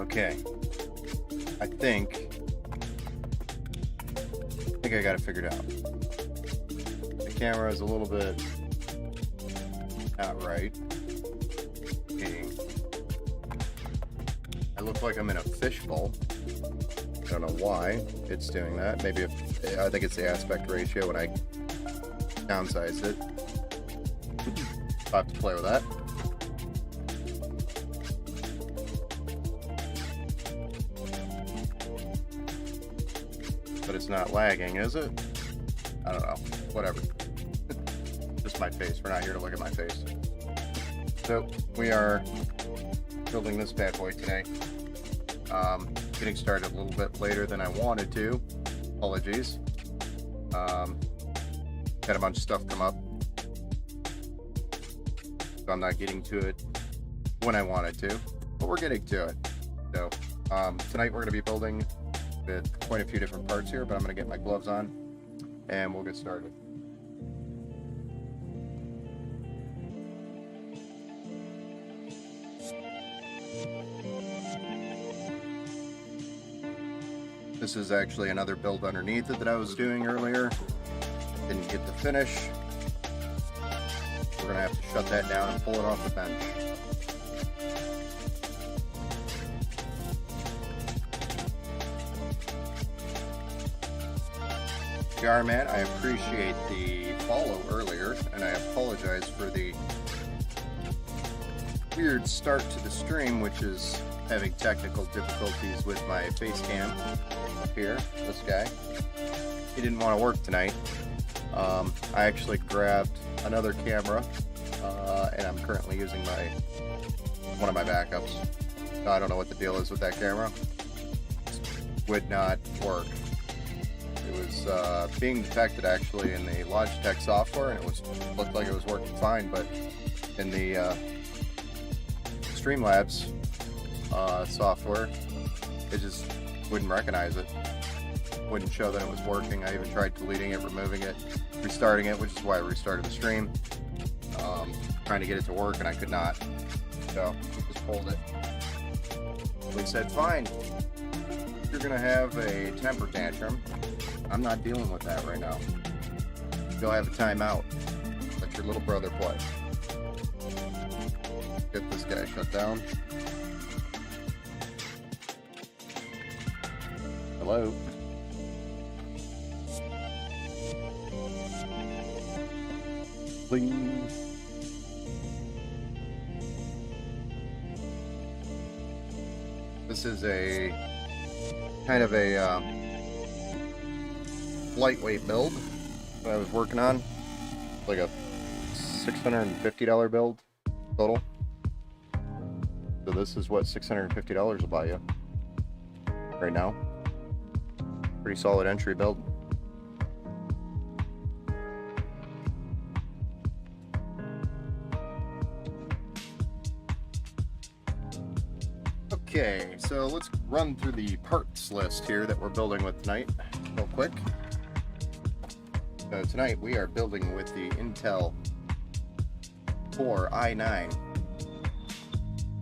Okay. I think I got it figured out. The camera is a little bit not right. Okay. I look like I'm in a fishbowl. I don't know why it's doing that. Maybe I think it's the aspect ratio when I downsize it. I'll have to play with that. But it's not lagging, is it? I don't know. Whatever. Just my face. We're not here to look at my face. So, we are building this bad boy today. Getting started a little bit later than I wanted to. Apologies. Had a bunch of stuff come up. So I'm not getting to it when I wanted to. But we're getting to it. So, tonight we're going to be building with quite a few different parts here, but I'm going to get my gloves on and we'll get started. This is actually another build underneath it that I was doing earlier. Didn't get to finish. We're going to have to shut that down and pull it off the bench. Garman, I appreciate the follow earlier, and I apologize for the weird start to the stream, which is having technical difficulties with my face cam up here. This guy, he didn't want to work tonight. I actually grabbed another camera, and I'm currently using one of my backups. I don't know what the deal is with that camera. Would not work. It was being detected actually in the Logitech software, and it looked like it was working fine, but in the Streamlabs software, it just wouldn't recognize it. Wouldn't show that it was working. I even tried deleting it, removing it, restarting it, which is why I restarted the stream. Trying to get it to work, and I could not. So just pulled it. They said, "Fine, you're gonna have a temper tantrum. I'm not dealing with that right now. You'll have a timeout. Let your little brother play." Get this guy shut down. Hello? Please. This is a kind of a lightweight build that I was working on. Like a $650 build total. So this is what $650 will buy you right now. Pretty solid entry build. Okay, so let's run through the parts list here that we're building with tonight real quick. So tonight we are building with the Intel Core i9.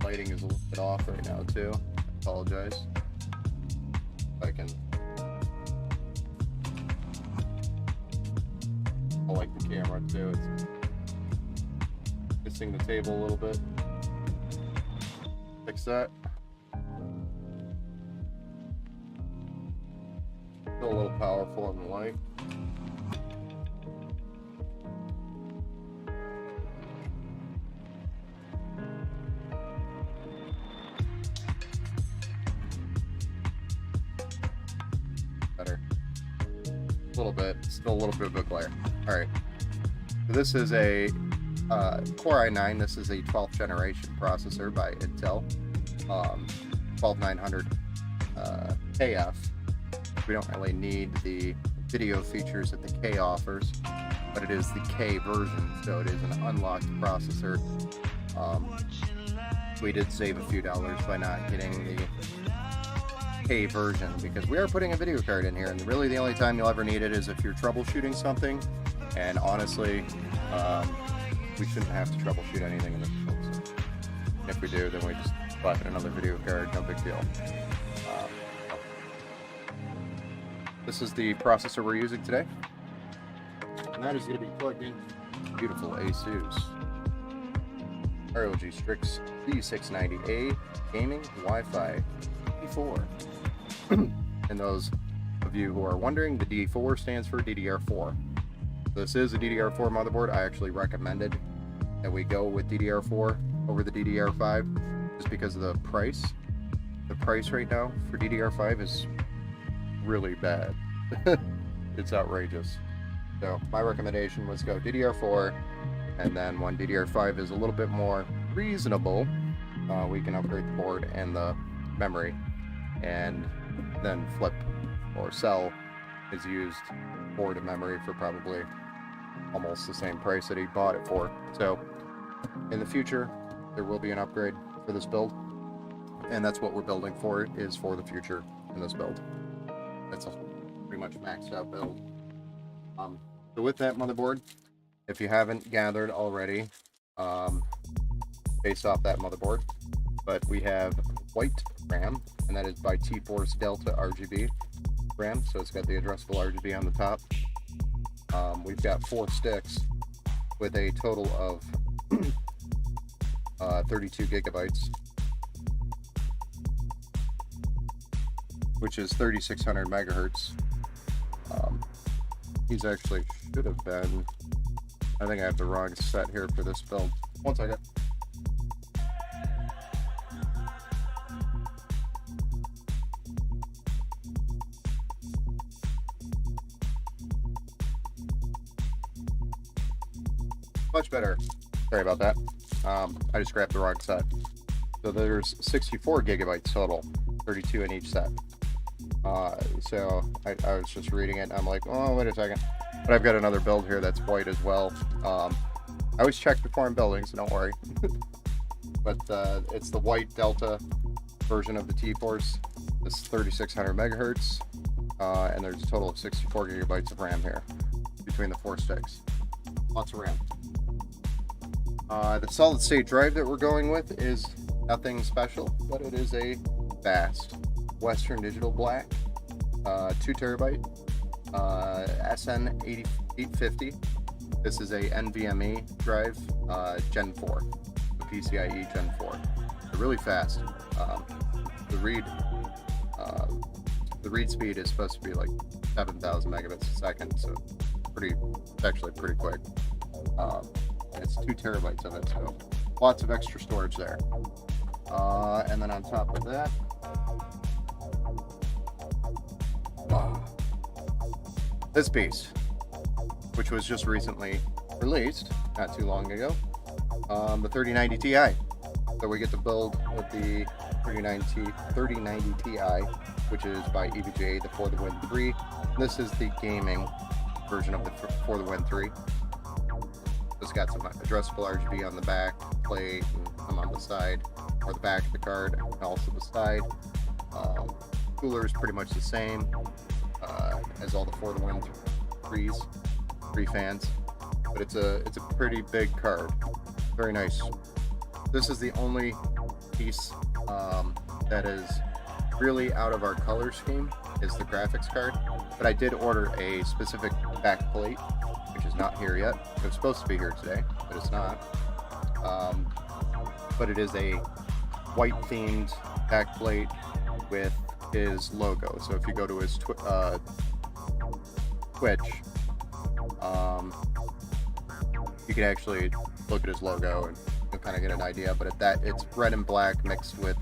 Lighting is a little bit off right now too. I apologize. If I can. I like the camera too. It's missing the table a little bit. Fix that. Still a little powerful in the light. Better. A little bit. Still a little bit of a glare. Alright. So this is a Core i9. This is a 12th generation processor by Intel. 12900 KF. We don't really need the video features that the K offers, but it is the K version, so it is an unlocked processor. We did save a few dollars by not getting the K version, because we are putting a video card in here, and really the only time you'll ever need it is if you're troubleshooting something, and honestly, we shouldn't have to troubleshoot anything in this book. So if we do, then we just but another video card, no big deal. This is the processor we're using today, and that is going to be plugged in beautiful ASUS ROG Strix D690A Gaming Wi-Fi D4. And those of you who are wondering, the D4 stands for DDR4. This is a DDR4 motherboard. I actually recommended that we go with DDR4 over the DDR5 just because of the price. The price right now for DDR5 is really bad. It's outrageous. So my recommendation was go DDR4, and then when DDR5 is a little bit more reasonable, we can upgrade the board and the memory, and then flip or sell his used board and memory for probably almost the same price that he bought it for. So in the future, there will be an upgrade for this build, and that's what we're building for, is for the future in this build. That's a pretty much maxed out build. So with that motherboard, if you haven't gathered already, based off that motherboard, but we have white RAM, and that is by T-Force Delta RGB RAM, so it's got the addressable RGB on the top. We've got 4 sticks with a total of 32 gigabytes, which is 3600 megahertz. These actually should have been, I think I have the wrong set here for this build. One second. Much better. Sorry about that. I just grabbed the wrong set. So there's 64 gigabytes total, 32 in each set. So I was just reading it, and I'm like, oh, wait a second. But I've got another build here that's white as well. I always check before I'm building, so don't worry. But it's the white Delta version of the T-Force. It's 3600 megahertz, and there's a total of 64 gigabytes of RAM here between the 4 sticks. Lots of RAM. The solid state drive that we're going with is nothing special, but it is a fast Western Digital Black 2 terabyte SN850. This is a NVMe drive, Gen 4, the PCIe Gen 4. They're really fast. The read speed is supposed to be like 7,000 megabits a second, so it's actually pretty quick. It's 2 terabytes of it, so lots of extra storage there. And then on top of that, this piece, which was just recently released, not too long ago, the 3090 Ti. So we get to build with the 3090 Ti, which is by EVGA, the For the Win 3. This is the gaming version of the For the Win 3. It's got some addressable RGB on the back plate and some on the side, or the back of the card, and also the side. Cooler is pretty much the same as all the For the Win 3s, 3 fans, but it's a pretty big card. Very nice. This is the only piece that is really out of our color scheme, is the graphics card. But I did order a specific back plate, which is not here yet. It was supposed to be here today, but it's not. But it is a white themed back plate with his logo. So if you go to his Twitch, you can actually look at his logo and you'll kind of get an idea. But it's red and black mixed with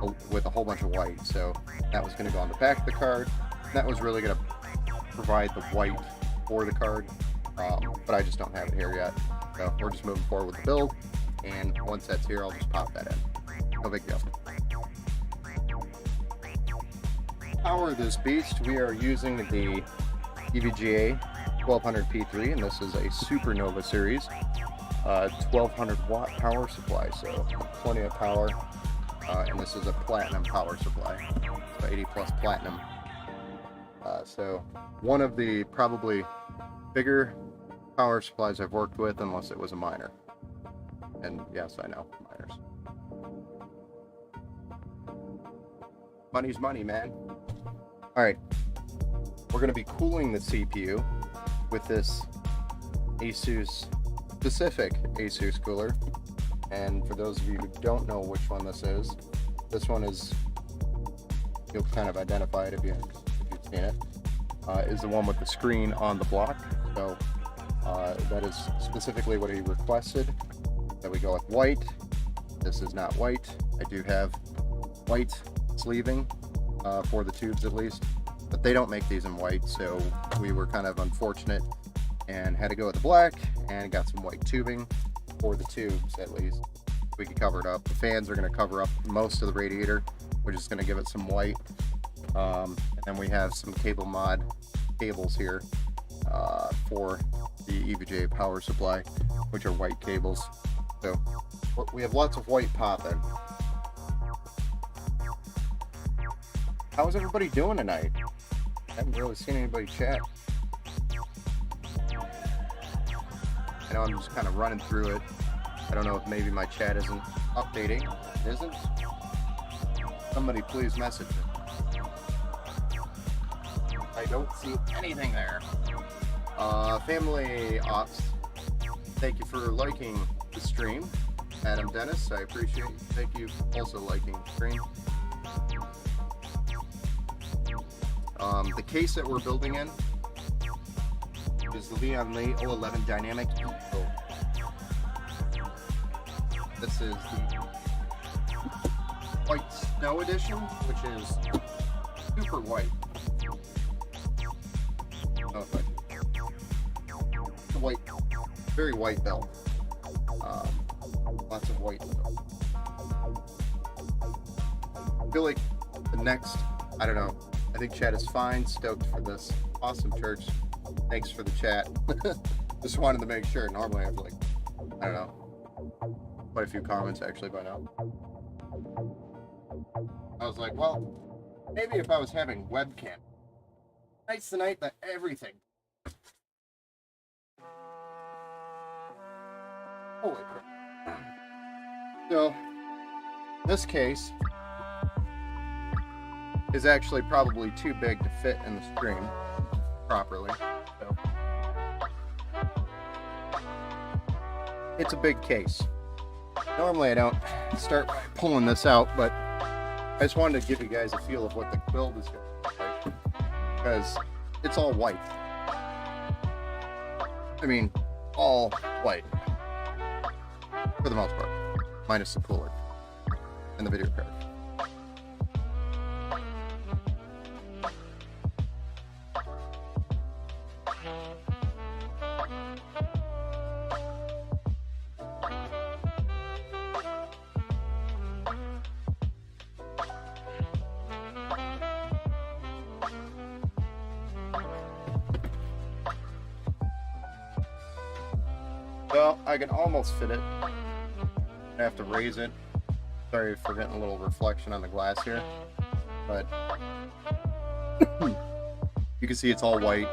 a whole bunch of white. So that was going to go on the back of the card. That was really going to provide the white for the card. But I just don't have it here yet. So we're just moving forward with the build, and once that's here, I'll just pop that in. No big deal. Power this beast, we are using the EVGA 1200P3, and this is a Supernova series 1200 watt power supply, so plenty of power. And this is a platinum power supply, so 80 plus platinum. So one of the probably bigger power supplies I've worked with, unless it was a miner. And yes, I know, miners. Money's money, man. All right, we're going to be cooling the CPU with this ASUS specific ASUS cooler. And for those of you who don't know which one this is, you'll kind of identify it if you've seen it, is the one with the screen on the block. So that is specifically what he requested, that we go with white. This is not white. I do have white sleeving for the tubes at least, but they don't make these in white, so we were kind of unfortunate and had to go with the black and got some white tubing for the tubes at least. We could cover it up. The fans are going to cover up most of the radiator, which is going to give it some white. And then we have some cable mod cables here for the EVGA power supply, which are white cables. So we have lots of white popping. How's everybody doing tonight? I haven't really seen anybody chat. I know I'm just kind of running through it. I don't know if maybe my chat isn't updating. It isn't? Somebody please message me. I don't see anything there. Family Ops, thank you for liking the stream. Adam Dennis, I appreciate you. Thank you also liking the stream. The case that we're building in is the Leon Lee 011 Dynamic Eco. This is the White Snow Edition, which is super white. Oh, the white, very white belt. Lots of white. I feel like the next, I don't know. I think chat is fine. Stoked for this. Awesome, church. Thanks for the chat. Just wanted to make sure. Normally I have like, I don't know, quite a few comments actually by now. I was like, well, maybe if I was having webcam. Tonight's the night that everything. Holy crap. So, this case is actually probably too big to fit in the stream properly. So, it's a big case. Normally I don't start by pulling this out, but I just wanted to give you guys a feel of what the build is going to look like, because it's all white. I mean, all white for the most part, minus the cooler and the video card. Well, I can almost fit it. I have to raise it. Sorry for getting a little reflection on the glass here, but you can see it's all white.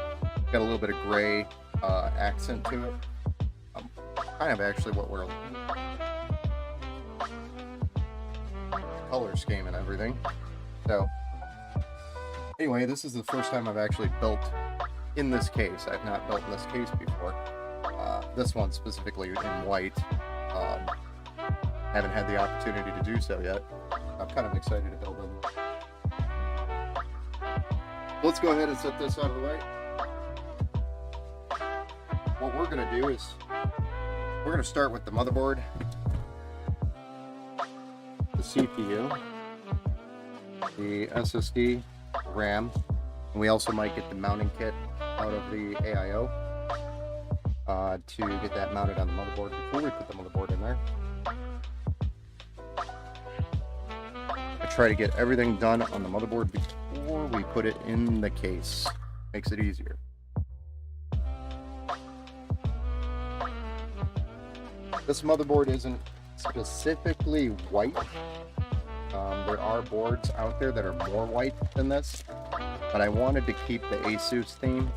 Got a little bit of gray accent to it. Kind of actually what we're color scheme and everything. So anyway, this is the first time I've actually built in this case. I've not built in this case before. This one specifically in white. Haven't had the opportunity to do so yet. I'm kind of excited to build them. Let's go ahead and set this out of the way. What we're going to do is we're going to start with the motherboard, the CPU, the SSD, RAM, and we also might get the mounting kit out of the AIO to get that mounted on the motherboard before we put the motherboard in there. I try to get everything done on the motherboard before we put it in the case. Makes it easier. This motherboard isn't specifically white. There are boards out there that are more white than this, but I wanted to keep the ASUS theme,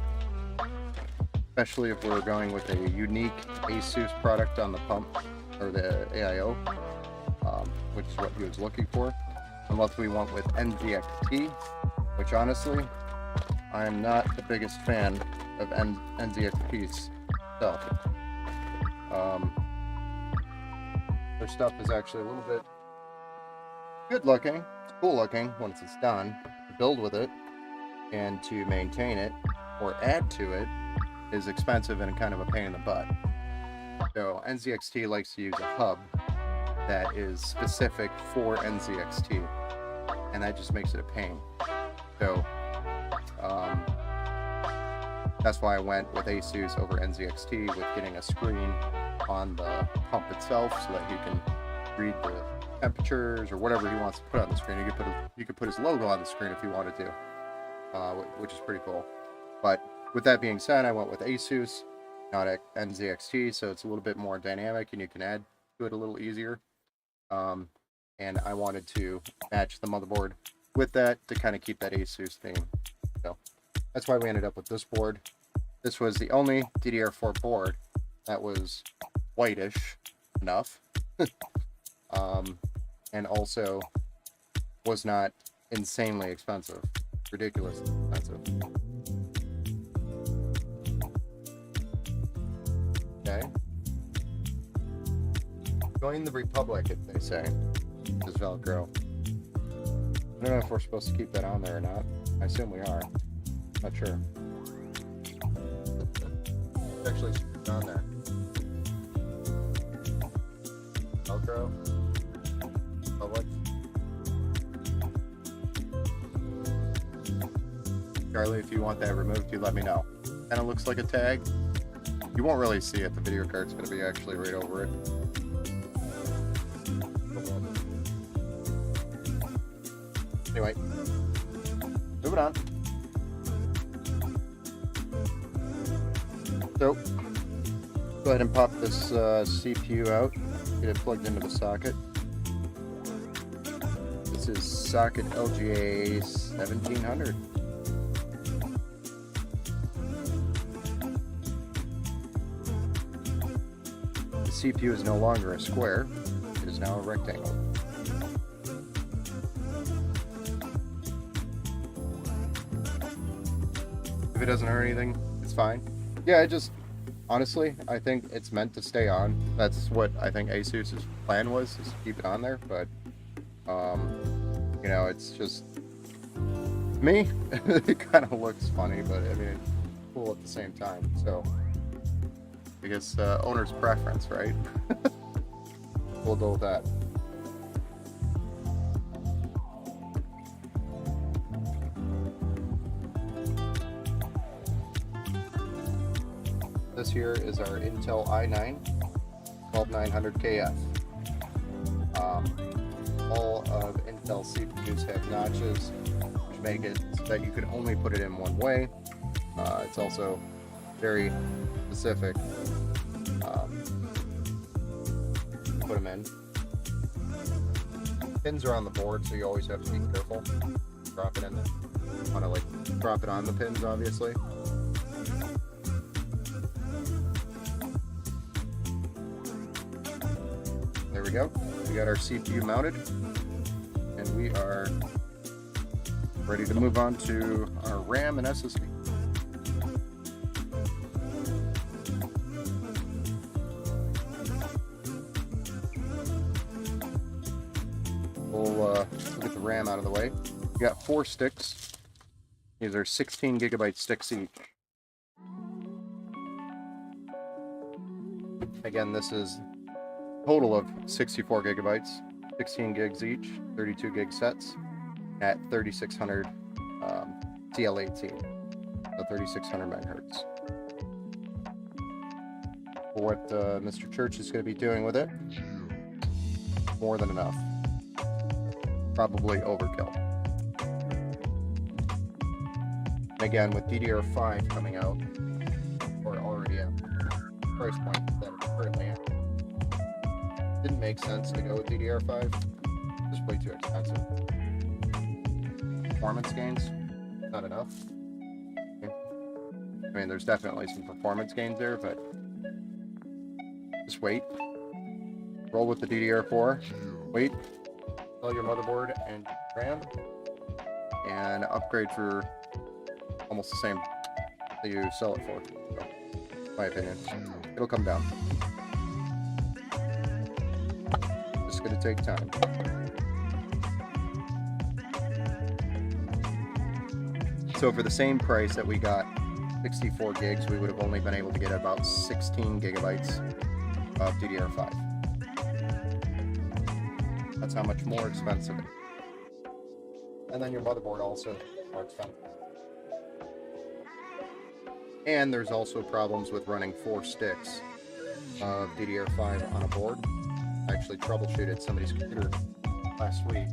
especially if we're going with a unique ASUS product on the pump, or the AIO, which is what he was looking for. unless we went with NZXT, which honestly, I'm not the biggest fan of NZXT's stuff. Their stuff is actually a little bit good looking, it's cool looking once it's done. To build with it and to maintain it or add to it is expensive and kind of a pain in the butt. So NZXT likes to use a hub that is specific for NZXT, and that just makes it a pain. So that's why I went with ASUS over NZXT with getting a screen on the pump itself so that he can read the temperatures or whatever he wants to put on the screen. You could put his logo on the screen if he wanted to, which is pretty cool. But with that being said, I went with ASUS, not NZXT, so it's a little bit more dynamic and you can add to it a little easier. And I wanted to match the motherboard with that to kind of keep that ASUS theme. So that's why we ended up with this board. This was the only DDR4 board that was whitish enough, and also was not insanely expensive, ridiculously expensive. Okay. Join the Republic, if they say, is Velcro. I don't know if we're supposed to keep that on there or not. I assume we are. Not sure. It's actually on there. Velcro. Public. Charlie, if you want that removed, you let me know. Kind of looks like a tag. You won't really see it. The video card's going to be actually right over it. Anyway, moving on. So, go ahead and pop this CPU out, get it plugged into the socket. This is socket LGA 1700. The CPU is no longer a square, it is now a rectangle. If it doesn't hurt anything, it's fine. Yeah, honestly, I think it's meant to stay on. That's what I think ASUS's plan was, is to keep it on there, but, you know, it's just, me, it kind of looks funny, but I mean, it's cool at the same time, so, I guess, owner's preference, right? We'll go with that. This here is our Intel i9 12900KF. All of Intel CPUs have notches, which make it so that you can only put it in one way. It's also very specific. Put them in. Pins are on the board, so you always have to be careful. Drop it in there. You want to like drop it on the pins, obviously. There we go. We got our CPU mounted, and we are ready to move on to our RAM and SSD. We'll get the RAM out of the way. We got 4 sticks. These are 16 gigabyte sticks each. Again, this is a total of 64 gigabytes, 16 gigs each, 32 gig sets at 3600 CL18, so 3600 megahertz. For what Mr. Church is going to be doing with it, more than enough. Probably overkill. Again, with DDR5 coming out, or already at the price point that it's currently at, didn't make sense to go with DDR5. Just way too expensive. Performance gains, not enough. I mean, there's definitely some performance gains there, but just wait. Roll with the DDR4. Wait. Sell your motherboard and RAM and upgrade for almost the same that you sell it for. So, in my opinion, it'll come down. Just gonna take time. So for the same price that we got 64 gigs, we would have only been able to get about 16 gigabytes of DDR5. That's how much more expensive it is. And then your motherboard also more expensive. And there's also problems with running 4 sticks of DDR5 on a board. I actually troubleshooted somebody's computer last week.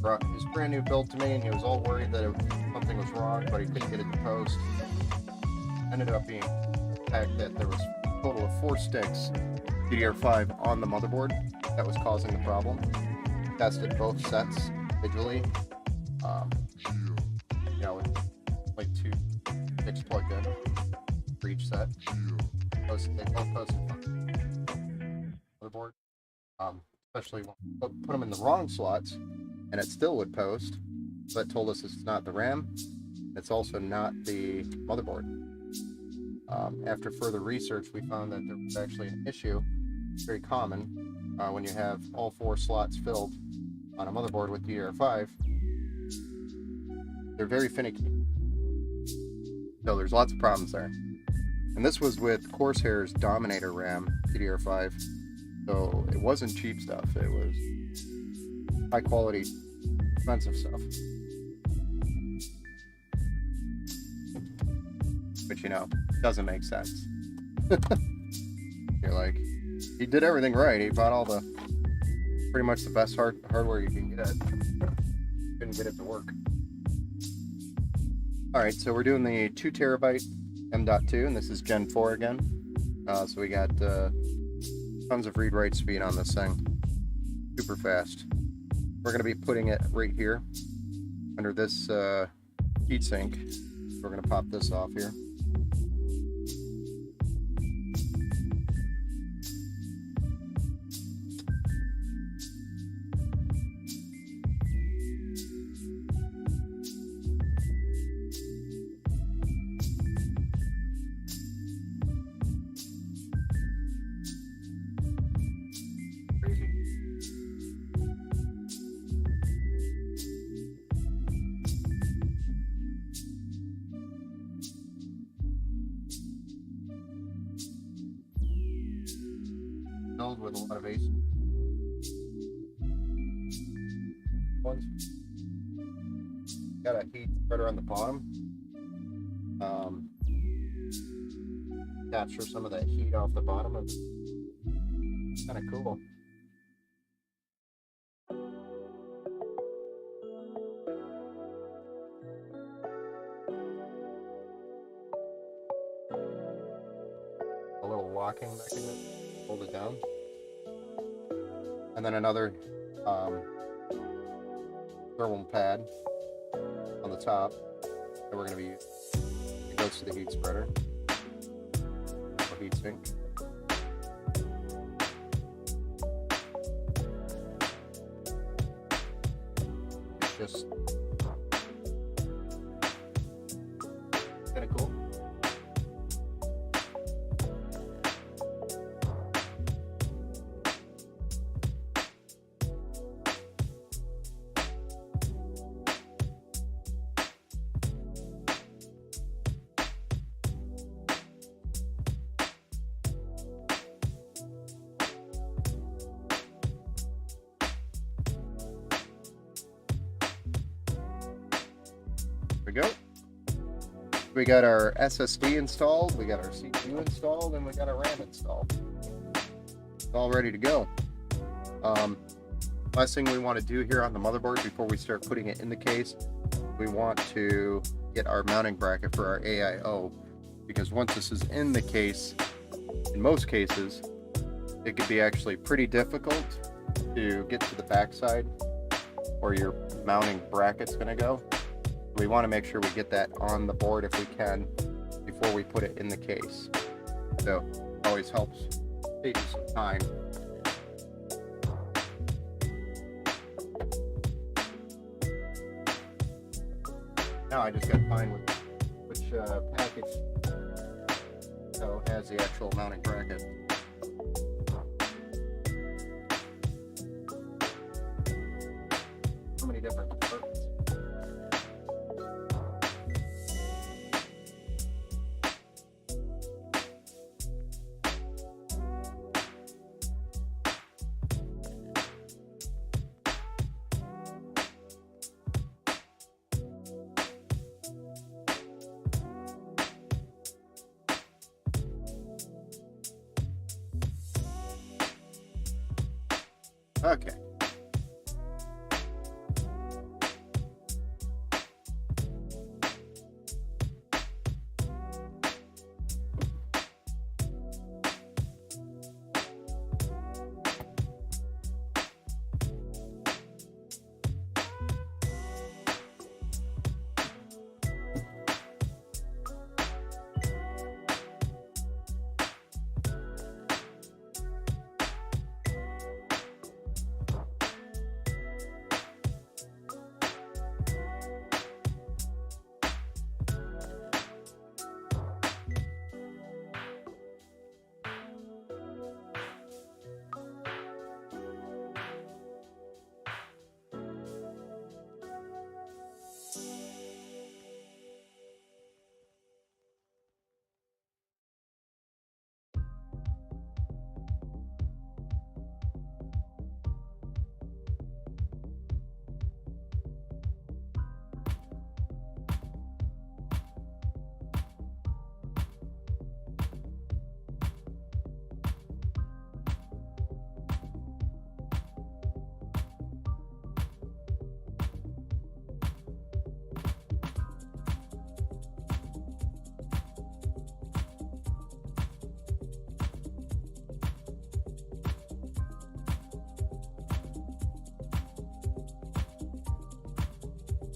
Brought his brand new build to me, and he was all worried that something was wrong, but he couldn't get it to post. Ended up being the fact that there was a total of 4 sticks DDR5 on the motherboard that was causing the problem. Tested both sets individually, you know, with like 2 sticks plugged in for each set. They both posted fine. Motherboard, especially when we put them in the wrong slots, and it still would post, but told us it's not the RAM, it's also not the motherboard. After further research, we found that there was actually an issue, very common, when you have all 4 slots filled on a motherboard with DDR5. They're very finicky. So there's lots of problems there. And this was with Corsair's Dominator RAM DDR5, so it wasn't cheap stuff, it was high quality, expensive stuff. But you know, doesn't make sense. You're like, he did everything right. He bought all the, pretty much the best hardware you can get. Couldn't get it to work. Alright, so we're doing the 2 terabyte M.2, and this is Gen 4 again. So we got tons of read-write speed on this thing. Super fast. We're going to be putting it right here under this heatsink. We're going to pop this off here. Filled with a lot of ace ones. Got a heat spreader on the bottom. Capture some of that heat off the bottom of it. Kind of cool. A little locking mechanism. Hold it down, and then another thermal pad on the top that we're going to be using. It goes to the heat spreader or heat sink. It's just kind of cool. We go. We got our SSD installed, we got our CPU installed, and we got our RAM installed. It's all ready to go. Last thing we want to do here on the motherboard before we start putting it in the case, we want to get our mounting bracket for our AIO, because once this is in the case, in most cases, it could be actually pretty difficult to get to the backside where your mounting bracket's going to go. We want to make sure we get that on the board if we can before we put it in the case. So it always helps save you some time. Now I just got to find which package has the actual mounting bracket. So many different compartments. Okay.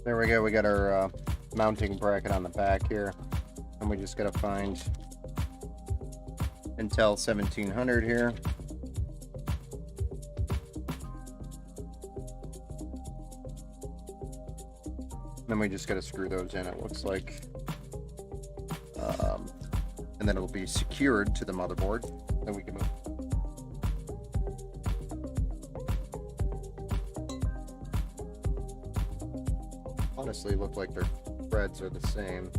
There we go, we got our mounting bracket on the back here, and we just got to find Intel 1700 here. Then we just got to screw those in, it looks like. And then it'll be secured to the motherboard. Then we can move. Honestly, look like their threads are the same.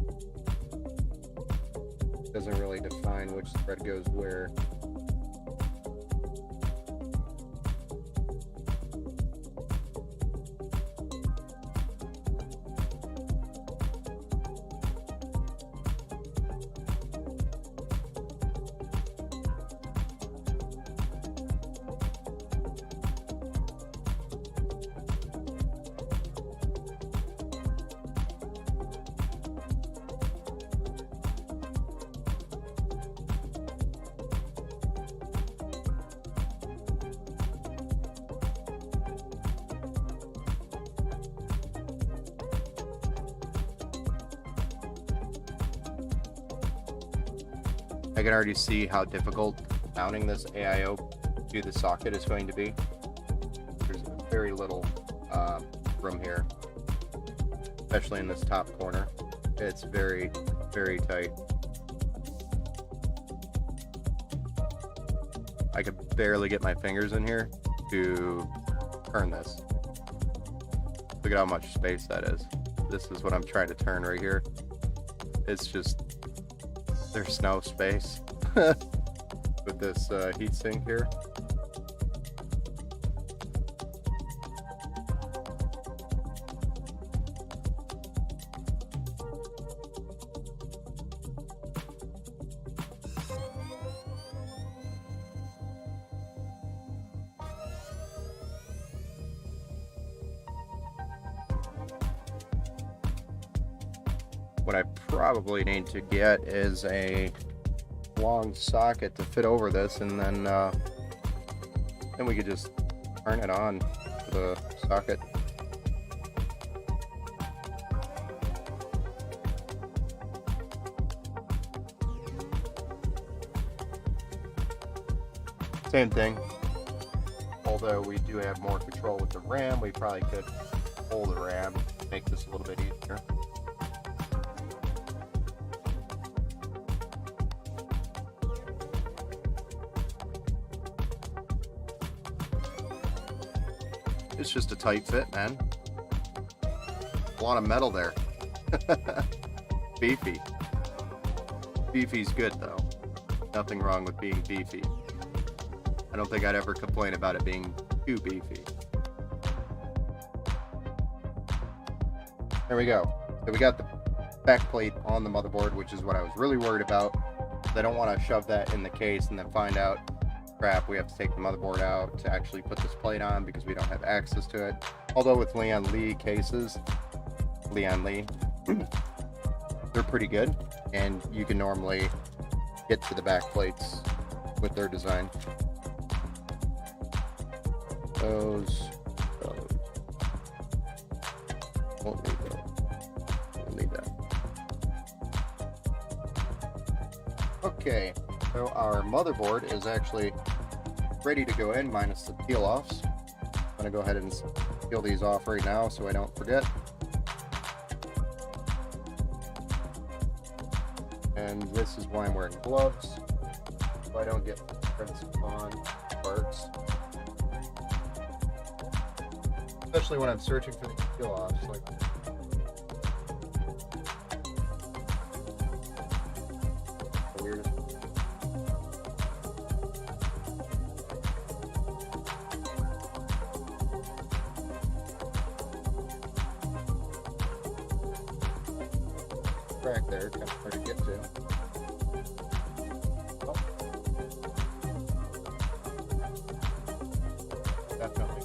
Doesn't really define which thread goes where. I can already see how difficult mounting this AIO to the socket is going to be. There's very little room here, especially in this top corner. It's very, very tight. I could barely get my fingers in here to turn this. Look at how much space that is. This is what I'm trying to turn right here. It's just, there's no space with this heatsink here. What I probably need to get is a long socket to fit over this, and then we could just turn it on to the socket. Same thing, although we do have more control with the RAM, we probably could pull the RAM, make this a little bit easier. It's just a tight fit, man. A lot of metal there. Beefy. Beefy's good though. Nothing wrong with being beefy. I don't think I'd ever complain about it being too beefy. There we go. So we got the back plate on the motherboard, which is what I was really worried about. I don't want to shove that in the case and then find out, crap, we have to take the motherboard out to actually put this plate on because we don't have access to it. Although with Lian Li cases, Lian Li, they're pretty good, and you can normally get to the back plates with their design. Those. Won't need that. We'll need that. Okay, so our motherboard is actually ready to go in, minus the peel-offs. I'm gonna go ahead and peel these off right now so I don't forget. And this is why I'm wearing gloves, so I don't get prints on parts. Especially when I'm searching for the peel-offs, like the weirdest. Crack there, kind of hard to get to. Oh. Definitely.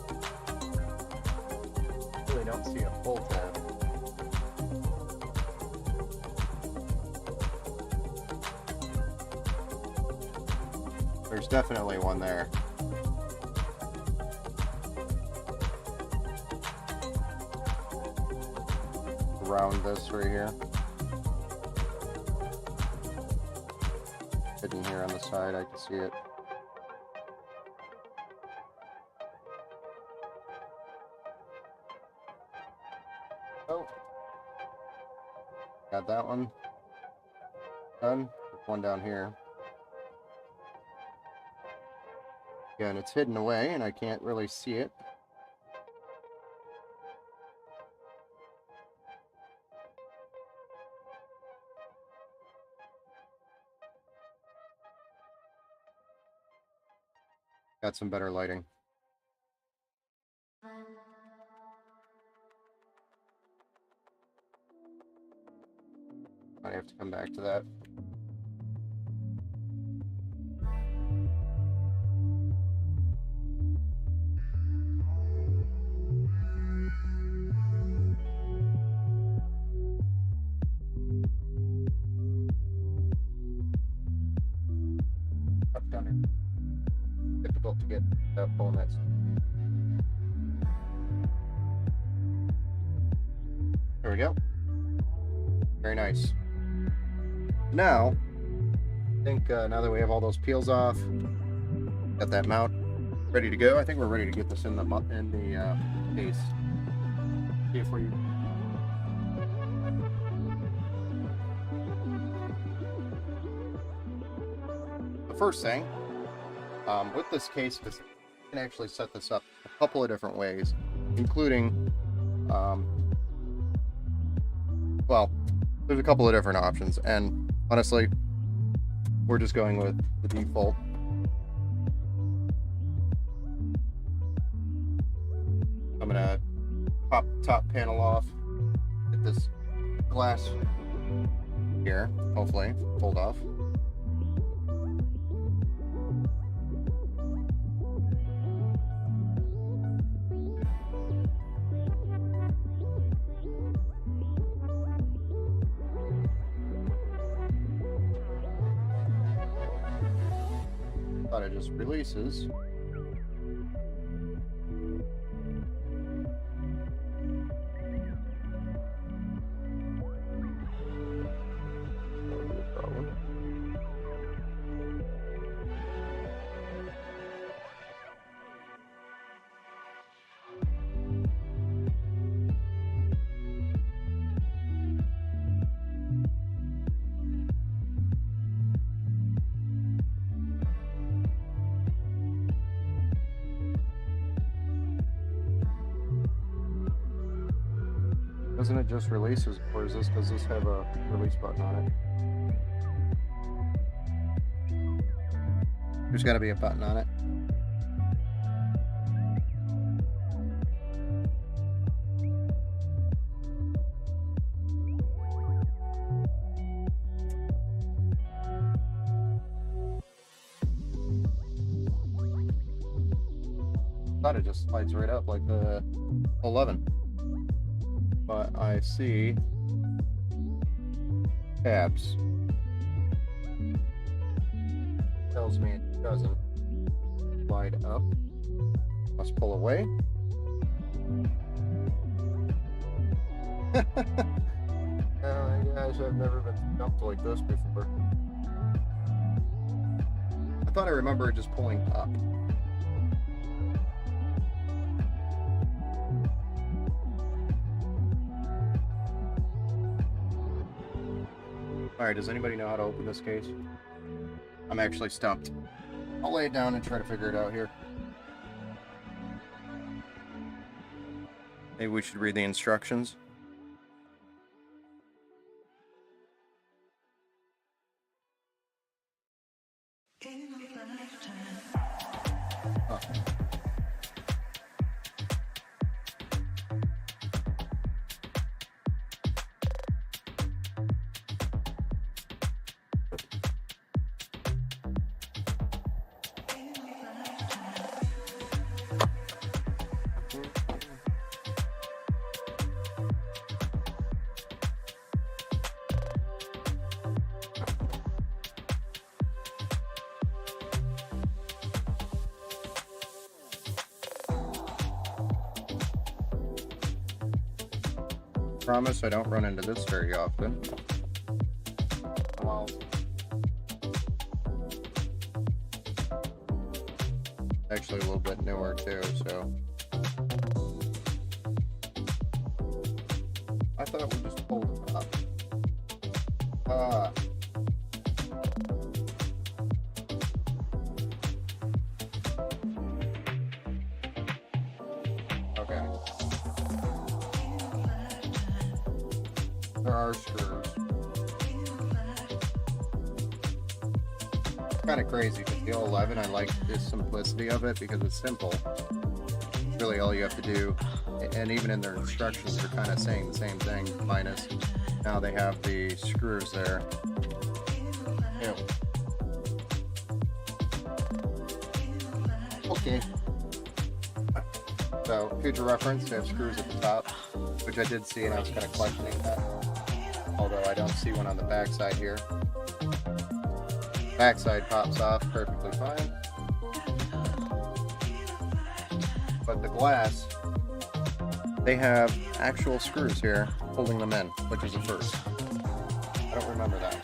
Really don't see a full tab. There's definitely one there. Around this right here. Hidden here on the side, I can see it. Oh. Got that one done. There's one down here. Again, it's hidden away and I can't really see it. Got some better lighting. I have to come back to that. Difficult to get that fullness. There we go. Very nice. Now, I think now that we have all those peels off, got that mount ready to go, I think we're ready to get this in the case. See if we. The first thing. With this case, you can actually set this up a couple of different ways, including, well, there's a couple of different options, and honestly, we're just going with the default. I'm gonna pop the top panel off, get this glass here, hopefully, pulled off. Thought it just releases. Doesn't it just releases, or does this have a release button on it? There's got to be a button on it. I thought it just slides right up like the 11. But I see tabs. Tells me it doesn't slide up. Must pull away. Guys, I've never been jumped like this before. I thought I remember it just pulling up. Alright, does anybody know how to open this case? I'm actually stumped. I'll lay it down and try to figure it out here. Maybe we should read the instructions. Oh. Promise I don't run into this very often. Well, actually a little bit newer too, so I thought we just pulled it up. Okay. There are screws. Kind of crazy because the 11, I like the simplicity of it because it's simple. It's really all you have to do, and even in their instructions, they're kind of saying the same thing, minus now they have the screws there. Ew. Okay. So, future reference, they have screws at the top, which I did see, and I was kind of questioning that. Although I don't see one on the backside here. Backside pops off perfectly fine. But the glass, they have actual screws here holding them in, which is a first. I don't remember that.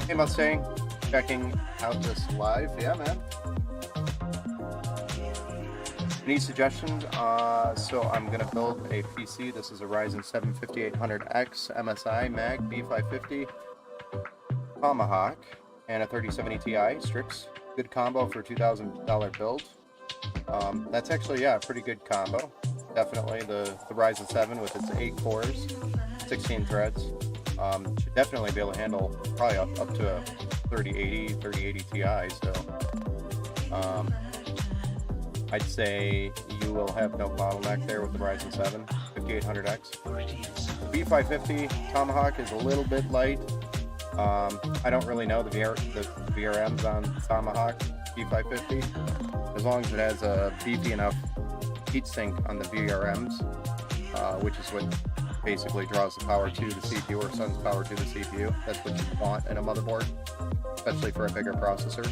Hey Mustang, checking out this live. Yeah, man. Any suggestions? So I'm going to build a PC. This is a Ryzen 7 5800X MSI Mag B550 Tomahawk and a 3070 Ti Strix. Good combo for a $2,000 build. That's actually, yeah, a pretty good combo. Definitely the Ryzen 7 with its 8 cores, 16 threads. Should definitely be able to handle probably up to a 3080 Ti. So I'd say you will have no bottleneck there with the Ryzen 7 5800X. The B550 Tomahawk is a little bit light. I don't really know the VRMs on Tomahawk B550. As long as it has a beefy enough heatsink on the VRMs, which is what basically draws the power to the CPU or sends power to the CPU. That's what you want in a motherboard, especially for a bigger processor.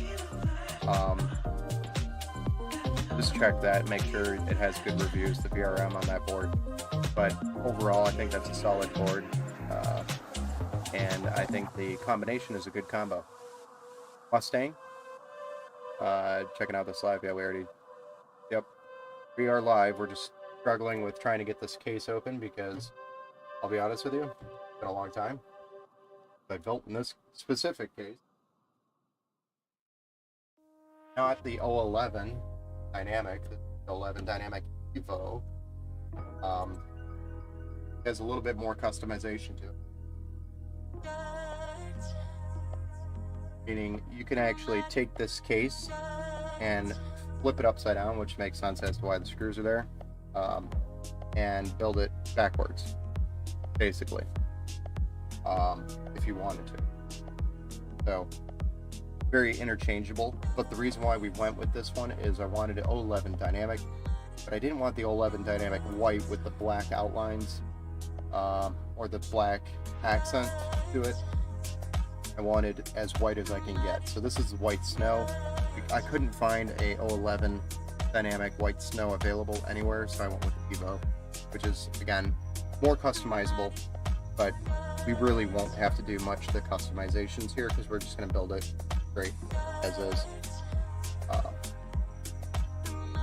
Just check that, make sure it has good reviews, the VRM on that board. But overall, I think that's a solid board, and I think the combination is a good combo. Mustang, checking out this live. Yeah, yep, we are live. We're just struggling with trying to get this case open because, I'll be honest with you, it's been a long time. I built in this specific case. Not the 011. Dynamic, the 11 Dynamic Evo, has a little bit more customization to it. Meaning you can actually take this case and flip it upside down, which makes sense as to why the screws are there, and build it backwards, basically, if you wanted to. So very interchangeable, but the reason why we went with this one is I wanted an 011 Dynamic, but I didn't want the 011 Dynamic white with the black outlines or the black accent to it. I wanted as white as I can get. So this is white snow. I couldn't find a 011 Dynamic white snow available anywhere, so I went with the Evo, which is, again, more customizable, but we really won't have to do much of the customizations here because we're just going to build it straight as is.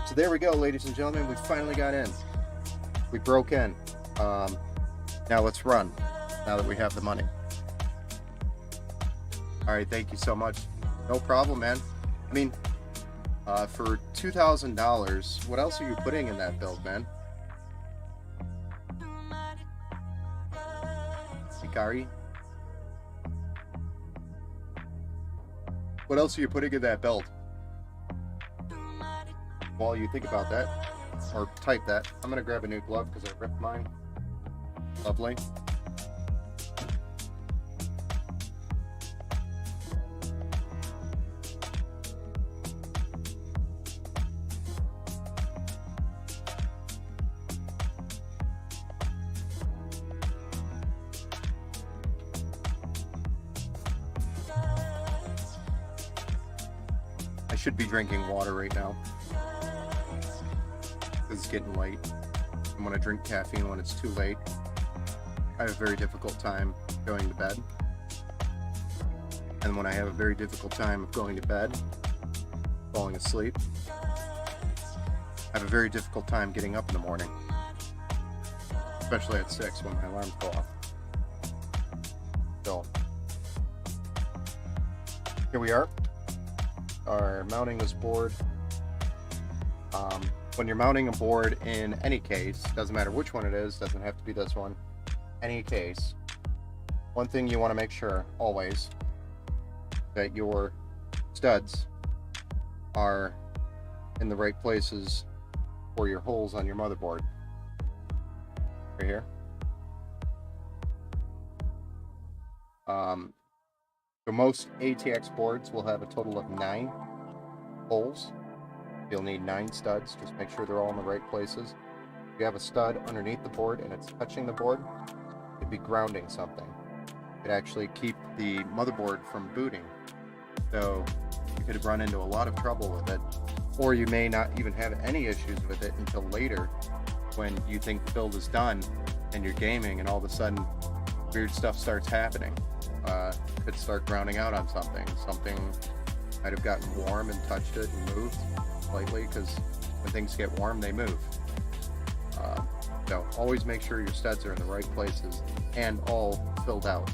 So there we go, ladies and gentlemen. We finally got in. We broke in. Now let's run, now that we have the money. All right, thank you so much. No problem, man. I mean, for $2,000, what else are you putting in that build, man? Hikari? What else are you putting in that build? While you think about that, or type that, I'm gonna grab a new glove because I ripped mine. Lovely. I should be drinking water right now. It's getting late. I'm gonna drink caffeine when it's too late. I have a very difficult time going to bed. And when I have a very difficult time of going to bed, falling asleep, I have a very difficult time getting up in the morning. Especially at 6 when my alarms go off. So, here we are. Are mounting this board. When you're mounting a board in any case, doesn't matter which one it is, doesn't have to be this one, any case, one thing you want to make sure always that your studs are in the right places for your holes on your motherboard. Right here. So most ATX boards will have a total of 9 holes. You'll need 9 studs. Just make sure they're all in the right places. If you have a stud underneath the board and it's touching the board, it'd be grounding something. It'd actually keep the motherboard from booting. So you could run into a lot of trouble with it, or you may not even have any issues with it until later when you think the build is done and you're gaming and all of a sudden weird stuff starts happening. Could start grounding out on something. Something might have gotten warm and touched it and moved slightly, because when things get warm, they move. So always make sure your studs are in the right places and all filled out.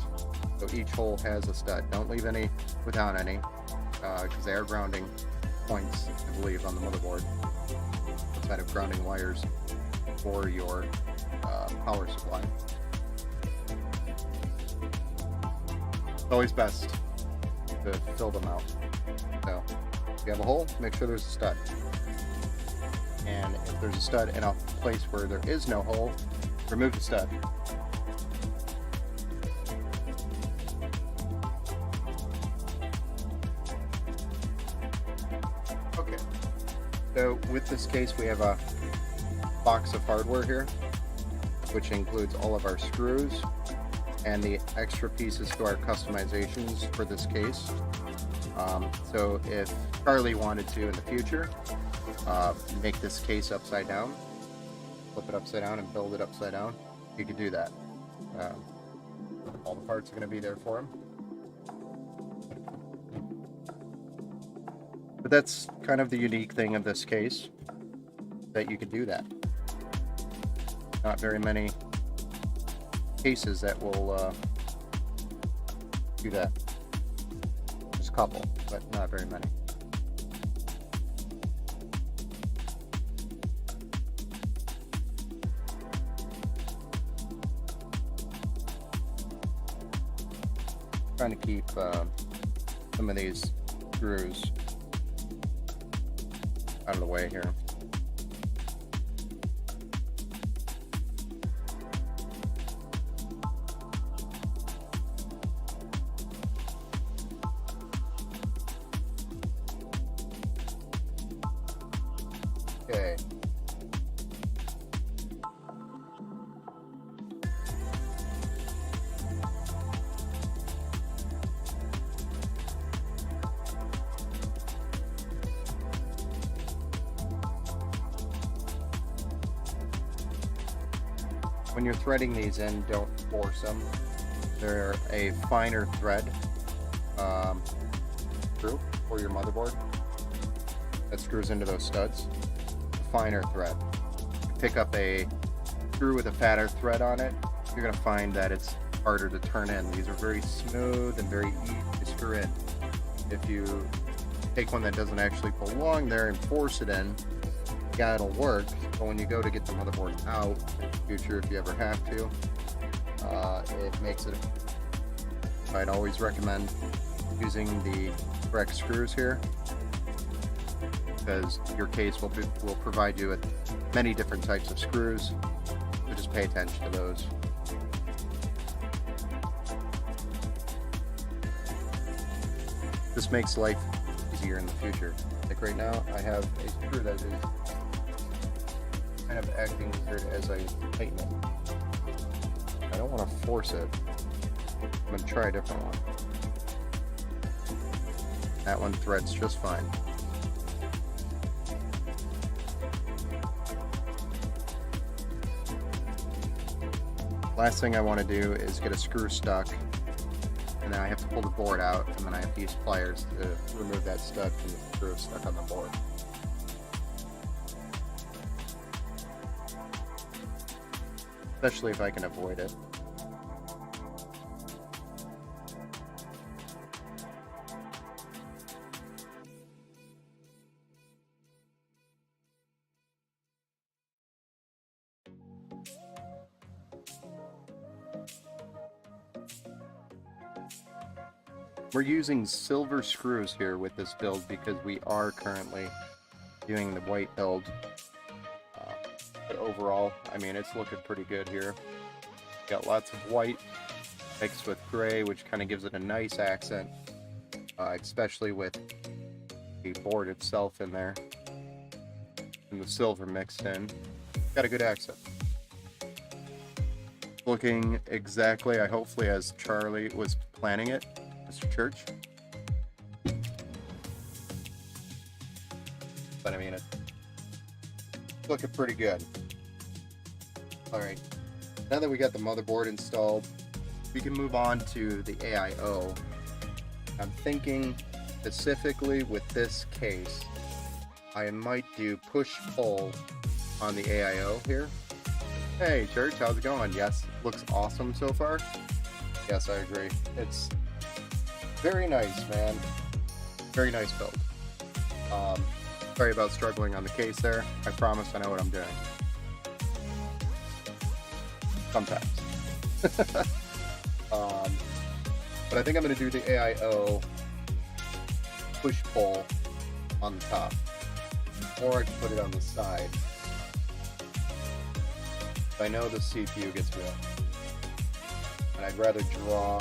So each hole has a stud. Don't leave any without any, because they are grounding points, I believe, on the motherboard. Outside of grounding wires for your power supply. It's always best to fill them out. So if you have a hole, make sure there's a stud. And if there's a stud in a place where there is no hole, remove the stud. Okay. So with this case, we have a box of hardware here, which includes all of our screws and the extra pieces to our customizations for this case. So if Charlie wanted to in the future make this case upside down, flip it upside down and build it upside down, he could do that. All the parts are going to be there for him. But that's kind of the unique thing of this case, that you could do that. Not very many cases that will do that. Just a couple, but not very many. Trying to keep some of these screws out of the way here. Okay. When you're threading these in, don't force them. They're a finer thread screw for your motherboard that screws into those studs. Finer thread. Pick up a screw with a fatter thread on it, you're going to find that it's harder to turn in. These are very smooth and very easy to screw in. If you take one that doesn't actually belong there and force it in, yeah, it'll work, but when you go to get the motherboard out in the future, if you ever have to, it makes it. I'd always recommend using the correct screws here, because your case will provide you with many different types of screws, so just pay attention to those. This makes life easier in the future. Like right now, I have a screw that is kind of acting weird as I tighten it. I don't want to force it. I'm going to try a different one. That one threads just fine. Last thing I want to do is get a screw stuck, and then I have to pull the board out, and then I have to use pliers to remove that stud from the screw stuck on the board. Especially if I can avoid it. We're using silver screws here with this build because we are currently doing the white build. But overall, I mean, it's looking pretty good here. Got lots of white mixed with gray, which kind of gives it a nice accent, especially with the board itself in there and the silver mixed in. Got a good accent. Looking exactly, hopefully, as Charlie was planning it. Mr. Church. But I mean, it's looking pretty good. Alright, now that we got the motherboard installed, we can move on to the AIO. I'm thinking specifically with this case, I might do push-pull on the AIO here. Hey Church, how's it going? Yes, looks awesome so far. Yes, I agree. It's very nice, man. Very nice build. Sorry about struggling on the case there. I promise I know what I'm doing. Sometimes. But I think I'm going to do the AIO push-pull on the top. Or I can put it on the side. I know the CPU gets me up. And I'd rather draw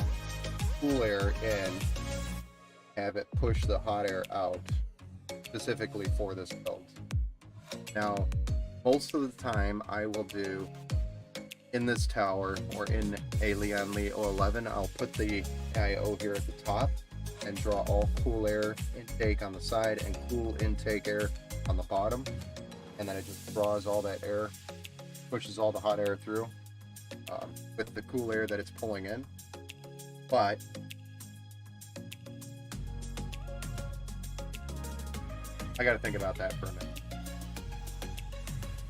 cool air in, have it push the hot air out, specifically for this build. Now, most of the time I will do in this tower or in a Lian Li 011, I'll put the AIO here at the top and draw all cool air intake on the side and cool intake air on the bottom, and then it just draws all that air, pushes all the hot air through with the cool air that it's pulling in. But I gotta think about that for a minute.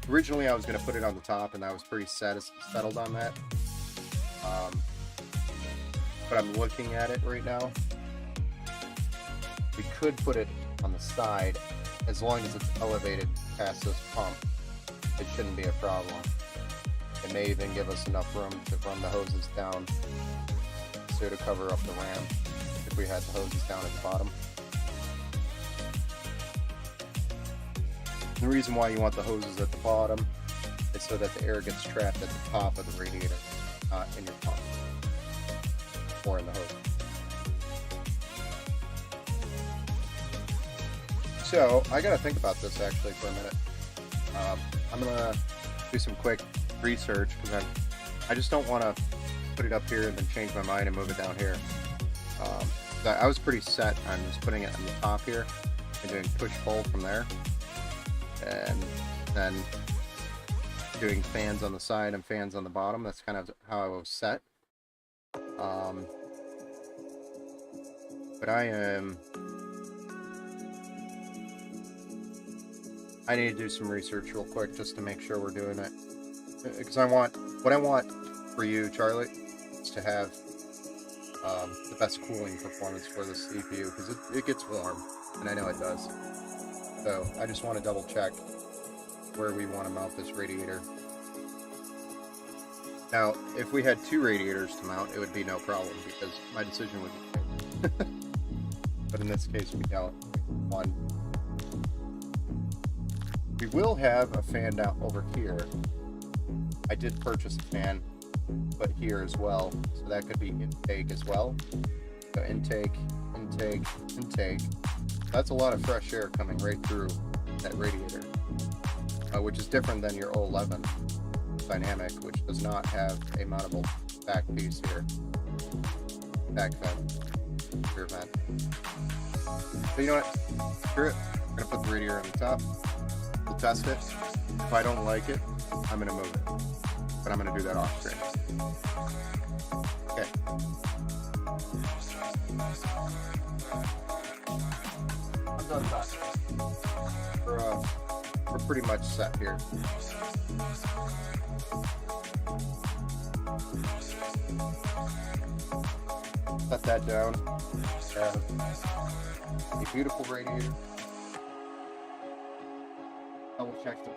Originally I was gonna put it on the top, and I was pretty settled on that. But I'm looking at it right now. We could put it on the side as long as it's elevated past this pump. It shouldn't be a problem. It may even give us enough room to run the hoses down a also to cover up the ram if we had the hoses down at the bottom. The reason why you want the hoses at the bottom is so that the air gets trapped at the top of the radiator, not in your pump or in the hose. So I gotta think about this actually for a minute. I'm gonna do some quick research because I just don't want to put it up here and then change my mind and move it down here. I was pretty set on just putting it on the top here and doing push-pull from there, and then doing fans on the side and fans on the bottom. That's kind of how I was set. But I need to do some research real quick just to make sure we're doing it. Because what I want for you, Charlie, is to have the best cooling performance for the CPU, because it gets warm, and I know it does. So I just want to double check where we want to mount this radiator. Now, if we had 2 radiators to mount, it would be no problem, because my decision would be made. But in this case, we don't. One. We will have a fan down over here. I did purchase a fan, but here as well, so that could be intake as well. So intake, intake, intake. That's a lot of fresh air coming right through that radiator, which is different than your 011 Dynamic, which does not have a mountable back piece here. Back vent, rear vent. So you know what? Screw it. We're gonna put the radiator on the top. We'll test it. If I don't like it, I'm gonna move it. But I'm gonna do that off screen. Okay. I'm done that. We're pretty much set here. Set that down. A beautiful radiator. Double check them.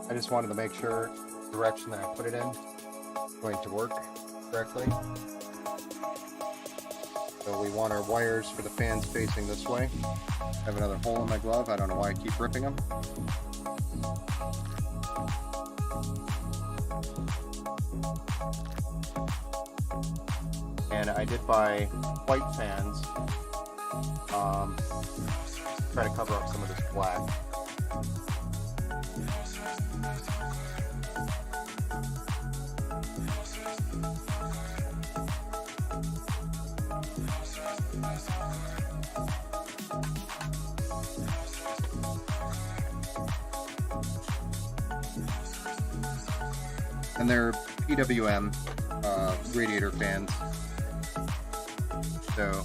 I just wanted to make sure the direction that I put it in is going to work correctly. So we want our wires for the fans facing this way. I have another hole in my glove. I don't know why I keep ripping them. And I did buy white fans. Try to cover up some of this black. And they're PWM radiator fans. So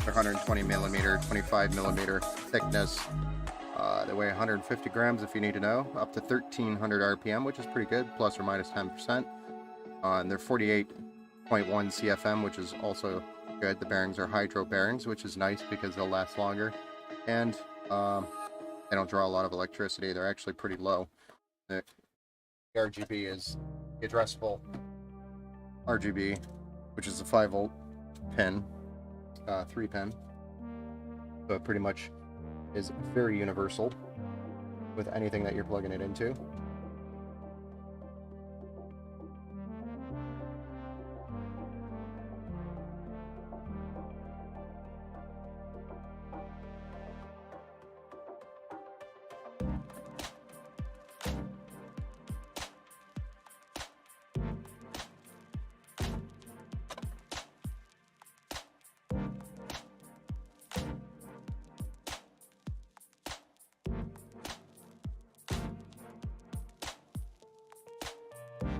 they're 120 millimeter, 25 millimeter thickness. They weigh 150 grams if you need to know, up to 1300 RPM, which is pretty good, plus or minus 10%. And they're 48.1 CFM, which is also good. The bearings are hydro bearings, which is nice because they'll last longer. And they don't draw a lot of electricity. They're actually pretty low. The RGB is the addressable RGB, which is a 5-volt pin, 3-pin. So it pretty much is very universal with anything that you're plugging it into.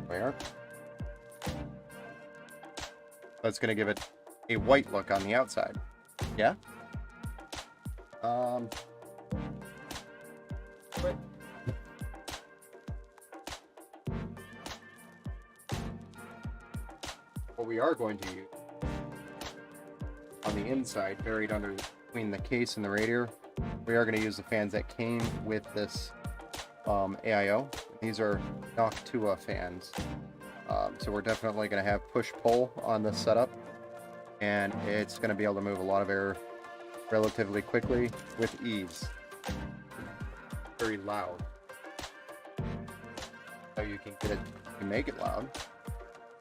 There. That's going to give it a white look on the outside. Yeah? what we are going to use on the inside, buried under between the case and the radiator, we are going to use the fans that came with this AIO. These are Noctua fans. So we're definitely going to have push-pull on this setup, and it's going to be able to move a lot of air relatively quickly with ease. Very loud. So you can get it, you can make it loud.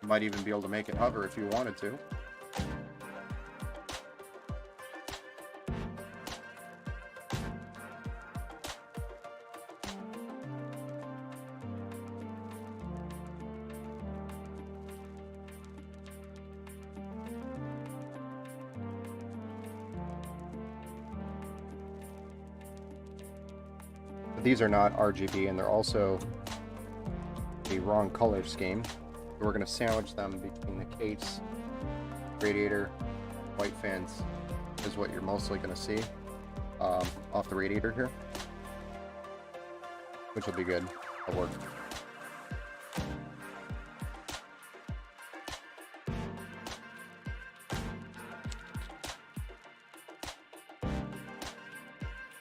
You might even be able to make it hover if you wanted to. These are not RGB, and they're also the wrong color scheme. We're going to sandwich them between the case, radiator. White fans is what you're mostly going to see off the radiator here, which will be good. It'll work.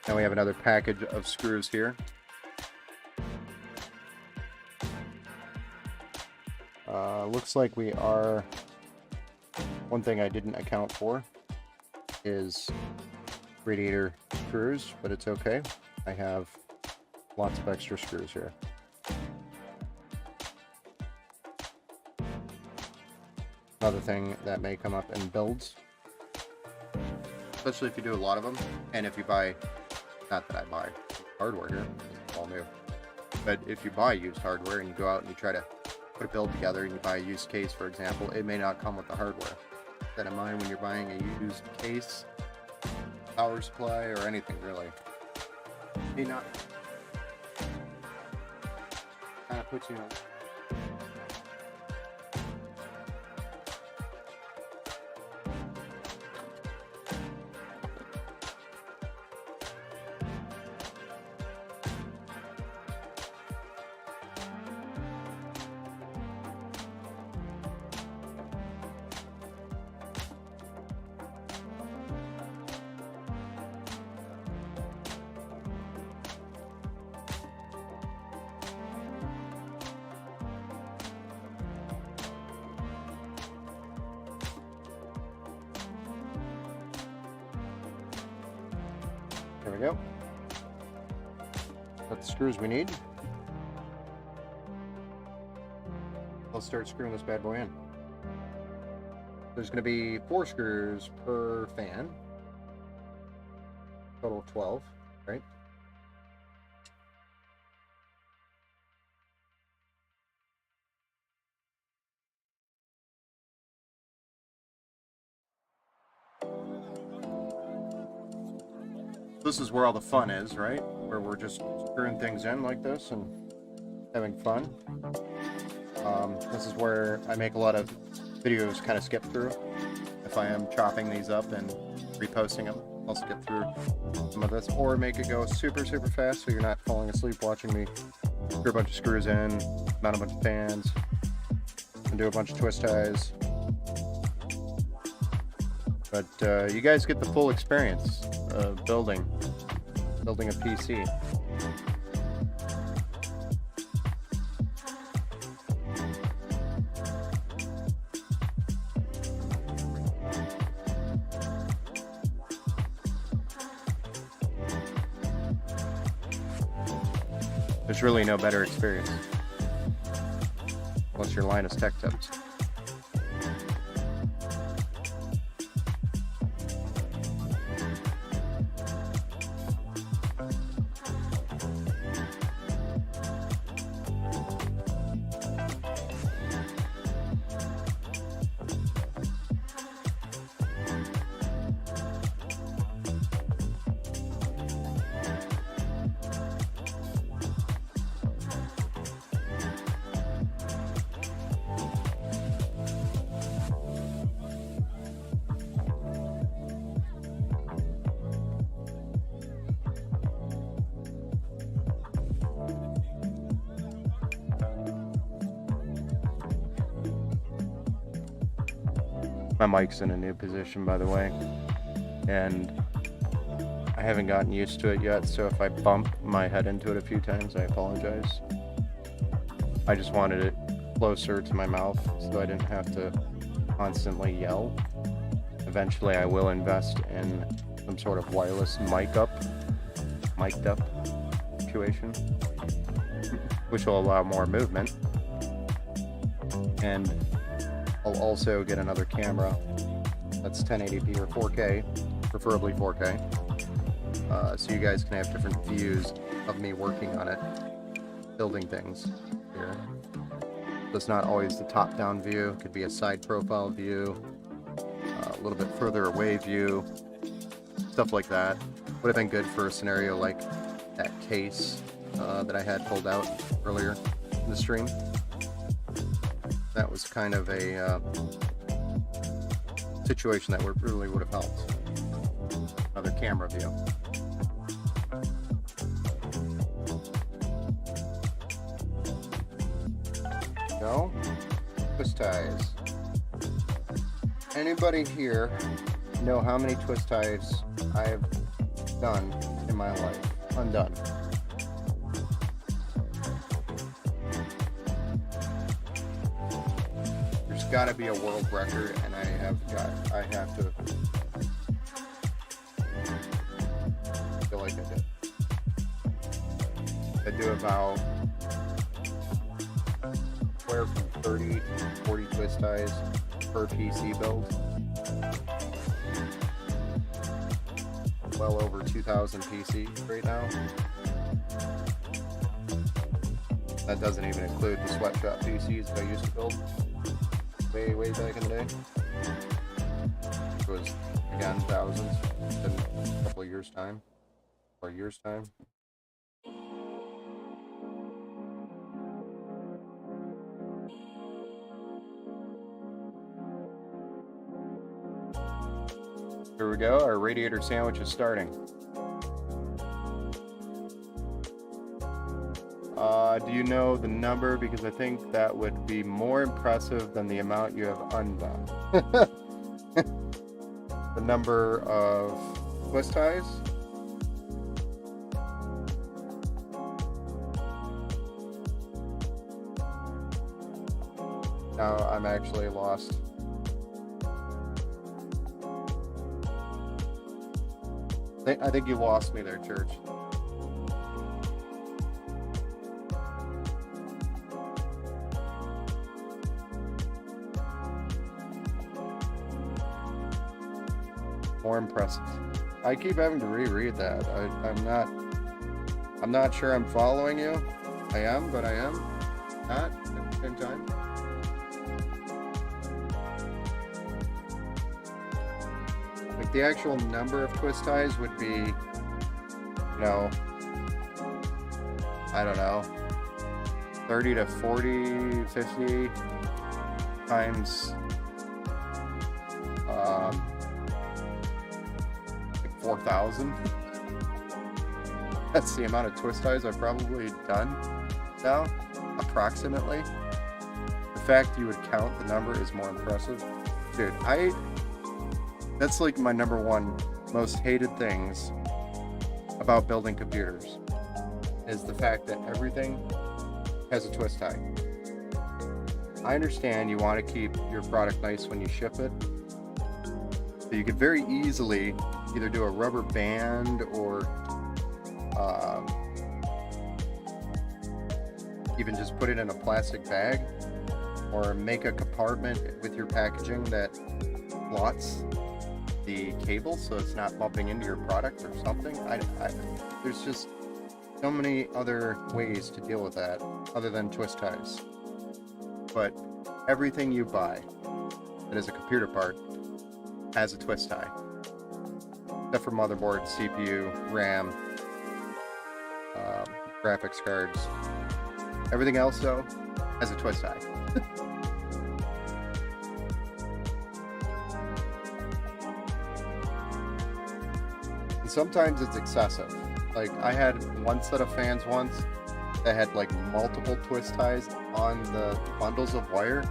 Now we have another package of screws here. Looks like we are, one thing I didn't account for is radiator screws, but it's okay. I have lots of extra screws here. Another thing that may come up in builds, especially if you do a lot of them, and if you buy, not that I buy hardware here, it's all new, but if you buy used hardware and you go out and you try to put a build together and you buy a used case, for example, it may not come with the hardware. Keep that in mind when you're buying a used case, power supply, or anything really. May not kind of put you in a There we go. Got the screws we need. Let's start screwing this bad boy in. There's going to be 4 screws per fan. Total of 12, right? This is where all the fun is, right? Where we're just screwing things in like this and having fun. This is where I make a lot of videos kind of skip through. If I am chopping these up and reposting them, I'll skip through some of this, or make it go super fast so you're not falling asleep watching me screw a bunch of screws in, mount a bunch of fans, and do a bunch of twist ties. But you guys get the full experience of building a PC. There's really no better experience unless you're Linus Tech Tips. My mic's in a new position, by the way, and I haven't gotten used to it yet, so if I bump my head into it a few times, I apologize. I just wanted it closer to my mouth so I didn't have to constantly yell. Eventually I will invest in some sort of wireless mic'd up situation, which will allow more movement. And I'll also get another camera that's 1080p or 4K, preferably 4K, so you guys can have different views of me working on it, building things here. So it's not always the top-down view, it could be a side profile view, a little bit further away view, stuff like that. Would have been good for a scenario like that case that I had pulled out earlier in the stream. That was kind of a situation that really would have helped. Another camera view. No? Twist ties. Anybody here know how many twist ties I've done in my life? Undone. There's got to be a world record, and I have to feel like I did. I do about anywhere from 30 to 40 twist ties per PC build. Well over 2,000 PCs right now. That doesn't even include the sweatshop PCs that I used to build way back in the day. It was, again, thousands in a couple of years' time, or a year's time. Here we go, our radiator sandwich is starting. Do you know the number? Because I think that would be more impressive than the amount you have undone. The number of twist ties. Now I'm actually lost. I think you lost me there, Church. More impressive. I keep having to reread that. I'm not sure I'm following you. I am, but I am not at the same time. Like the actual number of twist ties would be, you know, I don't know, 30 to 40, 50 times like 4,000. That's the amount of twist ties I've probably done now, approximately. The fact you would count the number is more impressive. Dude, that's like my number one most hated things about building computers, is the fact that everything has a twist tie. I understand you want to keep your product nice when you ship it, so you could very easily either do a rubber band or even just put it in a plastic bag, or make a compartment with your packaging that slots the cable so it's not bumping into your product or something. There's just so many other ways to deal with that other than twist ties. But everything you buy that is a computer part has a twist tie, except for motherboard, CPU, RAM, graphics cards. Everything else, though, has a twist tie. And sometimes it's excessive. Like, I had one set of fans once that had like multiple twist ties on the bundles of wire,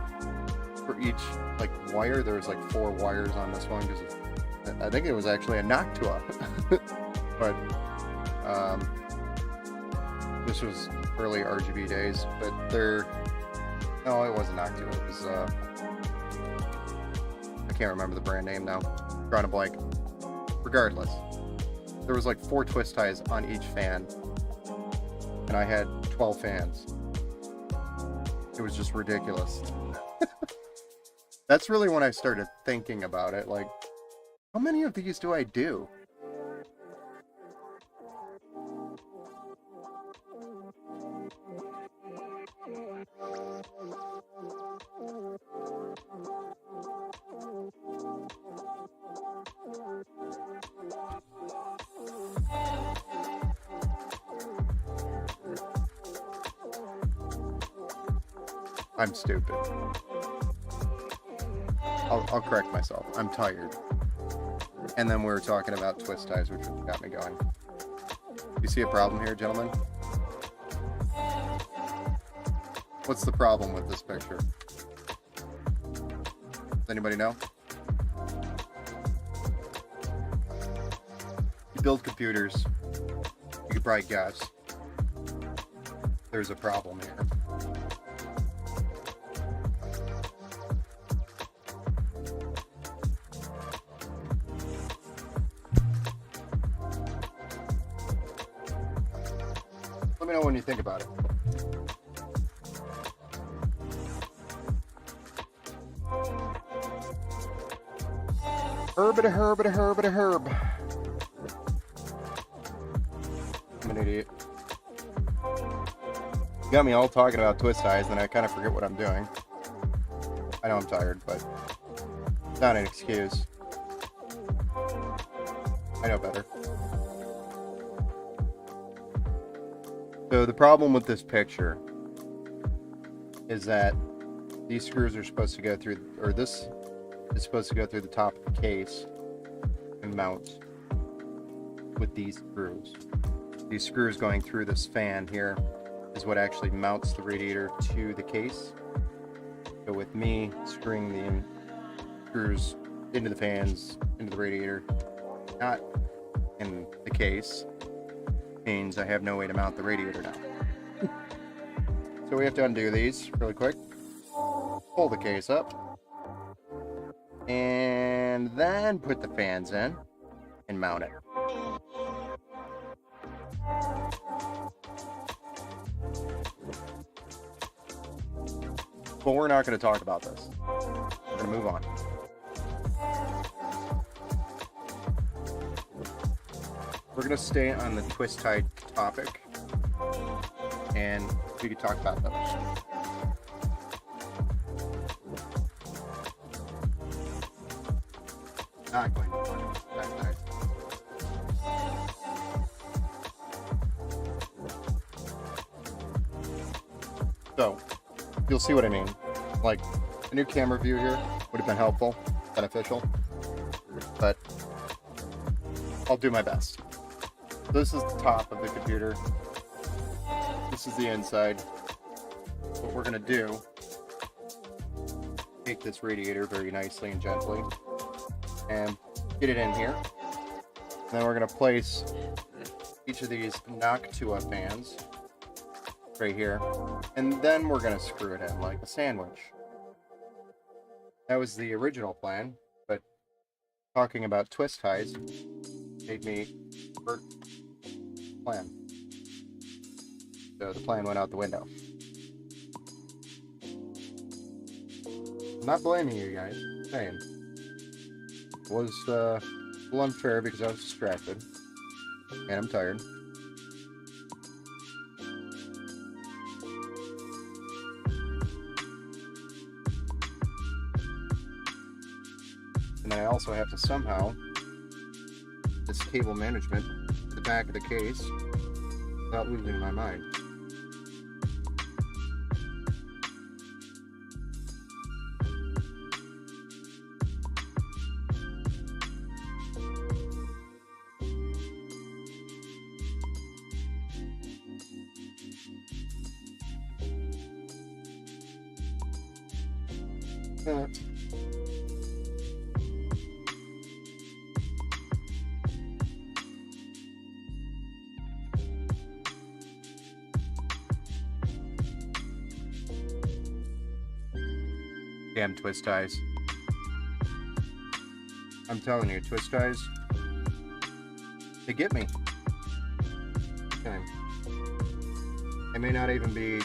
for each like wire. There was like 4 wires on this one because I think it was actually a Noctua. But this was early RGB days. But no, it wasn't Noctua. It was I can't remember the brand name now. Drawing a blank. Regardless, there was like 4 twist ties on each fan, and I had 12 fans. It was just ridiculous. That's really when I started thinking about it, like, how many of these do I do? I'm stupid. I'll correct myself. I'm tired. And then we were talking about twist ties, which got me going. You see a problem here, gentlemen? What's the problem with this picture? Does anybody know? You build computers, you could probably guess there's a problem here. Let me know when you think about it. Herb. I'm an idiot. You got me all talking about twist ties, and I kind of forget what I'm doing. I know I'm tired, but it's not an excuse. I know better. So the problem with this picture is that these screws are supposed to go through, or this is supposed to go through the top of the case and mount with these screws. These screws going through this fan here is what actually mounts the radiator to the case. So with me screwing the screws into the fans, into the radiator, not in the case, means I have no way to mount the radiator now. So we have to undo these really quick. Pull the case up. And then put the fans in and mount it. But we're not going to talk about this. We're going to move on. We're going to stay on the twist tie topic, and we could talk about those. Not going to talk about that. So, you'll see what I mean. Like, a new camera view here would have been helpful, beneficial, but I'll do my best. This is the top of the computer. This is the inside. What we're going to do, take this radiator very nicely and gently and get it in here. And then we're going to place each of these Noctua fans right here, and then we're going to screw it in like a sandwich. That was the original plan, but talking about twist ties made me work plan. So the plan went out the window. I'm not blaming you guys. I'm saying it was a little unfair because I was distracted and I'm tired. And then I also have to somehow this cable management to the back of the case without losing my mind. Yeah. Damn twist ties. I'm telling you, twist ties, they get me. Okay. I may not even be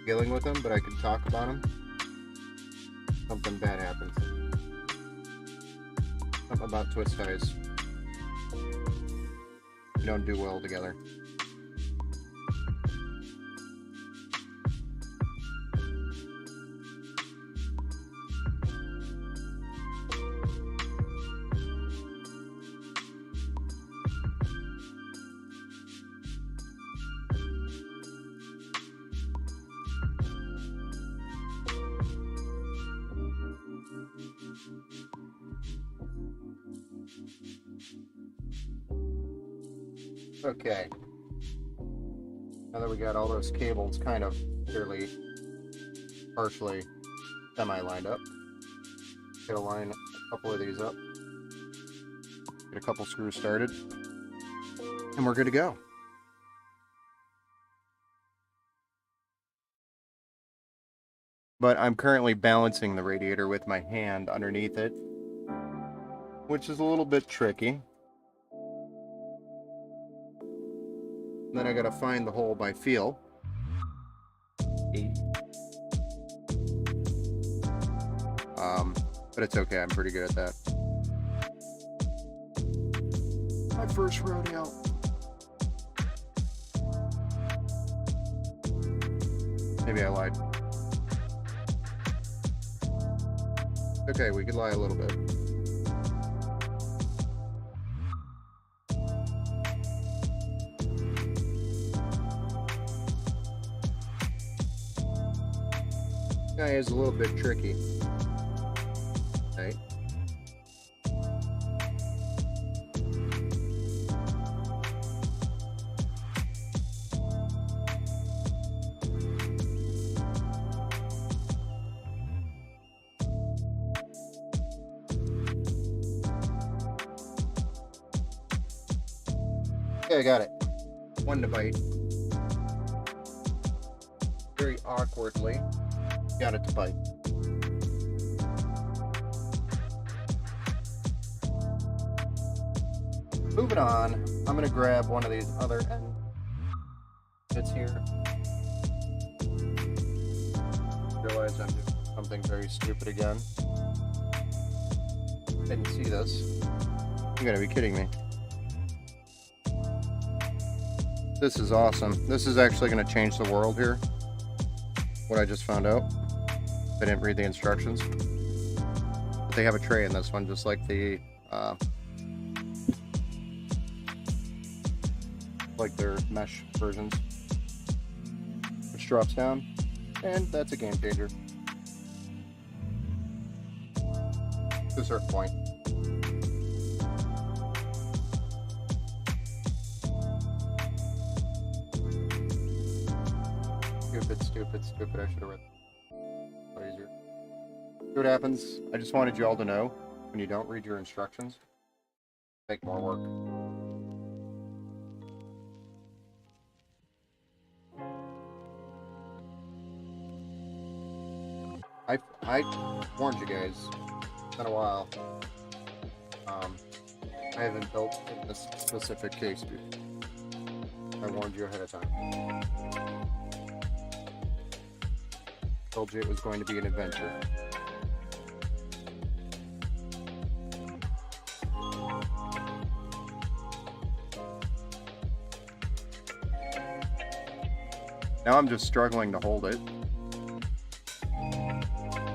dealing with them, but I can talk about them. Something bad happens. Something about twist ties. We don't do well together. Okay, now that we got all those cables kind of partially semi-lined up, gonna line a couple of these up, get a couple screws started, and we're good to go. But I'm currently balancing the radiator with my hand underneath it, which is a little bit tricky. Then I gotta find the hole by feel. But it's okay, I'm pretty good at that. My first rodeo. Maybe I lied. Okay, we could lie a little bit. Guy is a little bit tricky. Okay. Okay, I got it. One to bite. Very awkwardly. Got it to bite. Moving on, I'm gonna grab one of these other end bits here. Realize I'm doing something very stupid again. Didn't see this. You gotta be kidding me. This is awesome. This is actually gonna change the world here. What I just found out. I didn't read the instructions. But they have a tray in this one, just like the like their mesh versions, which drops down, and that's a game changer. To a certain point. Stupid. I should have read. Easier. See what happens? I just wanted you all to know when you don't read your instructions, make more work. I warned you guys. It's been a while. I haven't built in this specific case before. I warned you ahead of time. Told you it was going to be an adventure. Now I'm just struggling to hold it.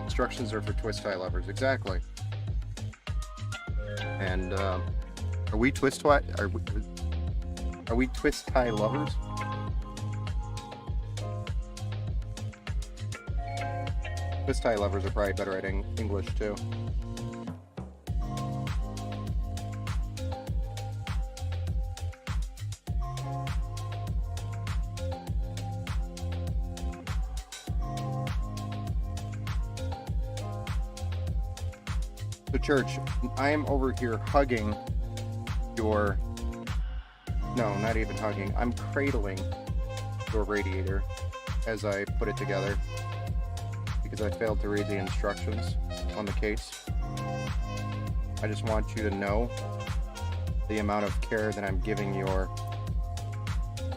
Instructions are for twist tie levers, exactly. And are we twist tie lovers? Twist tie levers are probably better at English too. So church, I am over here hugging your, no, not even hugging, I'm cradling your radiator as I put it together because I failed to read the instructions on the case. I just want you to know the amount of care that I'm giving your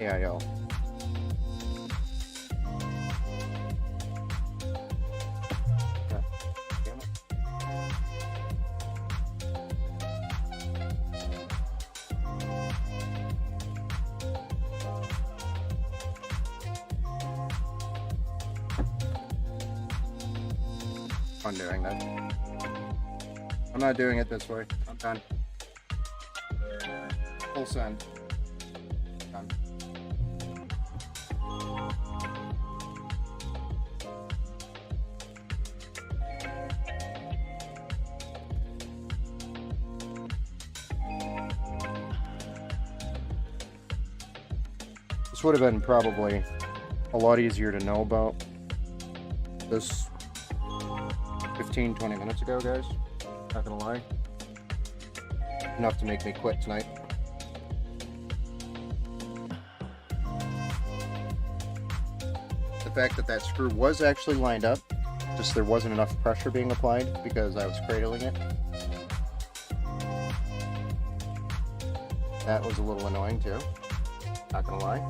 AIL. I'm doing that. I'm not doing it this way. I'm done. Full send. Done. This would have been probably a lot easier to know about this 15-20 minutes ago, guys. Not gonna lie. Enough to make me quit tonight. The fact that that screw was actually lined up, just there wasn't enough pressure being applied because I was cradling it. That was a little annoying too. Not gonna lie.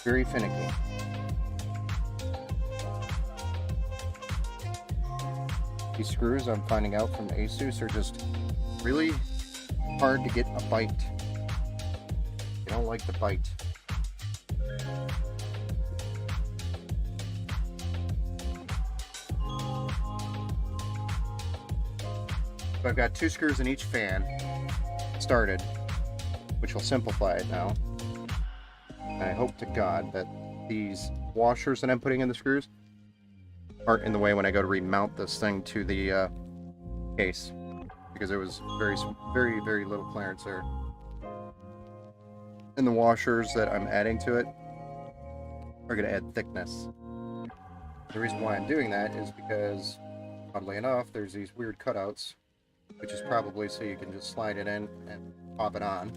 Very finicky. These screws, I'm finding out from ASUS, are just really hard to get a bite. They don't like the bite. So I've got 2 screws in each fan started, which will simplify it now. And I hope to God that these washers that I'm putting in the screws aren't in the way when I go to remount this thing to the case, because there was very little clearance there. And the washers that I'm adding to it are going to add thickness. The reason why I'm doing that is because, oddly enough, there's these weird cutouts, which is probably so you can just slide it in and pop it on.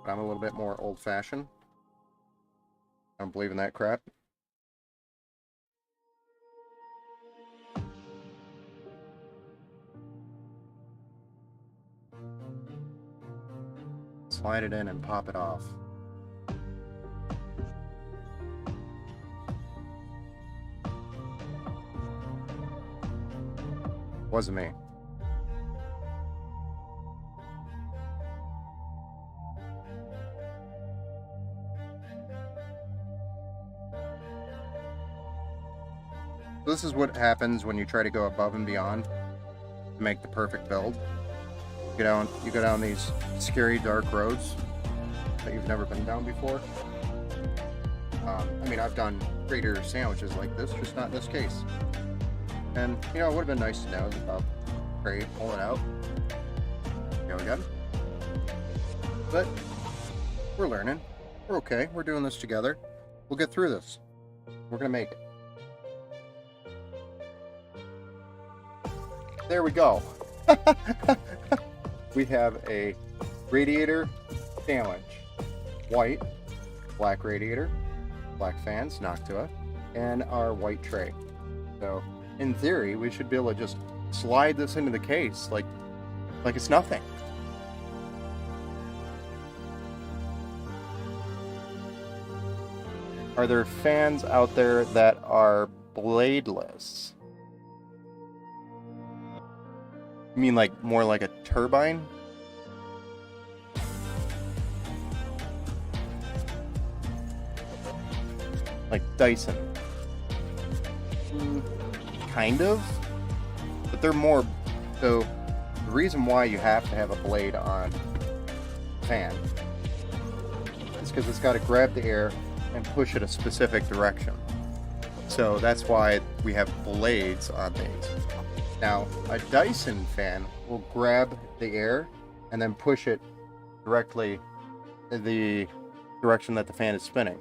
But I'm a little bit more old-fashioned. I don't believe in that crap. Slide it in and pop it off. Wasn't me. This is what happens when you try to go above and beyond to make the perfect build. You go down these scary dark roads that you've never been down before. I mean, I've done greater sandwiches like this, just not in this case. And, you know, it would have been nice to know about Trey pull it out. Go again. But we're learning. We're okay. We're doing this together. We'll get through this. We're going to make it. There we go. We have a radiator sandwich. White, black radiator, black fans, Noctua, and our white tray. So, in theory, we should be able to just slide this into the case like it's nothing. Are there fans out there that are bladeless? You mean like more like a turbine? Like Dyson? Kind of, but they're more. So the reason why you have to have a blade on fan is because it's got to grab the air and push it a specific direction. So that's why we have blades on these. Now, a Dyson fan will grab the air and then push it directly in the direction that the fan is spinning.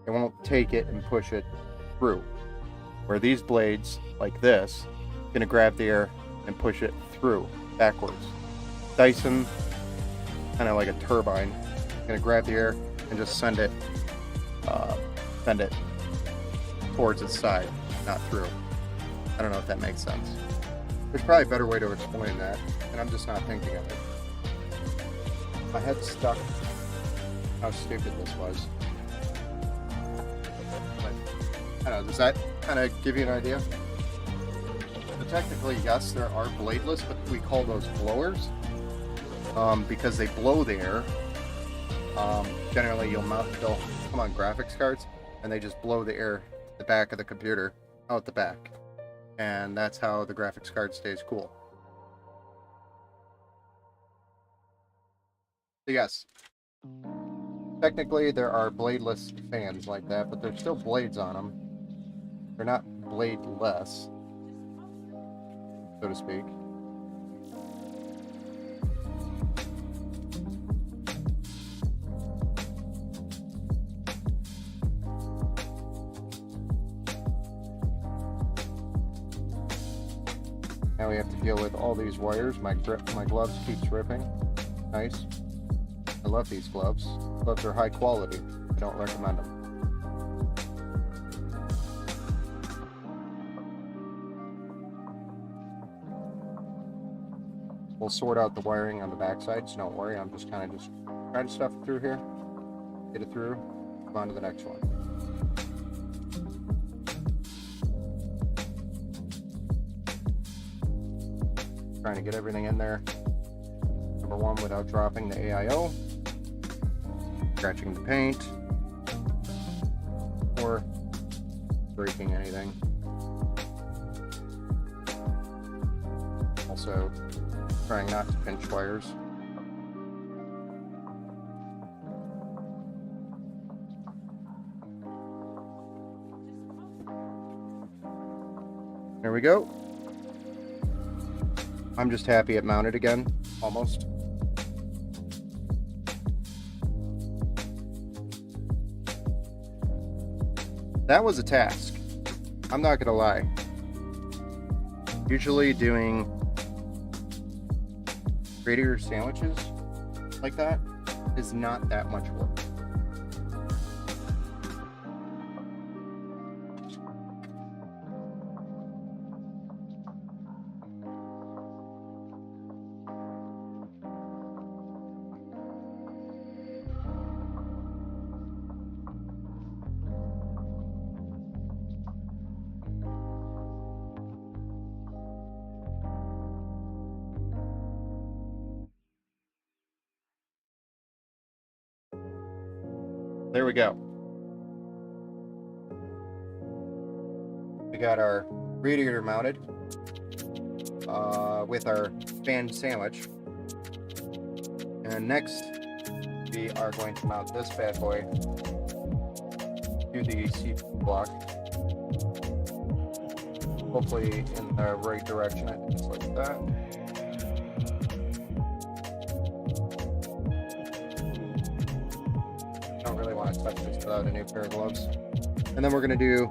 It won't take it and push it through. Where these blades, like this, are going to grab the air and push it through, backwards. Dyson, kind of like a turbine, going to grab the air and just send it towards its side, not through. I don't know if that makes sense. There's probably a better way to explain that, and I'm just not thinking of it. My head's stuck how stupid this was. But, I don't know, does that kind of give you an idea? So technically, yes, there are bladeless, but we call those blowers because they blow the air. Generally, they'll come on graphics cards, and they just blow the air the back of the computer out the back, and that's how the graphics card stays cool. So yes, technically there are bladeless fans like that, but there's still blades on them. They're not bladeless, so to speak. Now we have to deal with all these wires. My gloves keeps ripping. Nice. I love these gloves. Gloves are high quality. I don't recommend them. We'll sort out the wiring on the backside, so don't worry. I'm just trying to stuff it through here, get it through, move on to the next one. Trying to get everything in there. Number one, without dropping the AIO, scratching the paint, or breaking anything. Also, trying not to pinch wires. There we go. I'm just happy it mounted again, almost. That was a task. I'm not gonna lie. Usually doing radiator sandwiches like that is not that much work. There we go. We got our radiator mounted with our fan sandwich. And next, we are going to mount this bad boy to the seat block. Hopefully in the right direction. I think it's like that. Don't really want to touch this without a new pair of gloves. And then we're going to do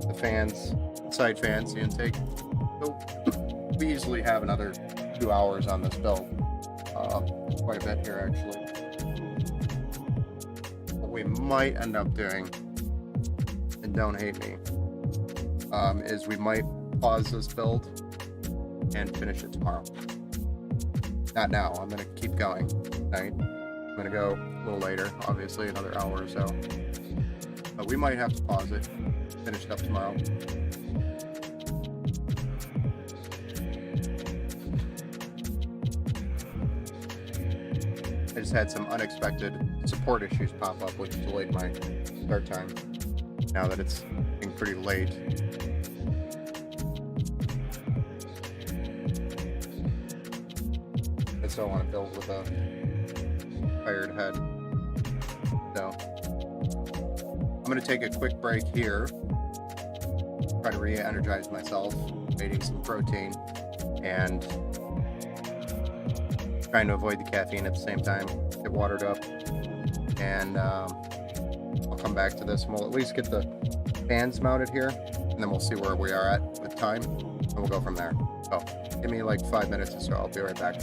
the fans, side fans, the intake. So we easily have another 2 hours on this build. Quite a bit here actually. What we might end up doing, and don't hate me, is we might pause this build and finish it tomorrow. Not now, I'm going to keep going tonight. I'm going to go a little later, obviously, another hour or so. But we might have to pause it, finish it up tomorrow. I just had some unexpected support issues pop up, which delayed my start time, now that it's getting pretty late. I still want to build with a tired head. So I'm going to take a quick break here. try to re-energize myself, eating some protein, and trying to avoid the caffeine at the same time, get watered up, and I'll come back to this and we'll at least get the fans mounted here, and then we'll see where we are at with time, and we'll go from there. So give me like 5 minutes or so, I'll be right back.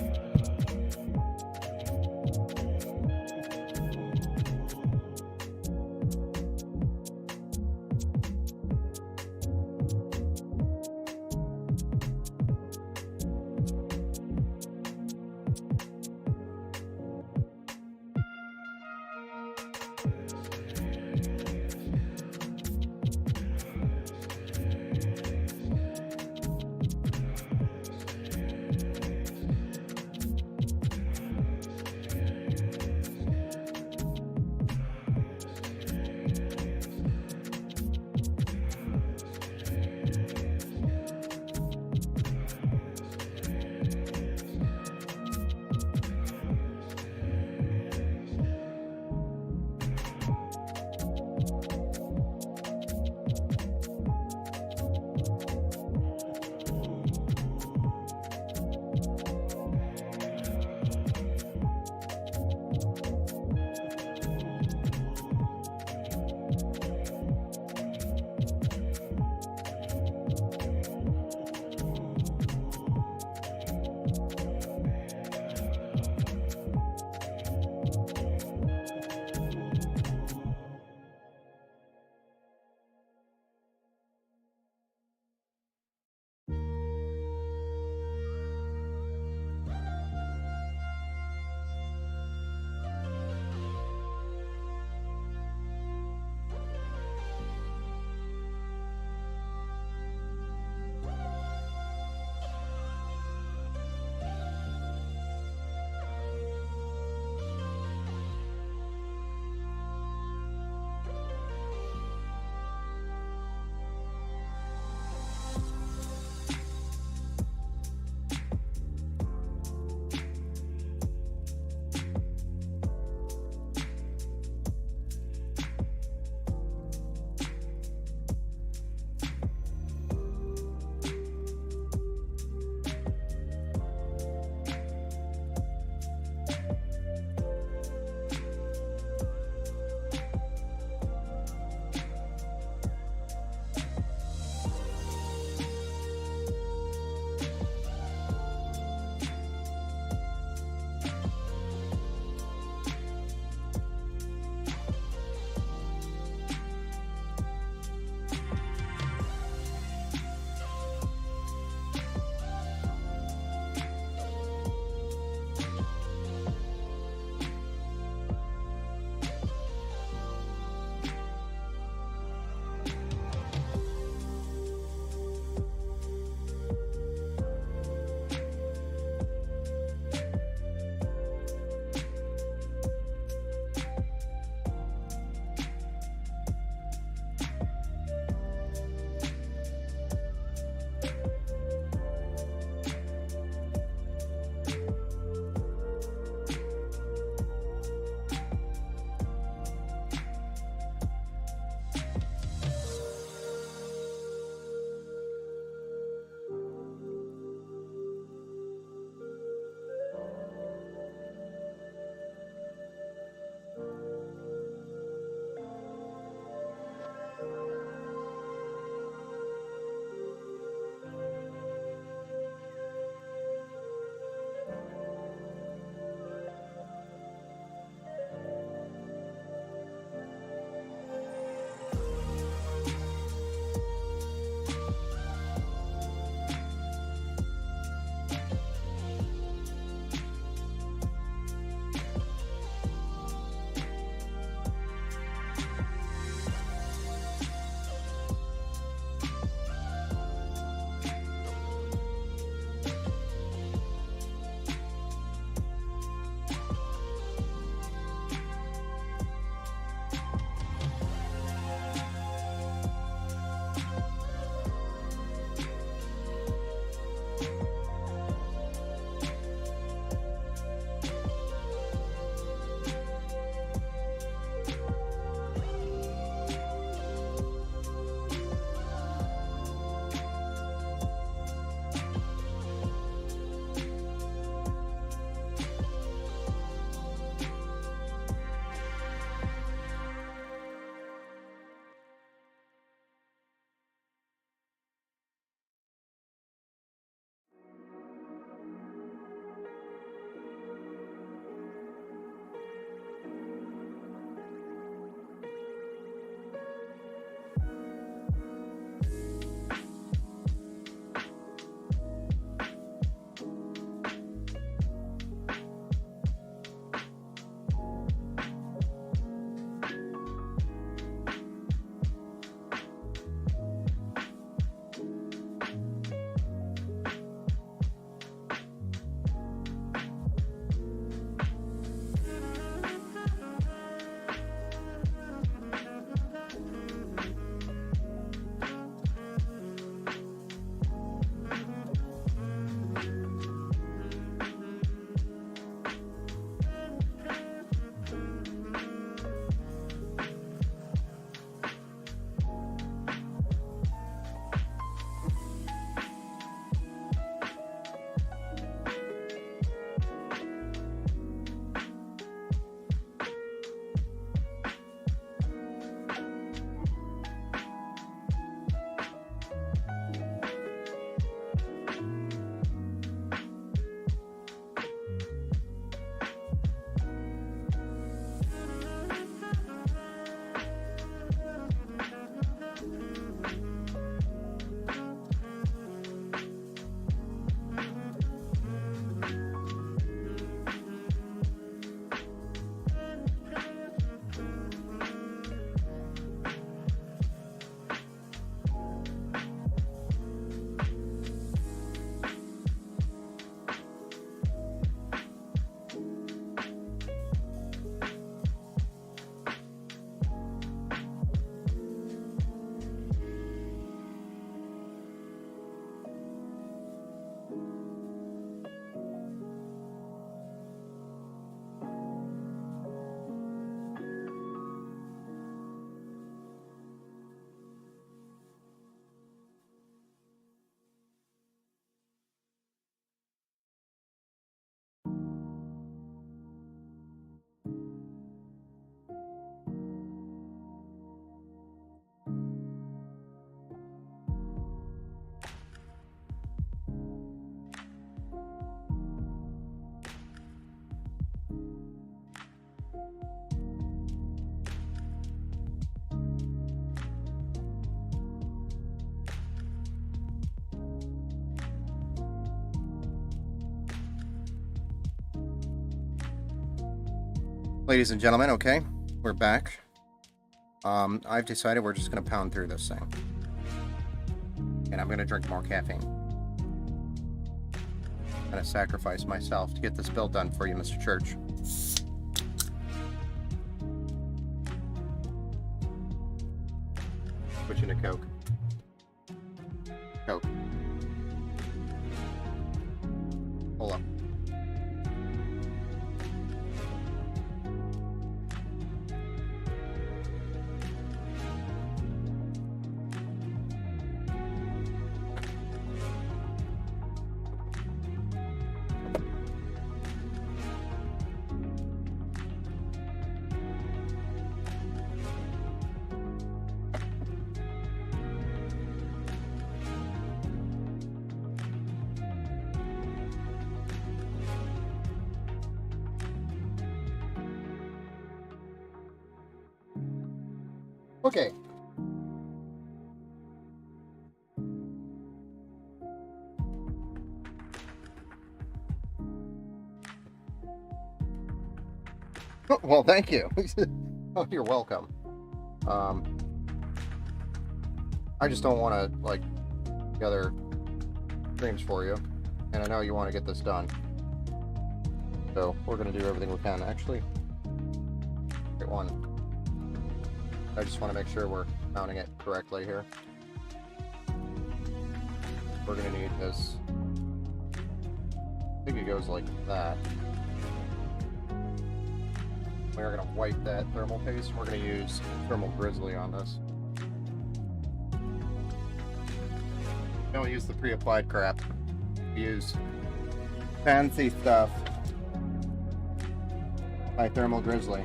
Ladies and gentlemen, okay, we're back. I've decided we're just going to pound through this thing. And I'm going to drink more caffeine. I'm going to sacrifice myself to get this build done for you, Mr. Church. Switch into Coke. Coke. Hold up. Okay. Well, thank you. Oh, you're welcome. I just don't want to, like, gather streams for you, and I know you want to get this done. So, we're going to do everything we can. Actually, get one. I just want to make sure we're mounting it correctly here. We're going to need this. I think it goes like that. We're going to wipe that thermal paste, and we're going to use Thermal Grizzly on this. Don't use the pre-applied crap. Use fancy stuff by Thermal Grizzly.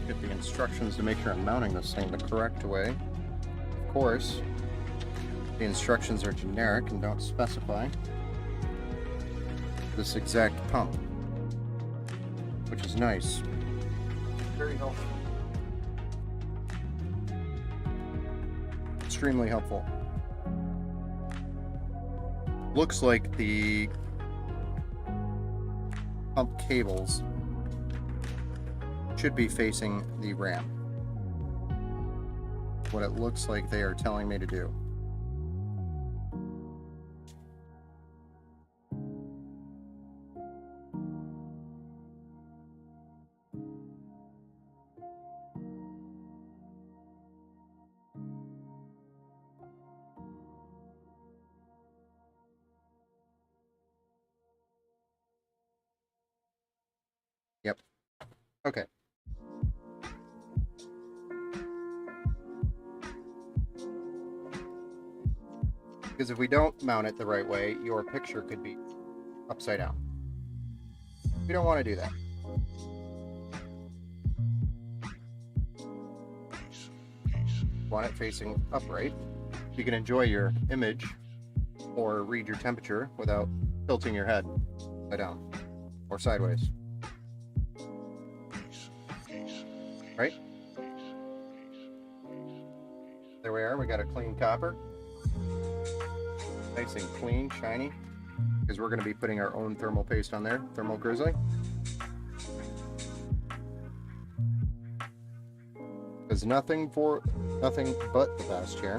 Get the instructions to make sure I'm mounting this thing the correct way. Of course, the instructions are generic and don't specify this exact pump, which is nice. Very helpful. Extremely helpful. Looks like the pump cables should be facing the RAM. What it looks like they are telling me to do. Yep. Okay. Because if we don't mount it the right way, your picture could be upside down. We don't want to do that. Want it facing upright. You can enjoy your image or read your temperature without tilting your head upside down or sideways. Right? There we are. We got a clean copper. Nice and clean, shiny. Because we're going to be putting our own thermal paste on there. Thermal Grizzly. There's nothing but the best here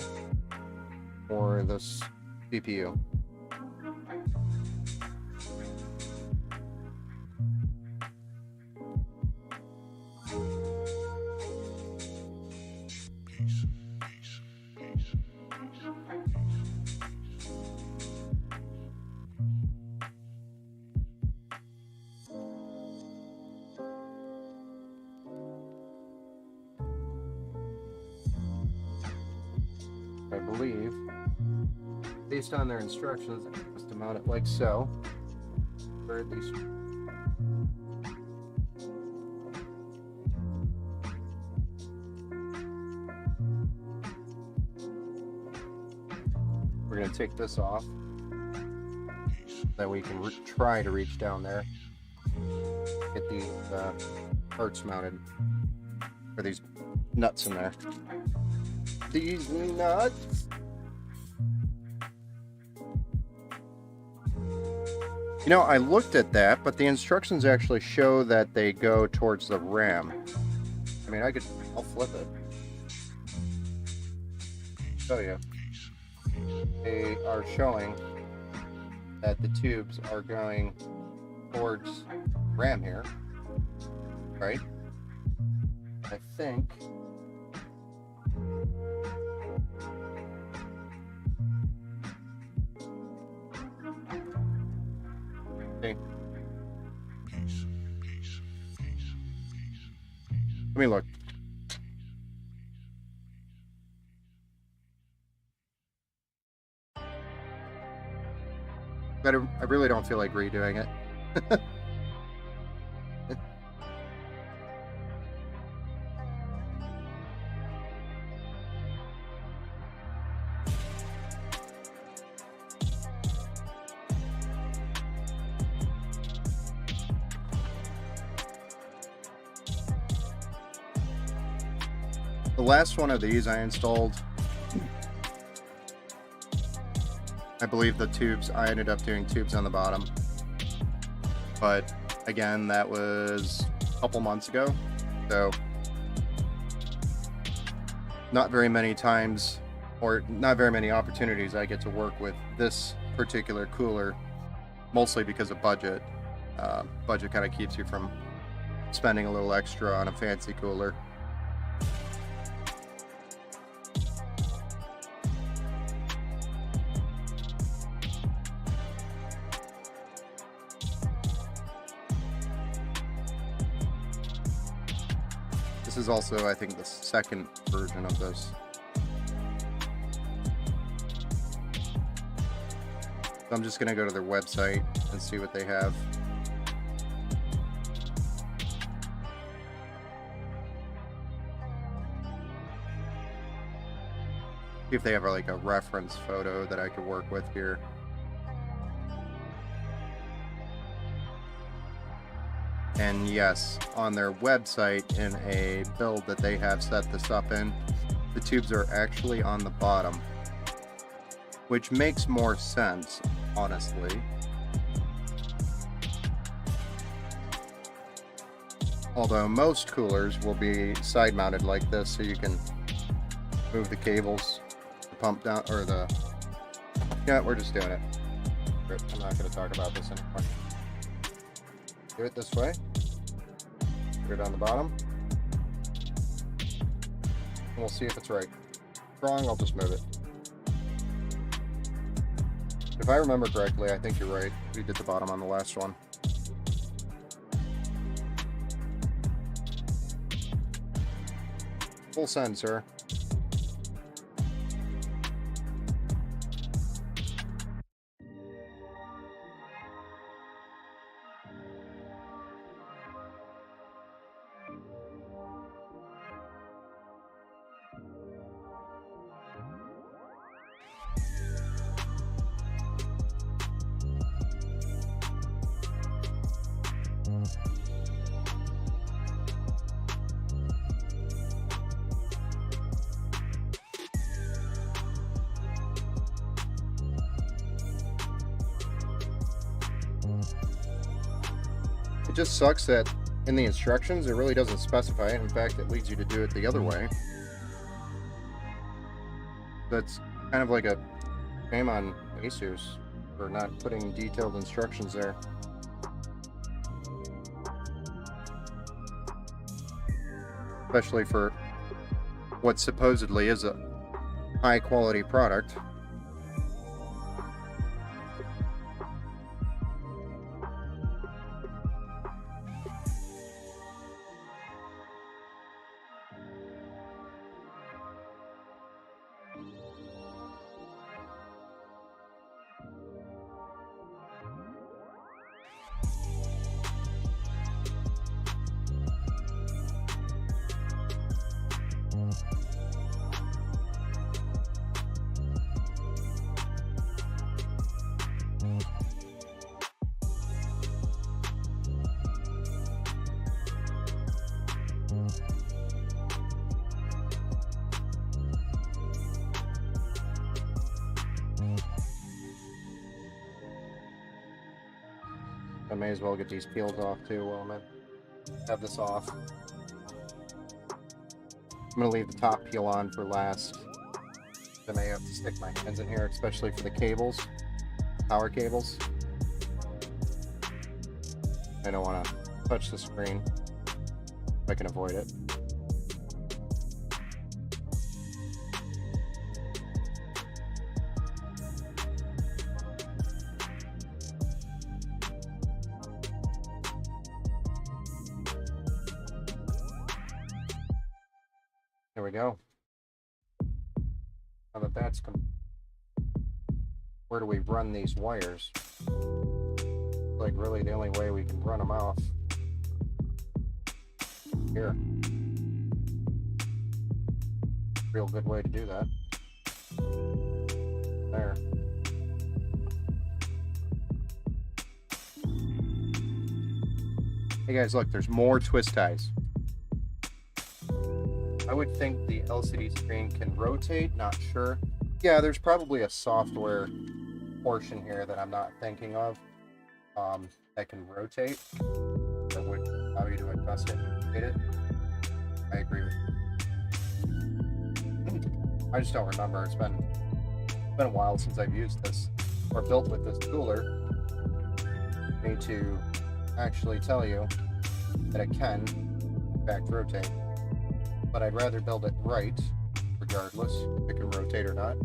for this CPU. I believe, based on their instructions, I'm supposed to mount it like so, or at least we're going to take this off, that we can try to reach down there, get these parts mounted, or these nuts in there. These nuts. You know, I looked at that, but the instructions actually show that they go towards the ram. I mean, I'll flip it. Show you. They are showing that the tubes are going towards ram here, right? I think okay. Let me look. But I really don't feel like redoing it. The last one of these I installed, I believe I ended up doing tubes on the bottom. But again, that was a couple months ago. So not very many times, or not very many opportunities I get to work with this particular cooler, mostly because of budget. Budget kind of keeps you from spending a little extra on a fancy cooler. This is also, I think, the second version of this. So I'm just going to go to their website and see what they have. See if they have like a reference photo that I could work with here. And yes, on their website, in a build that they have set this up in, the tubes are actually on the bottom, which makes more sense, honestly. Although most coolers will be side mounted like this, so you can move the cables, the pump down, or the... Yeah, we're just doing it. I'm not going to talk about this anymore. Do it this way. Put it on the bottom. And we'll see if it's right. Wrong, I'll just move it. If I remember correctly, I think you're right. We did the bottom on the last one. Full send, sir. It just sucks that in the instructions it really doesn't specify it. In fact, it leads you to do it the other way. That's kind of like a shame on Asus for not putting detailed instructions there. Especially for what supposedly is a high quality product. I may as well get these peels off too while I'm in. Have this off. I'm going to leave the top peel on for last. I may have to stick my hands in here, especially for the cables, power cables. I don't want to touch the screen if I can avoid it. There we go. Now that that's where do we run these wires? Like really the only way we can run them off here. Real good way to do that. There. Hey guys, look, there's more twist ties. I would think the LCD screen can rotate, not sure. Yeah, there's probably a software portion here that I'm not thinking of that can rotate. That would allow you to adjust it and rotate it. I agree with you. I just don't remember. It's been a while since I've used this or built with this cooler. I need to actually tell you that it can, in fact, rotate. But I'd rather build it right, regardless if it can rotate or not.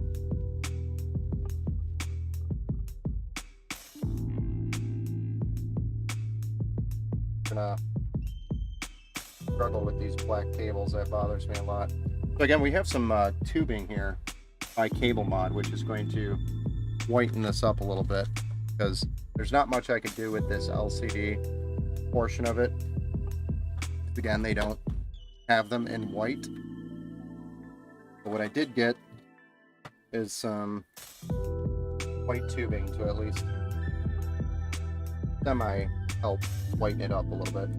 I'm gonna struggle with these black cables. That bothers me a lot. So again, we have some tubing here by Cable Mod, which is going to whiten this up a little bit because there's not much I could do with this LCD portion of it. Again, they don't have them in white. But what I did get is some white tubing to at least semi help whiten it up a little bit.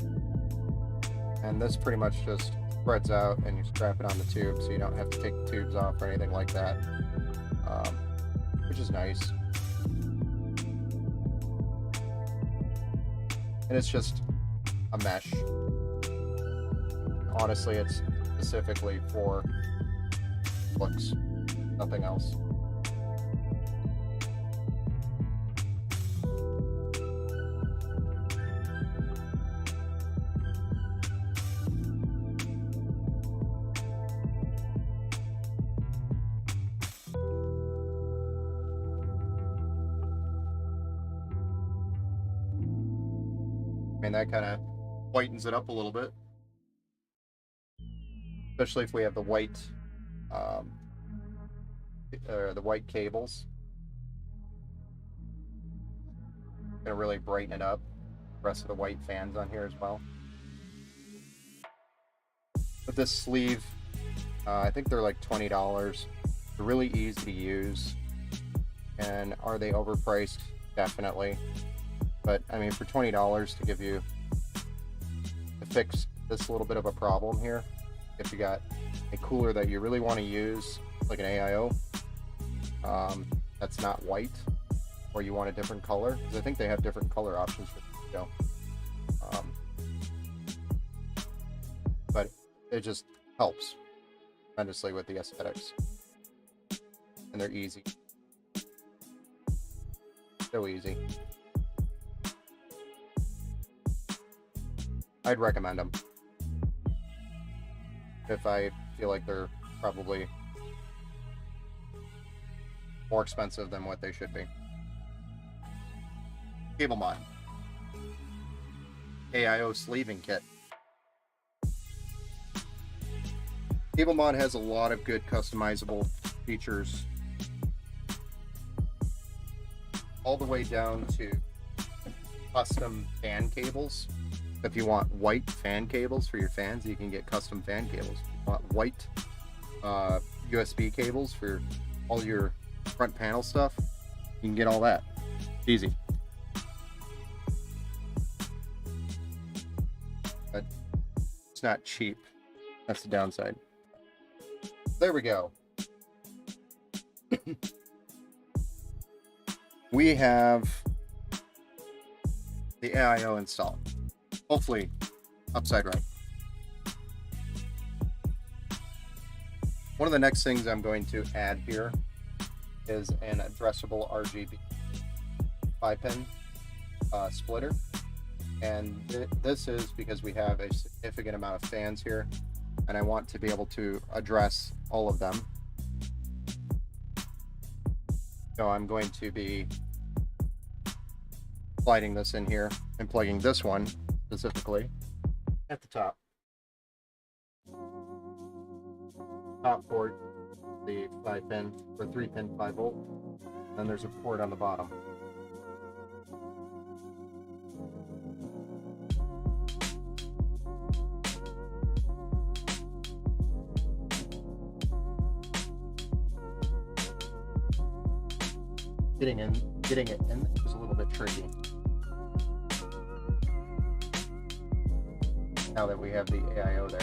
And this pretty much just spreads out and you strap it on the tube so you don't have to take the tubes off or anything like that, which is nice. And it's just a mesh. Honestly, it's specifically for looks, nothing else. I mean, that kind of whitens it up a little bit. Especially if we have the white cables. Gonna really brighten it up. The rest of the white fans on here as well. But this sleeve, I think they're like $20. They're really easy to use. And are they overpriced? Definitely. But I mean, for $20 to give you to fix this little bit of a problem here. If you got a cooler that you really want to use, like an AIO, that's not white, or you want a different color, because I think they have different color options for the show. But it just helps tremendously with the aesthetics, and they're easy, so easy. I'd recommend them. If I feel like they're probably more expensive than what they should be. Cable Mod. AIO sleeving kit. Cable Mod has a lot of good customizable features. All the way down to custom fan cables. If you want white fan cables for your fans, you can get custom fan cables. If you want white USB cables for all your front panel stuff, you can get all that. Easy. But it's not cheap. That's the downside. There we go. We have the AIO installed. Hopefully upside right. One of the next things I'm going to add here is an addressable RGB 5-pin splitter. And this is because we have a significant amount of fans here, and I want to be able to address all of them. So I'm going to be sliding this in here and plugging this one specifically at the top. Top port, the 5-pin or 3-pin 5-volt. Then there's a port on the bottom. Getting it in is a little bit tricky. Now that we have the AIO there.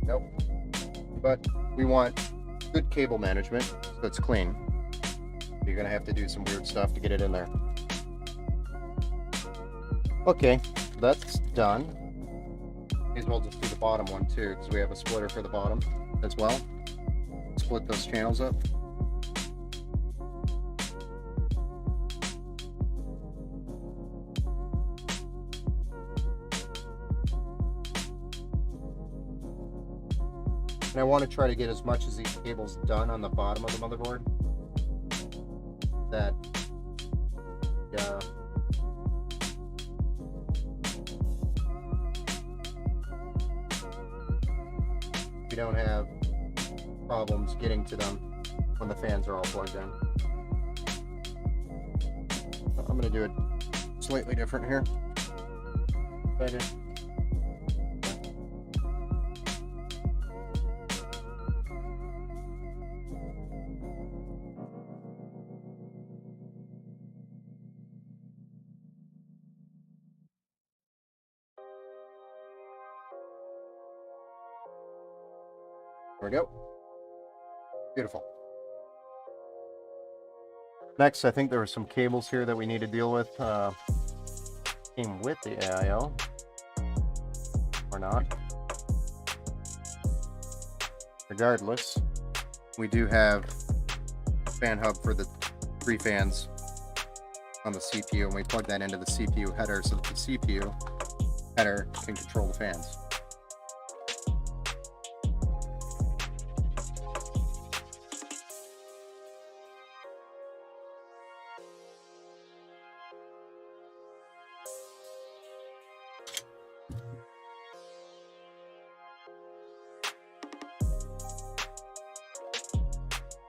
Nope. But we want good cable management so it's clean. You're gonna have to do some weird stuff to get it in there. Okay, that's done. May as well just do the bottom one too, because we have a splitter for the bottom as well. Split those channels up. And I want to try to get as much as these cables done on the bottom of the motherboard that we don't have problems getting to them when the fans are all plugged in. I'm going to do it slightly different here. Better. There we go. Beautiful. Next, I think there were some cables here that we need to deal with. Came with the AIO. Or not. Regardless, we do have a fan hub for the 3 fans on the CPU, and we plug that into the CPU header so that the CPU header can control the fans.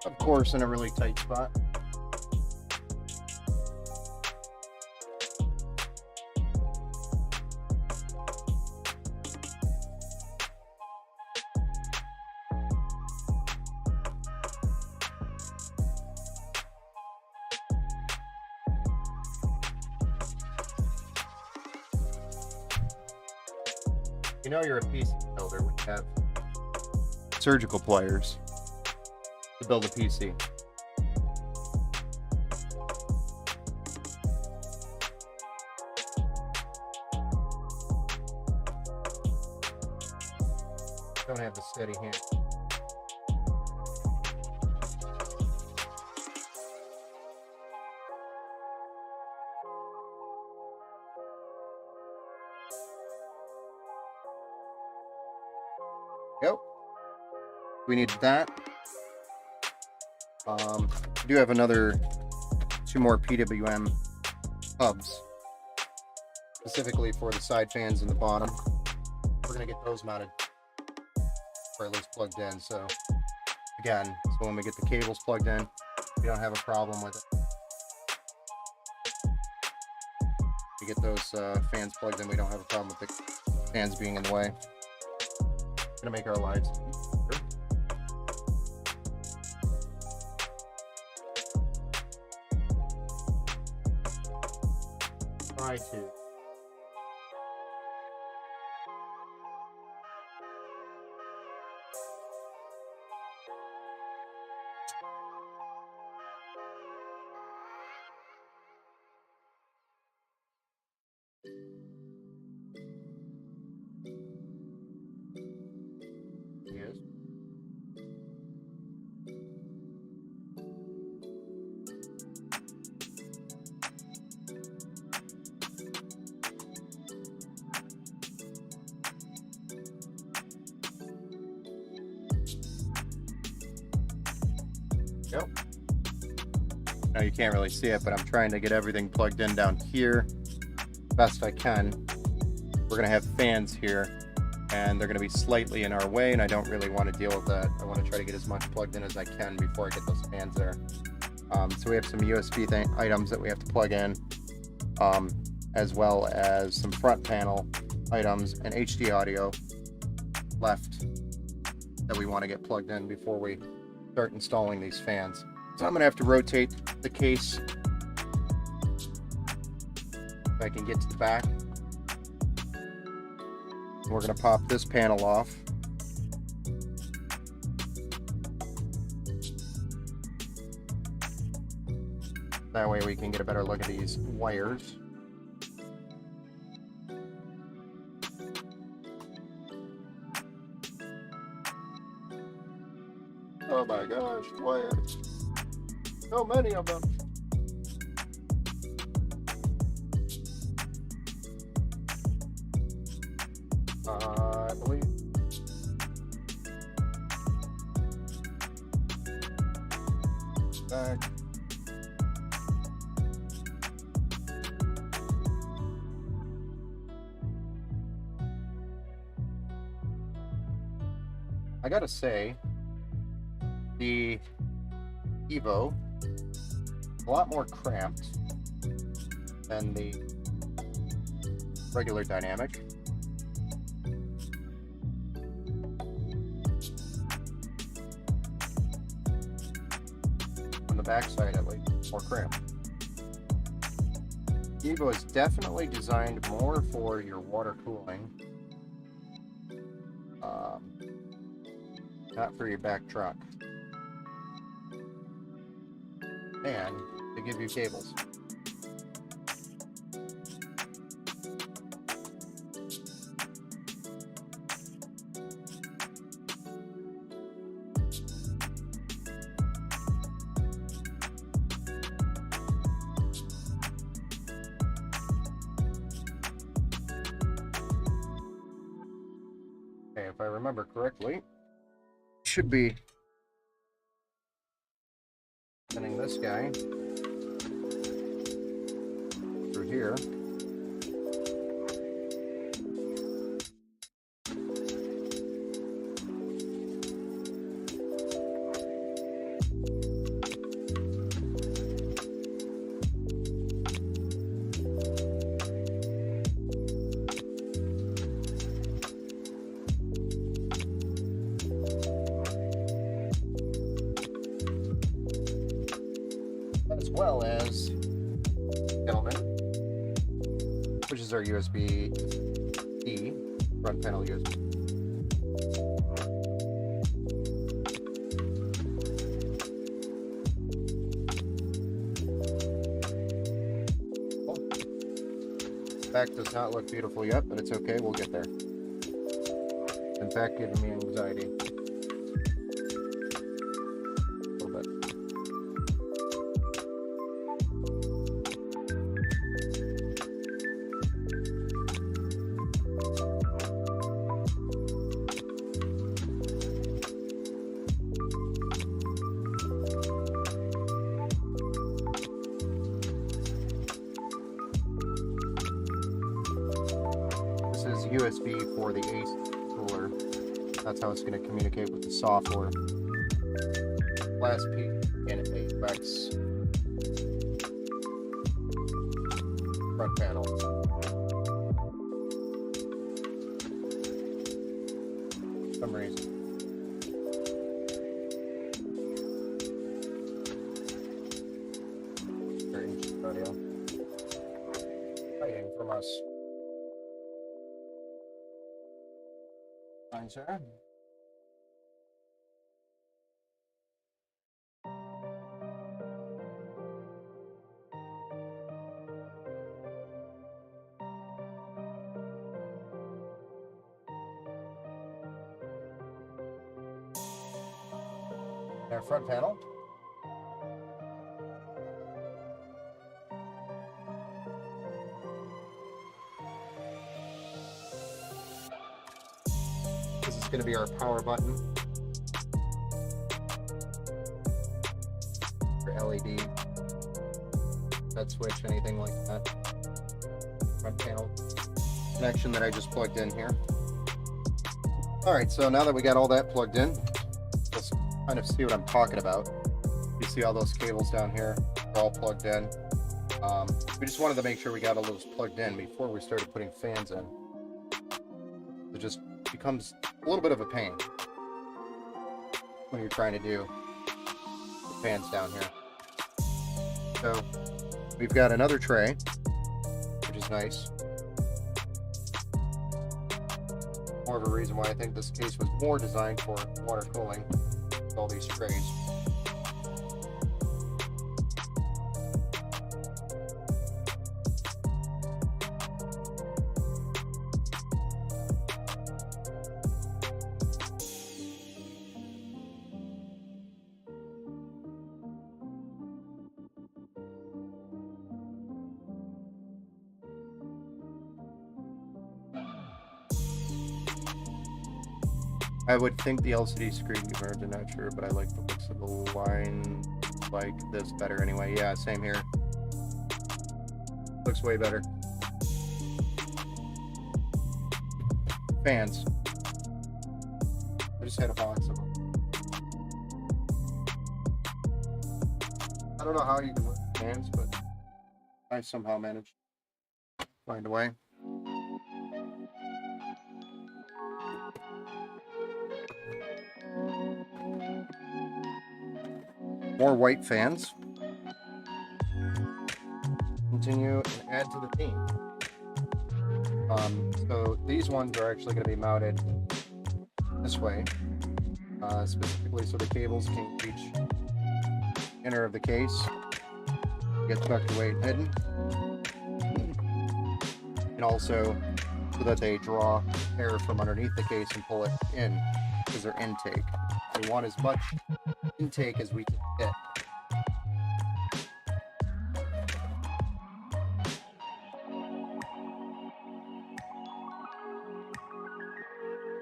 Of course, in a really tight spot. You know you're a PC builder when you have surgical pliers to build a PC. Don't have the steady hand. Go. We need that. We do have another 2 more PWM hubs, specifically for the side fans in the bottom. We're gonna get those mounted, or at least plugged in. So again, so when we get the cables plugged in, we don't have a problem with it. We get those fans plugged in, we don't have a problem with the fans being in the way. It's gonna make our lives easier. try to. Yes. Yep. Now you can't really see it, but I'm trying to get everything plugged in down here best I can. We're gonna have fans here, and they're gonna be slightly in our way, and I don't really want to deal with that. I want to try to get as much plugged in as I can before I get those fans there. So we have some USB items that we have to plug in, as well as some front panel items and HD audio left that we want to get plugged in before we start installing these fans. So I'm gonna have to rotate the case if I can get to the back. We're gonna pop this panel off. That way we can get a better look at these wires. Oh my gosh, wires. So many of them. I believe. Back. I gotta say, the Evo a lot more cramped than the regular Dynamic. On the backside, at least, more cramped. Evo is definitely designed more for your water cooling, not for your back truck. And to give you cables. Okay, if I remember correctly, should be sending this guy through here. As well as element, which is our USB-C front panel USB. Back does not look beautiful yet, but it's okay, we'll get there. In fact, giving me anxiety. A little bit. This is USB for the ACE cooler. That's how it's going to communicate with the software. Last piece in APEX front panel. For some reason. Very interesting audio. Oh, yeah. fans here. Our front panel. This is going to be our power button for LED, that switch, anything like that. Front panel connection that I just plugged in here. Alright, so now that we got all that plugged in, let's kind of see what I'm talking about. You see all those cables down here, they're all plugged in. We just wanted to make sure we got all those plugged in before we started putting fans in. It just becomes a little bit of a pain when you're trying to do the fans down here. So we've got another tray, which is nice. More of a reason why I think this case was more designed for water cooling with all these trays. I would think the LCD screen converged, I'm not sure, but I like the looks of the line like this better anyway. Yeah, same here. Looks way better. Fans. I just had a box of them. I don't know how you can work fans, but I somehow managed to find a way. More white fans. Continue and add to the theme. So these ones are actually going to be mounted this way, specifically so the cables can reach the inner of the case, get tucked away and hidden, and also so that they draw air from underneath the case and pull it in as their intake. We want as much intake as we can get.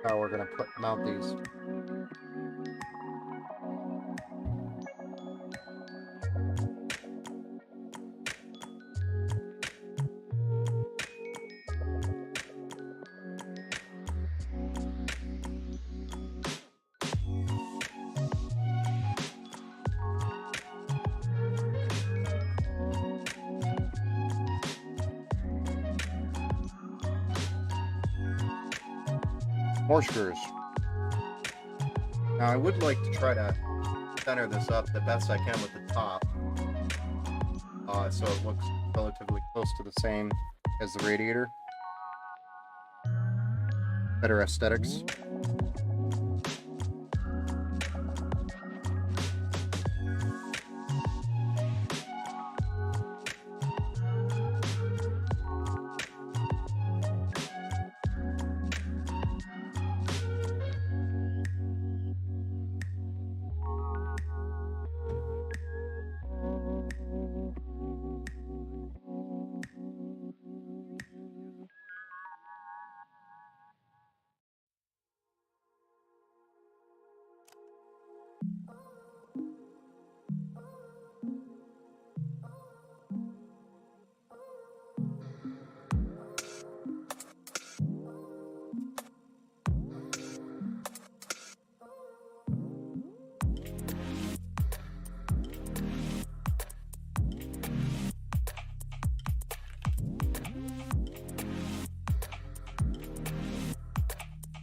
Now we're going to mount these. More screws. Now I would like to try to center this up the best I can with the top, so it looks relatively close to the same as the radiator. Better aesthetics.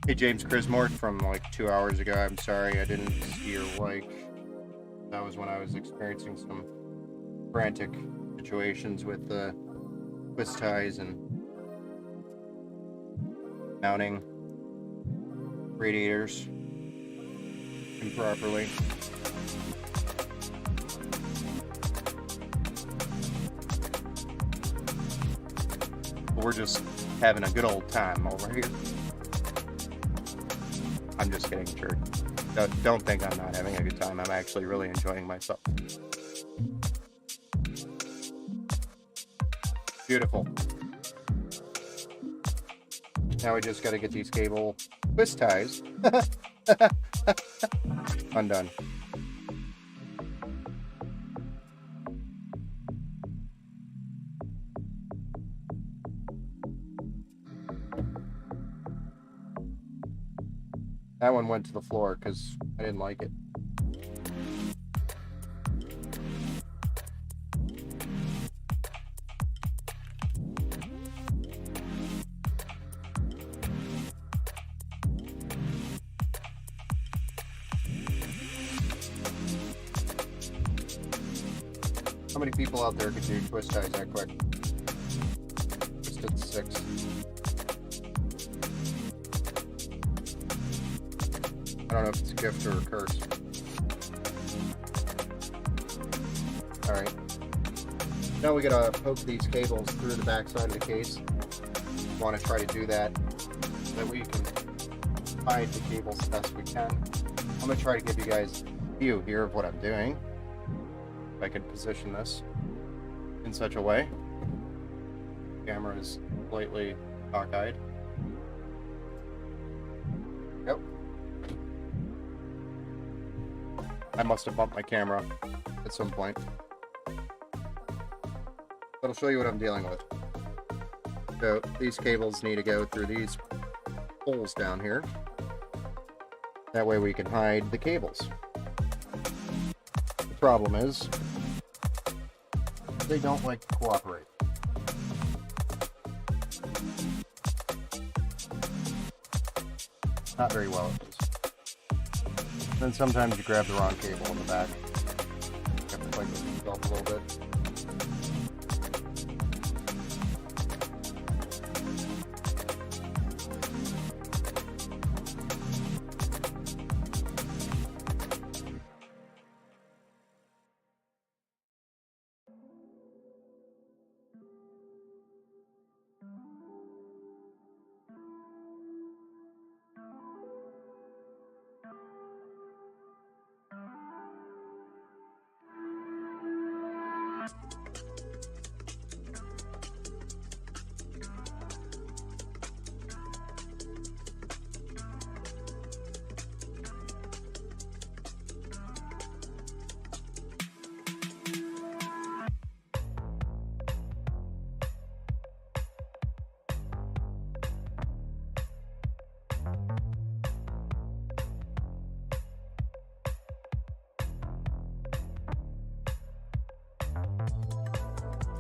Hey James, Chris Mort from like 2 hours ago. I'm sorry I didn't see your like. That was when I was experiencing some frantic situations with the twist ties and mounting. radiators improperly. We're just having a good old time over here. I'm just kidding, church. Don't think I'm not having a good time. I'm actually really enjoying myself. Beautiful. Now we just got to get these cable twist ties undone. That one went to the floor because I didn't like it. How many people out there could do twist ties that quick? Just did 6. I don't know if it's a gift or a curse. Alright. Now we gotta poke these cables through the back side of the case. Want to try to do that so that we can hide the cables the best we can. I'm gonna try to give you guys a view here of what I'm doing. If I could position this in such a way. The camera is slightly cockeyed. Yep. I must have bumped my camera at some point. But I'll show you what I'm dealing with. So these cables need to go through these holes down here. That way we can hide the cables. The problem is, they don't like to cooperate. Not very well, at least. Then sometimes you grab the wrong cable in the back. You have to fight with yourself a little bit.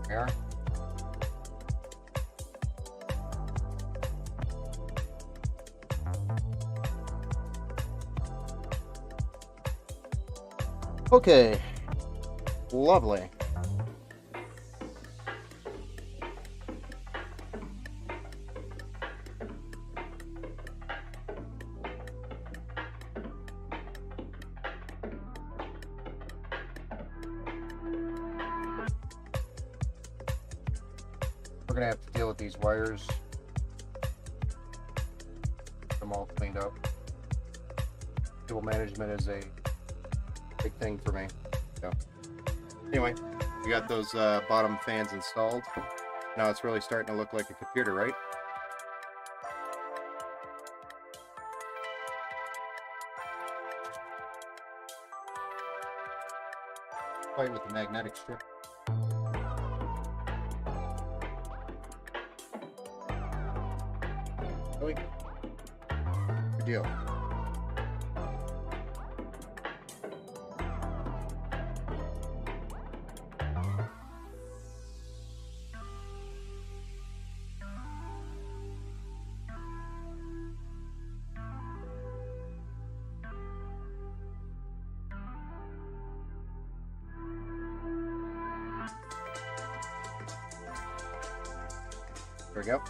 There. Okay, lovely. We're gonna have to deal with these wires. Get them all cleaned up. Cable management is a big thing for me. So, anyway, we got those bottom fans installed. Now it's really starting to look like a computer, right? Fight with the magnetic strip. Really? Good deal. There we go.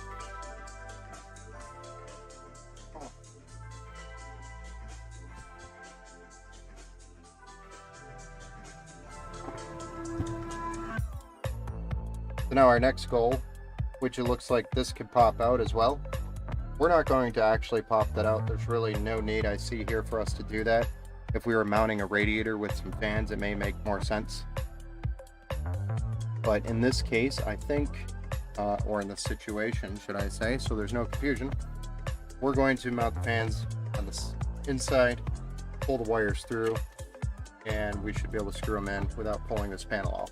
So now our next goal, which it looks like this could pop out as well. We're not going to actually pop that out. There's really no need I see here for us to do that. If we were mounting a radiator with some fans, it may make more sense. But in this case, I think, or in this situation, should I say, so there's no confusion, we're going to mount the fans on this inside, pull the wires through, and we should be able to screw them in without pulling this panel off.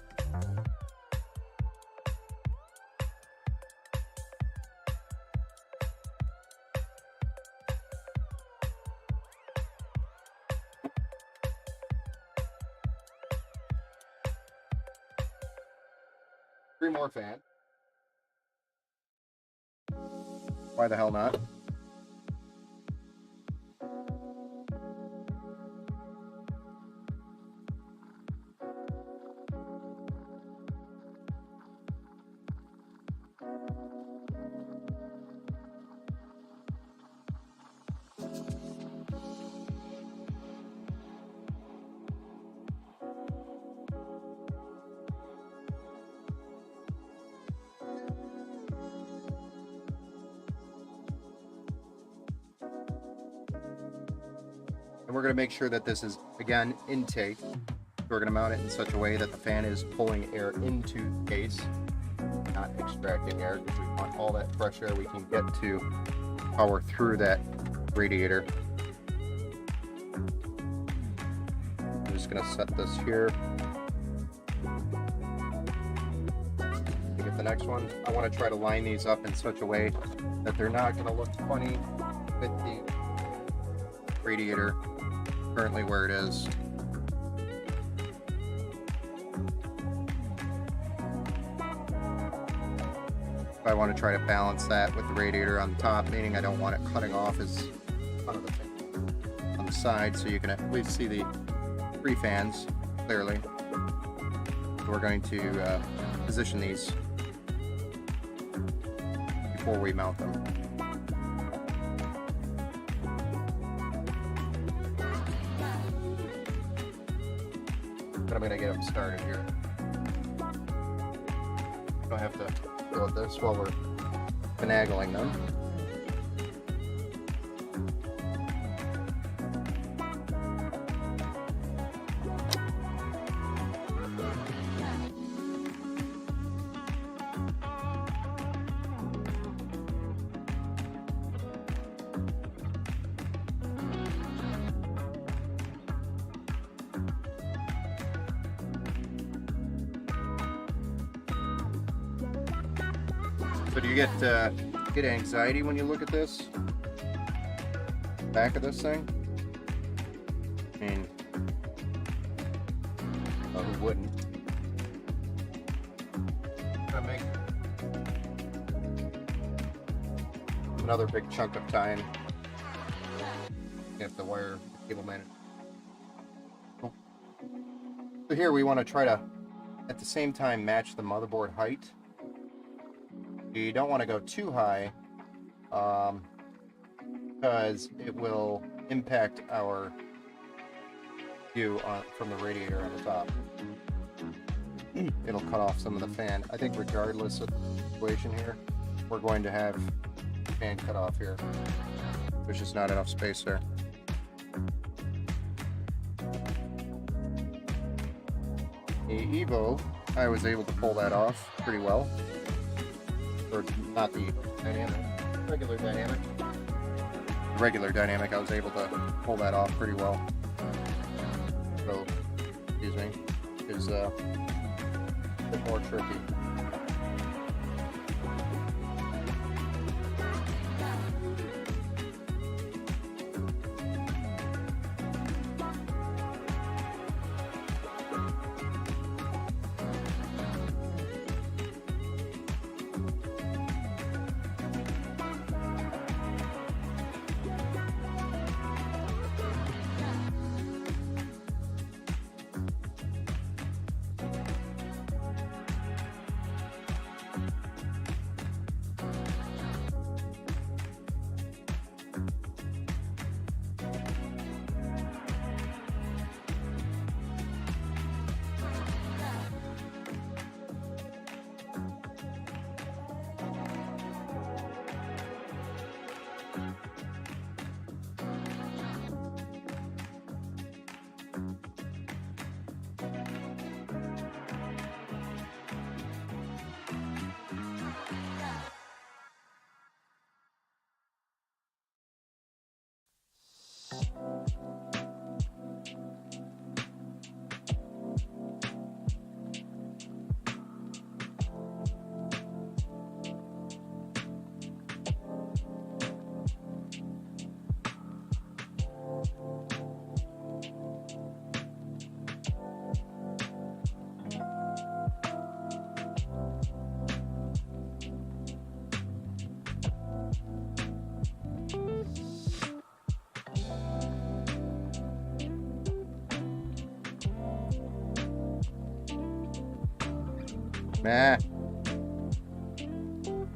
Three more fans. Why the hell not? And we're going to make sure that this is, again, intake. We're going to mount it in such a way that the fan is pulling air into the case, not extracting air, because we want all that fresh air we can get to power through that radiator. I'm just going to set this here. To get the next one, I want to try to line these up in such a way that they're not going to look funny with the radiator currently where it is. I want to try to balance that with the radiator on top, meaning I don't want it cutting off as on the side, so you can at least see the three fans clearly. So we're going to position these before we mount them. But I'm going to get them started here. Don't have to go with this while we're finagling them. So do you get anxiety when you look at this back of this thing? I mean, well, who wouldn't? Gonna make another big chunk of time if the wire cable man. So here we want to try to at the same time match the motherboard height. You don't want to go too high because it will impact our view from the radiator on the top. It'll cut off some of the fan. I think regardless of the situation here, we're going to have fan cut off here. There's just not enough space there. The Evo, I was able to pull that off pretty well. Or not the dynamic, regular dynamic. The regular dynamic, I was able to pull that off pretty well. So, excuse me, is a bit more tricky. Nah.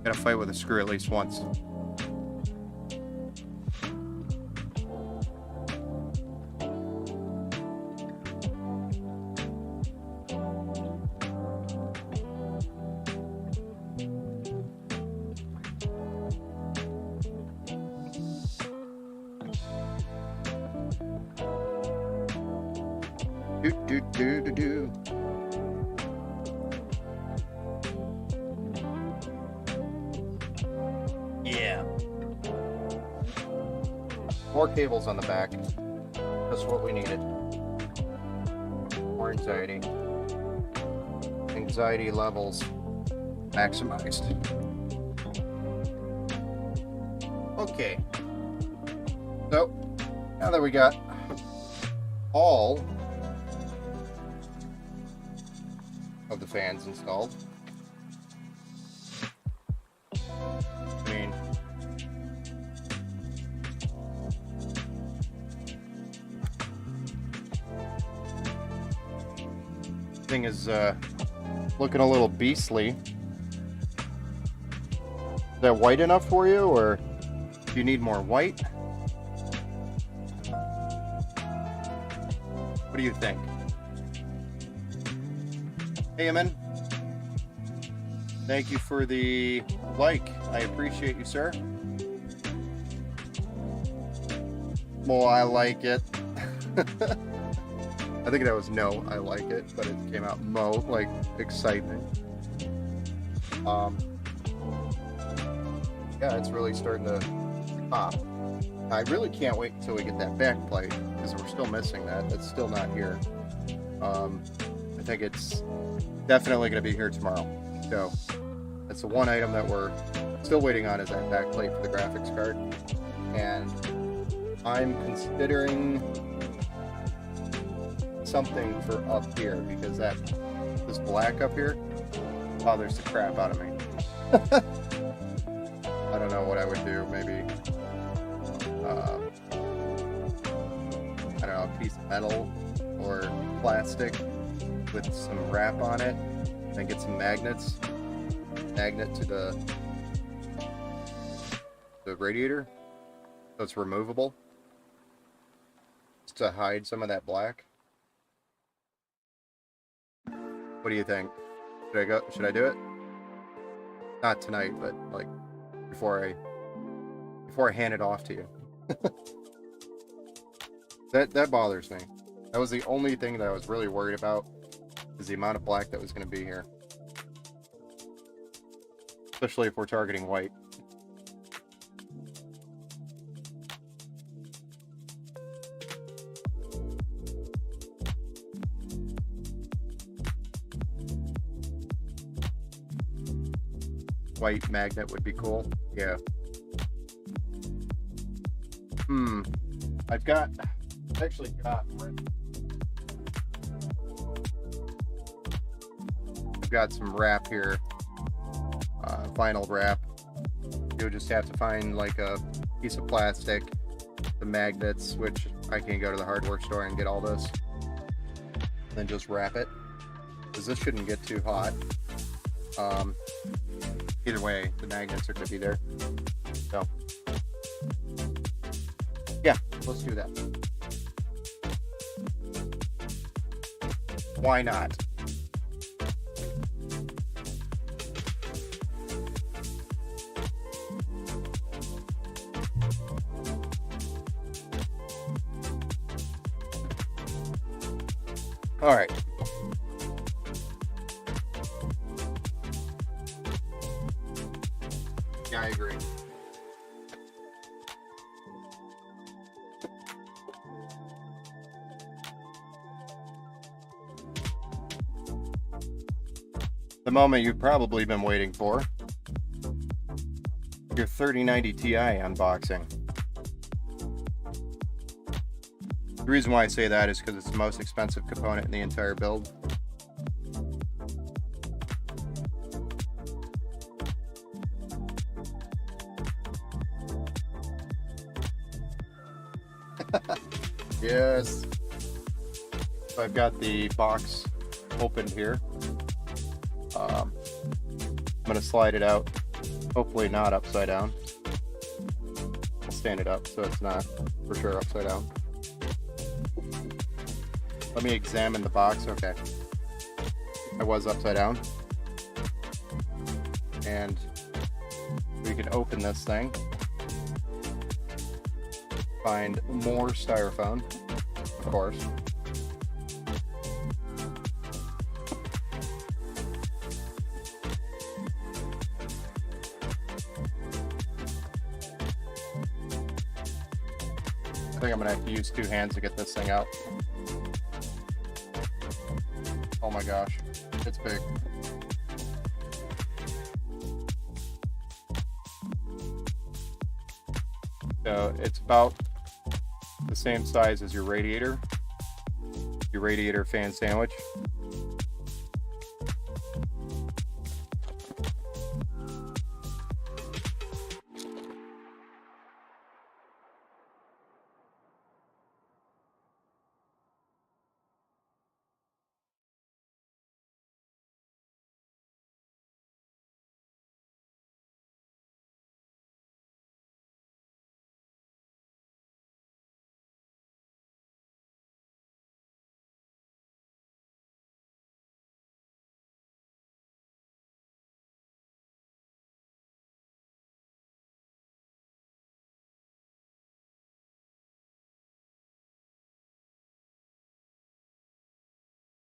Gotta fight with a screw at least once. Do. Yeah. More cables on the back. That's what we needed. More anxiety. Anxiety levels maximized. Okay. So, now that we got all of the fans installed, I mean, thing is looking a little beastly. Is that white enough for you, or do you need more white? What do you think? Hey, Eamon. Thank you for the like. I appreciate you, sir. Well, I like it. I think that was no, I like it, but it came out mo, like excitement. Yeah, it's really starting to pop. I really can't wait until we get that back plate, because we're still missing that. It's still not here. I think it's definitely going to be here tomorrow. So that's the one item that we're still waiting on, is that back plate for the graphics card. And I'm considering something for up here, because this black up here bothers the crap out of me. I don't know what I would do. Maybe I don't know, a piece of metal or plastic with some wrap on it, and get some magnets. Magnet to the radiator, so it's removable, just to hide some of that black. What do you think? Should I do it? Not tonight, but like before I hand it off to you. That bothers me. That was the only thing that I was really worried about, is the amount of black that was going to be here. Especially if we're targeting white. White magnet would be cool. Yeah. I've actually got some wrap here, vinyl wrap. You'll just have to find like a piece of plastic, the magnets, which I can go to the hardware store and get all this, and then just wrap it, because this shouldn't get too hot. Either way, the magnets are going to be there. So yeah, let's do that. Why not? All right. Yeah, I agree. The moment you've probably been waiting for. Your 3090 Ti unboxing. The reason why I say that is because it's the most expensive component in the entire build. Yes. So I've got the box opened here. I'm going to slide it out, hopefully not upside down. I'll stand it up so it's not for sure upside down. Let me examine the box. Okay. I was upside down. And we can open this thing. Find more styrofoam, of course. I think I'm gonna have to use 2 hands to get this thing out. Oh my gosh, it's big. So it's about the same size as your radiator fan sandwich.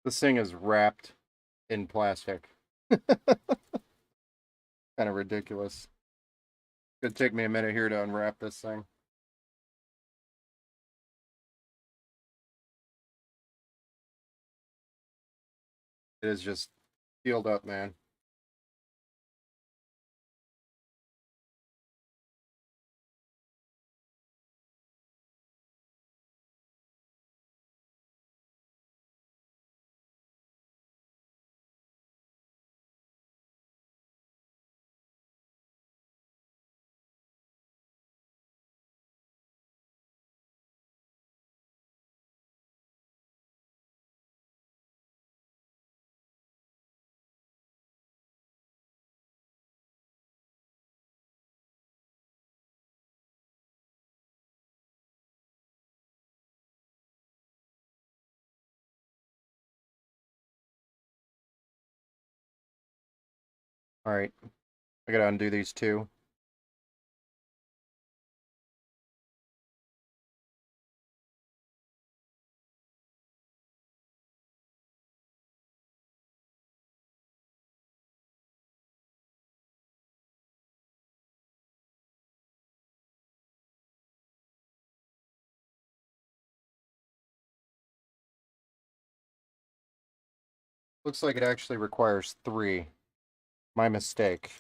This thing is wrapped in plastic. Kind of ridiculous. It's gonna take me a minute here to unwrap this thing. It is just sealed up, man. All right, I gotta undo these 2. Looks like it actually requires 3. My mistake.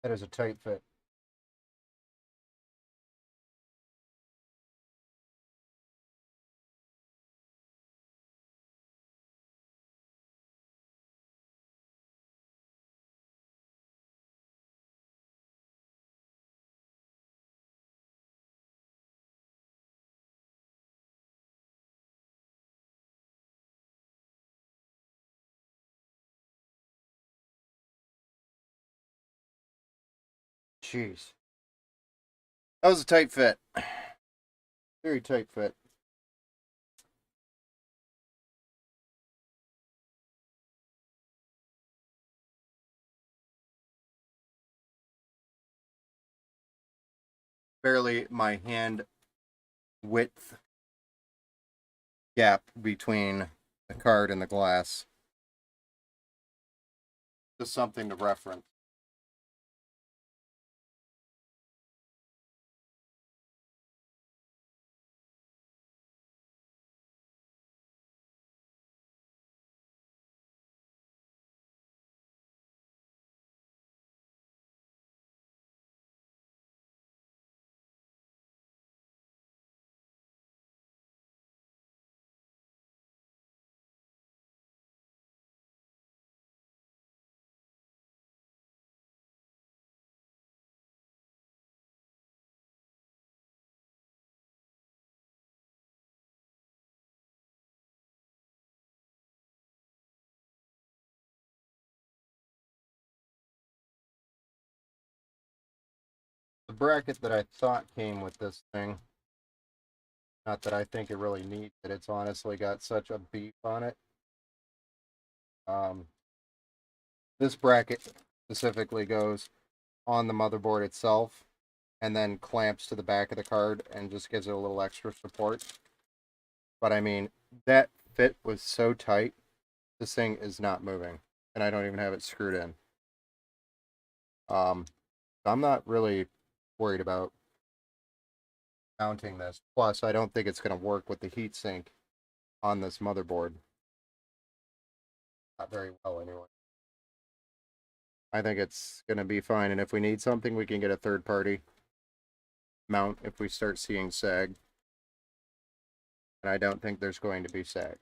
That is a tight fit. Jeez. That was a tight fit. Very tight fit. Barely my hand width gap between the card and the glass. Just something to reference. The bracket that I thought came with this thing, not that I think it really needs it, it's honestly got such a beef on it. This bracket specifically goes on the motherboard itself and then clamps to the back of the card and just gives it a little extra support. But I mean, that fit was so tight, this thing is not moving, and I don't even have it screwed in. I'm not really worried about mounting this. Plus, I don't think it's going to work with the heatsink on this motherboard. Not very well, anyway. I think it's going to be fine, and if we need something, we can get a third-party mount if we start seeing sag. And I don't think there's going to be sag.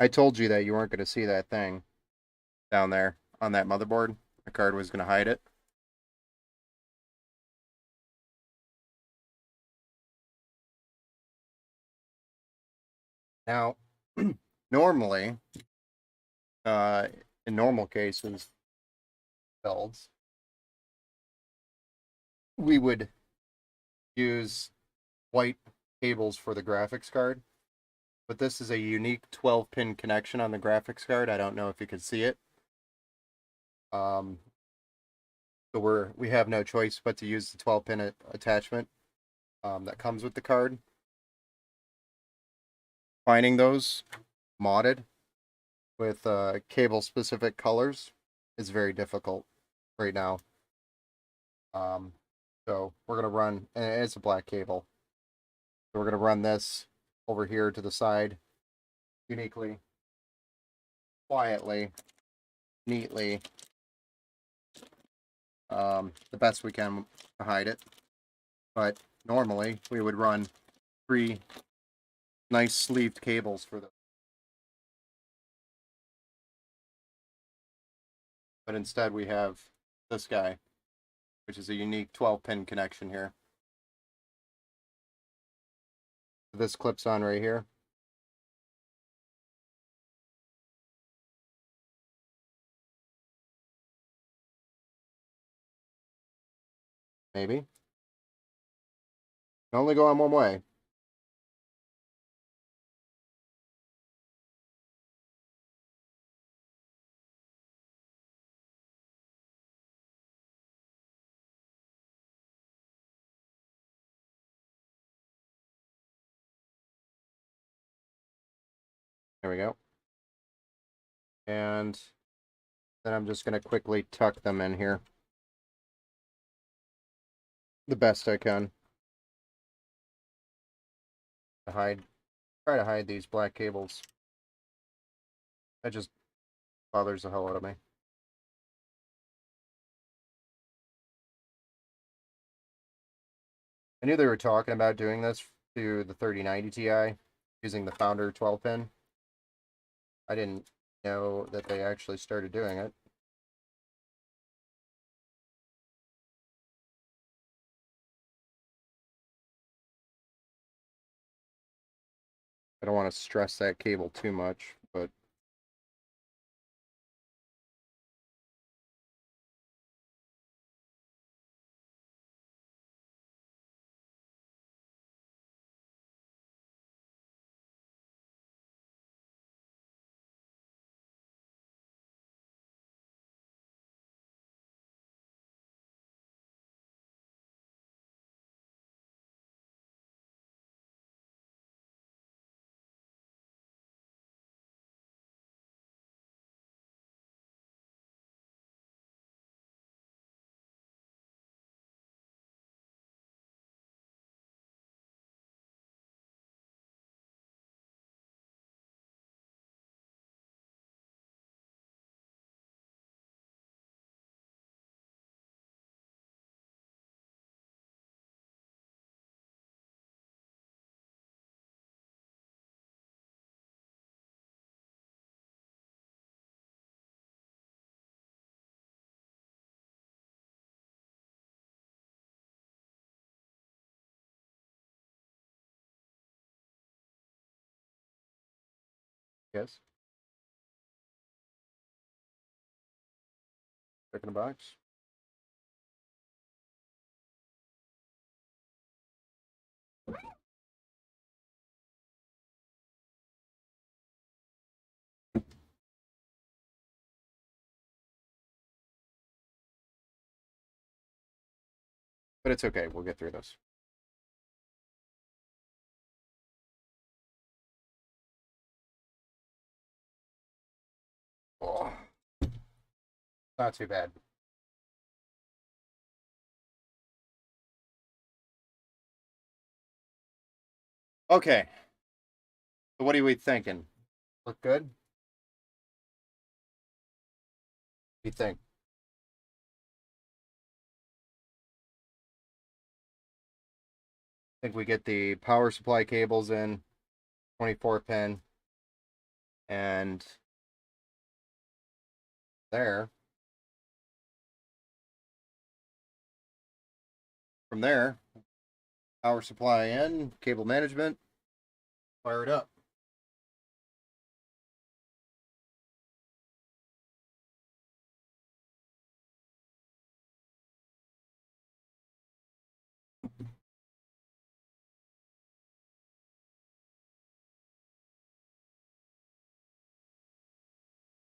I told you that you weren't going to see that thing down there on that motherboard. The card was going to hide it. Now, normally, in normal cases, builds, we would use white cables for the graphics card, but this is a unique 12-pin connection on the graphics card. I don't know if you can see it. So we have no choice but to use the 12-pin attachment that comes with the card. Finding those modded with cable specific colors is very difficult right now. So we're gonna run, and it's a black cable. So we're gonna run this over here to the side, uniquely, quietly, neatly, the best we can to hide it. But normally we would run 3 nice sleeved cables for them. But instead we have this guy, which is a unique 12-pin connection here. This clips on right here. Maybe. Can only go on one way. There we go. And then I'm just going to quickly tuck them in here the best I can to try to hide these black cables. That just bothers the hell out of me. I knew they were talking about doing this to the 3090 Ti using the Founder 12-pin. I didn't know that they actually started doing it. I don't want to stress that cable too much, but Yes. Check in the box. But it's okay. We'll get through this. Oh, not too bad. Okay. So what are we thinking? Look good? What do you think? I think we get the power supply cables in, 24 pin, and there. From there, power supply in, cable management, fire it up.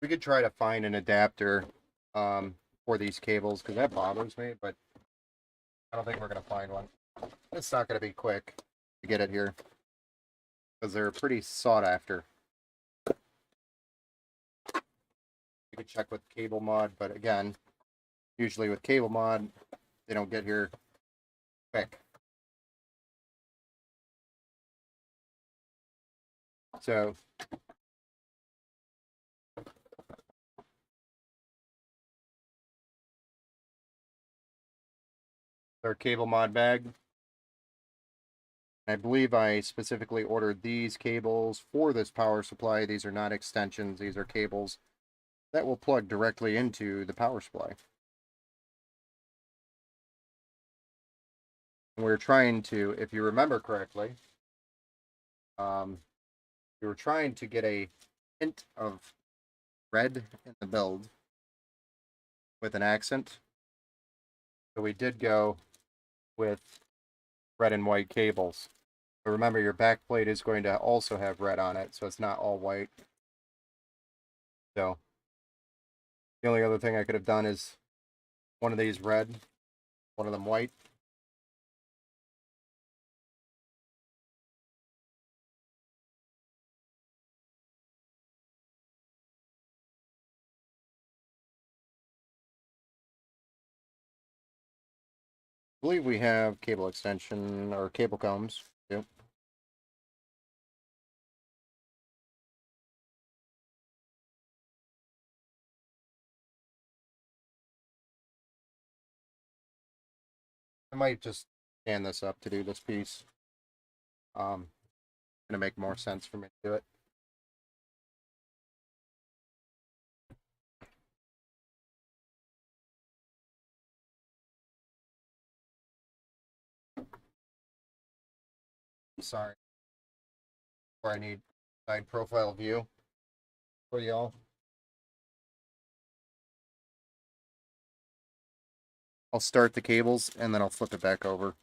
We could try to find an adapter for these cables because that bothers me, but I don't think we're going to find one. It's not going to be quick to get it here because they're pretty sought after. You could check with Cable Mod, but again, usually with Cable Mod, they don't get here quick. So our Cable Mod bag. I believe I specifically ordered these cables for this power supply. These are not extensions, these are cables that will plug directly into the power supply. And we're trying to, if you remember correctly, we were trying to get a hint of red in the build with an accent. So we did go with red and white cables. But remember, your back plate is going to also have red on it, so it's not all white. So the only other thing I could have done is one of these red, one of them white. I believe we have cable extension or cable combs. Yep. I might just stand this up to do this piece. Gonna make more sense for me to do it. Sorry. Where I need side profile view for y'all. I'll start the cables and then I'll flip it back over.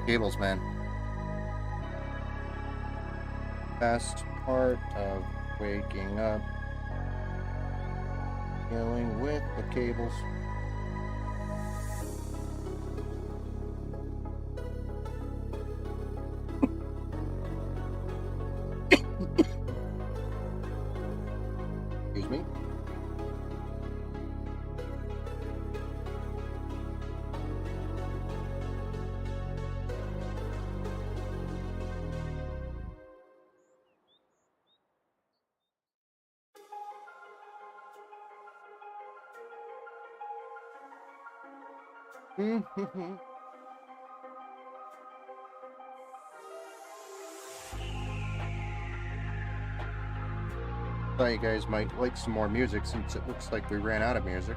Cables, man. Best part of waking up. Dealing with the cables. Excuse me. Thought you guys might like some more music since it looks like we ran out of music.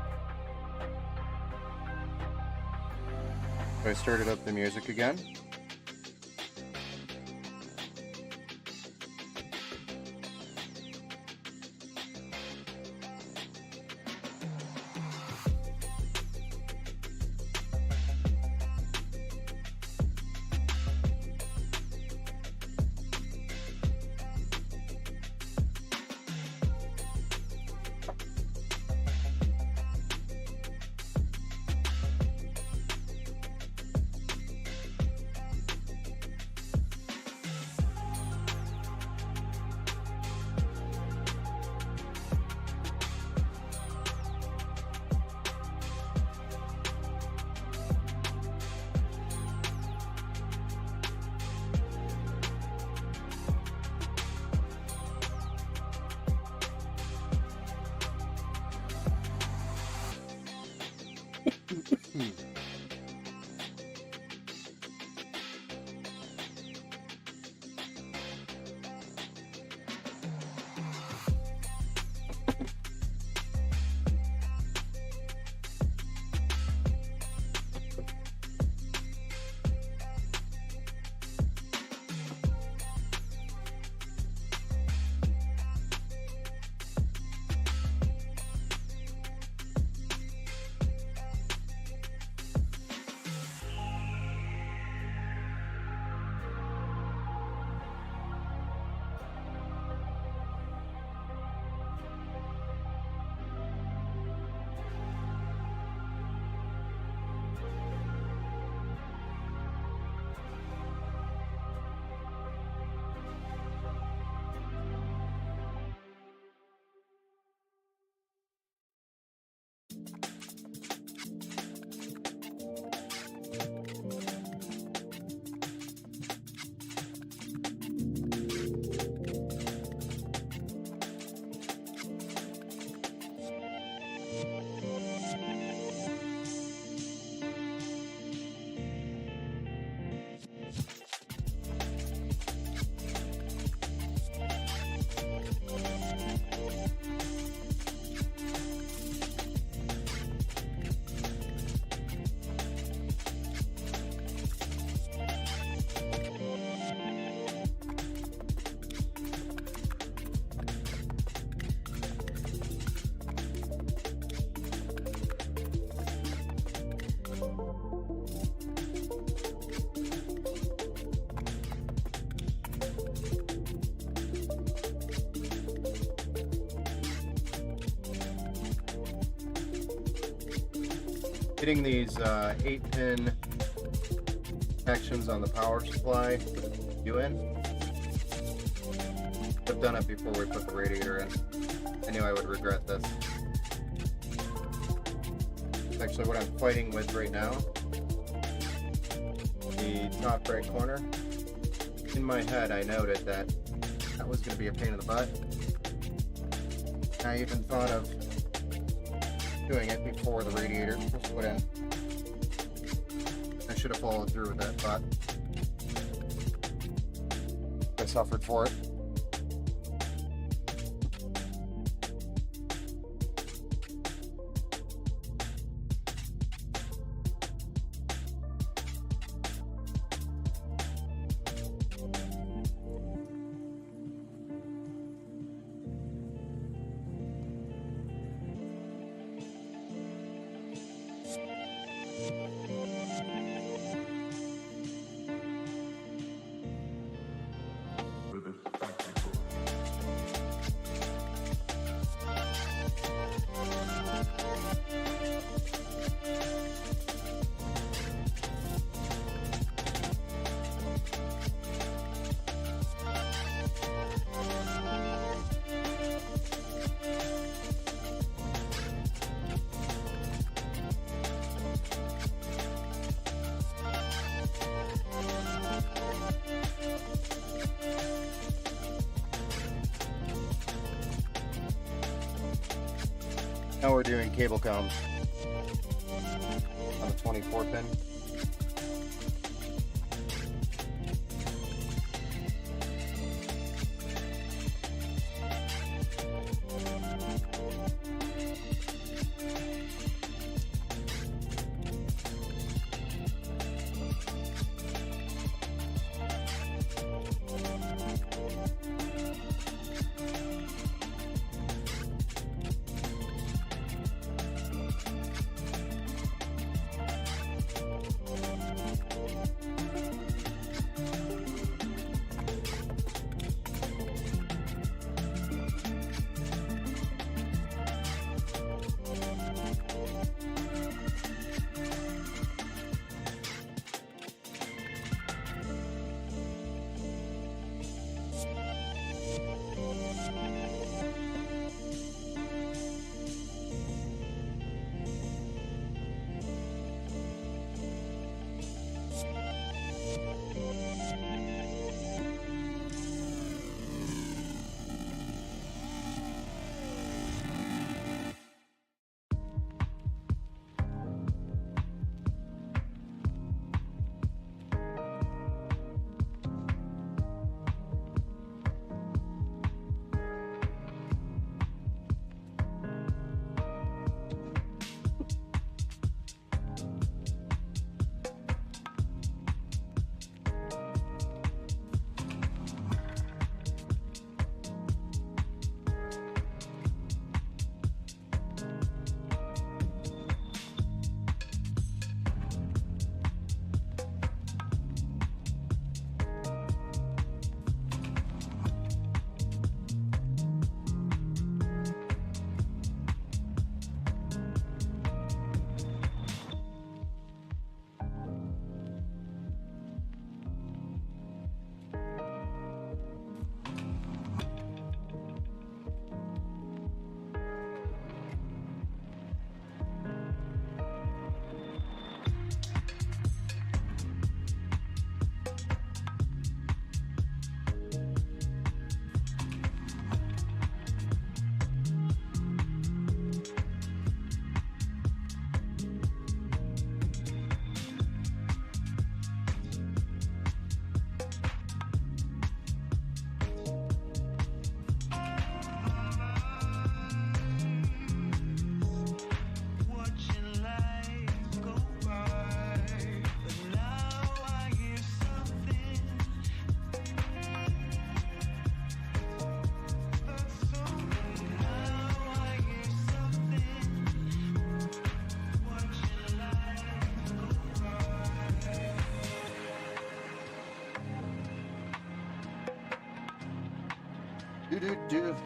So I started up the music again. Hitting these 8-pin connections on the power supply you in. I've done it before we put the radiator in. I knew I would regret this. Actually what I'm fighting with right now. The top right corner. In my head I noted that that was going to be a pain in the butt. I even thought of doing it before the radiator was put in. I should have followed through with that thought. I suffered for it. Now we're doing cable combs on the 24 pin.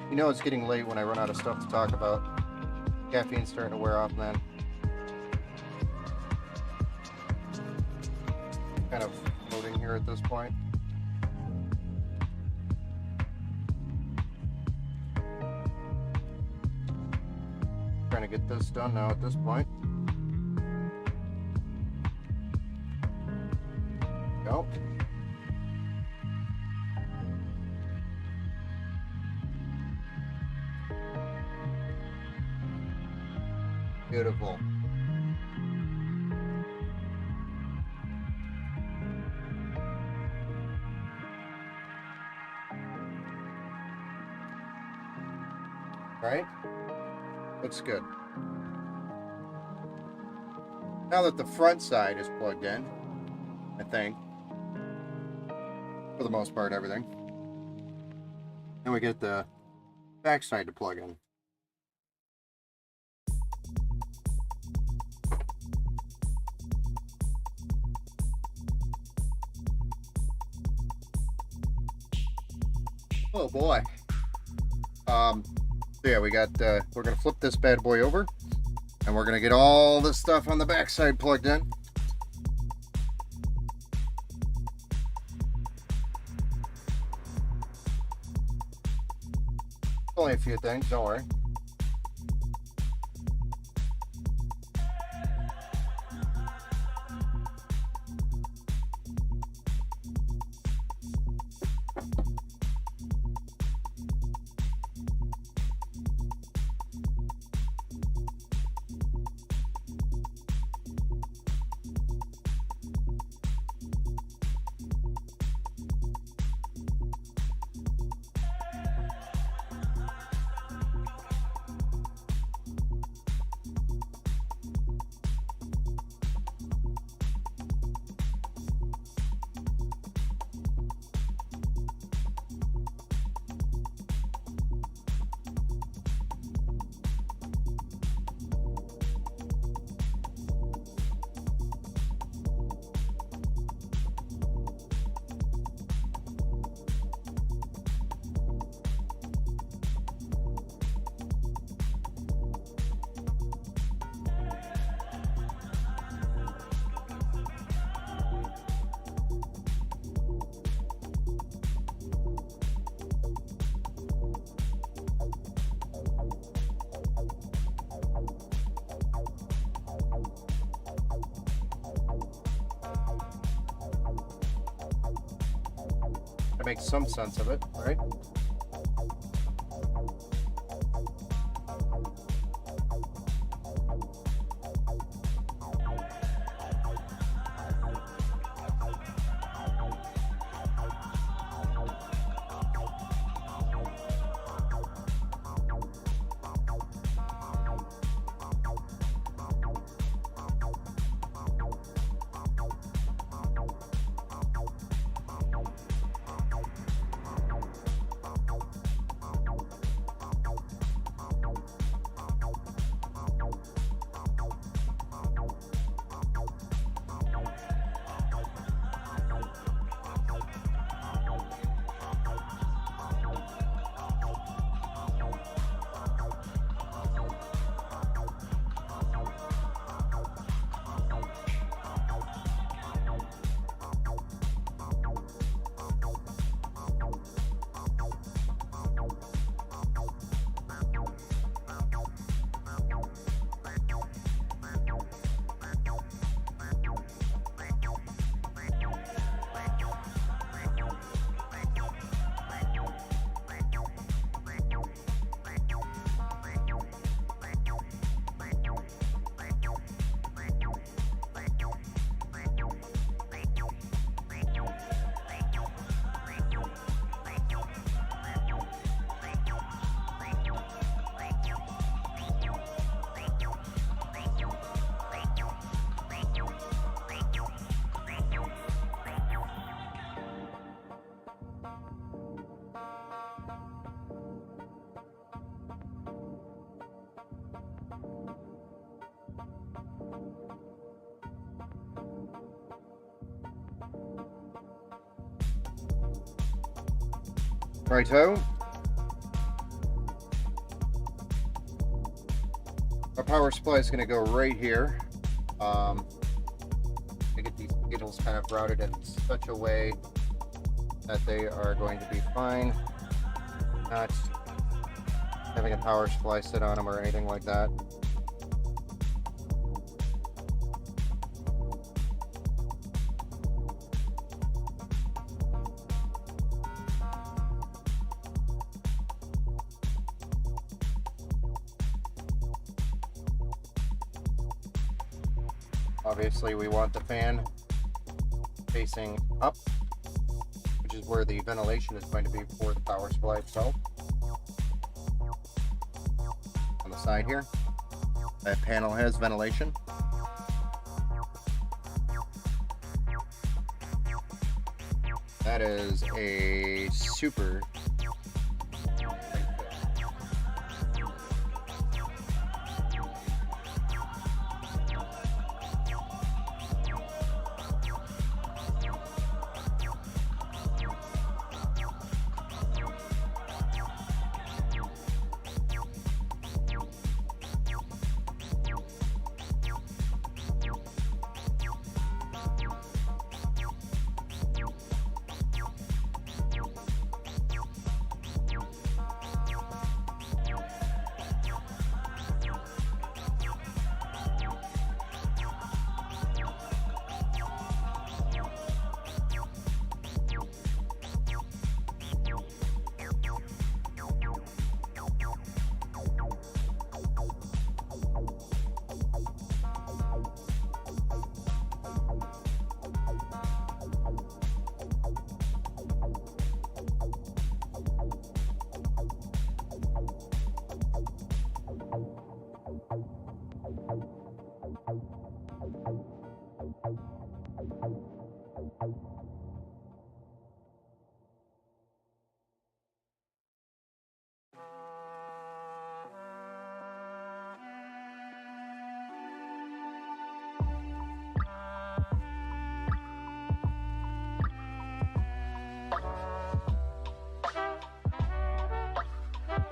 You know it's getting late when I run out of stuff to talk about. Caffeine's starting to wear off, man. Kind of floating here at this point. Trying to get this done now at this point. Go. Beautiful. Right? Looks good. Now that the front side is plugged in, I think, for the most part, everything, then we get the back side to plug in. Oh boy. So yeah, we got, we're gonna flip this bad boy over and we're gonna get all this stuff on the back side plugged in. Only a few things, don't worry. make some sense of it, right? Righto. Our power supply is going to go right here. I get these needles kind of routed in such a way that they are going to be fine. Not having a power supply sit on them or anything like that. Obviously, we want the fan facing up, which is where the ventilation is going to be for the power supply itself. On the side here, that panel has ventilation. That is a super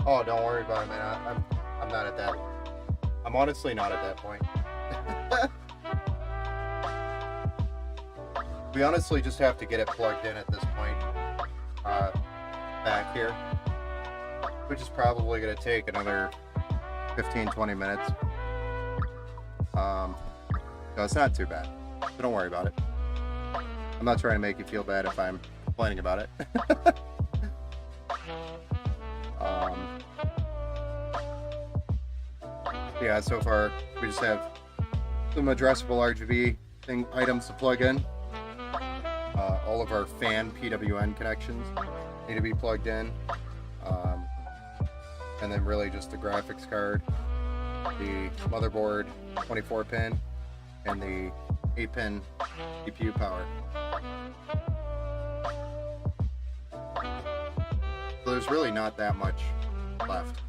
Oh, don't worry about it, man. I'm not at that. I'm honestly not at that point. We honestly just have to get it plugged in at this point. Back here, which is probably going to take another 15-20 minutes. No, it's not too bad. So don't worry about it. I'm not trying to make you feel bad if I'm complaining about it. um, yeah, so far we just have some addressable RGB items to plug in. All of our fan PWN connections need to be plugged in. And then really just the graphics card, the motherboard 24 pin, and the 8 pin CPU power. So there's really not that much left.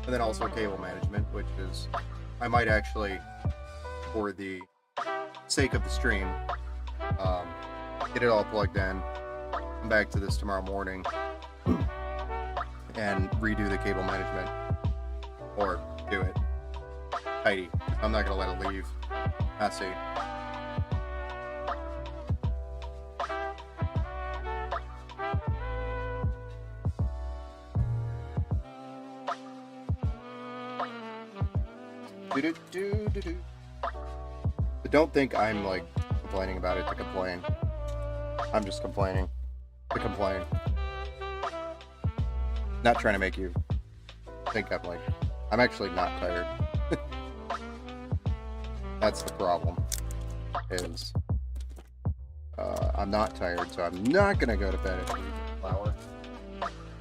And then also cable management, which is, I might actually, for the sake of the stream, get it all plugged in, come back to this tomorrow morning, and redo the cable management, or do it tidy. I'm not gonna let it leave messy. But don't think I'm like complaining about it to complain. I'm just complaining to complain. Not trying to make you think I'm actually not tired. That's the problem, is I'm not tired, so I'm not gonna go to bed at a reasonable hour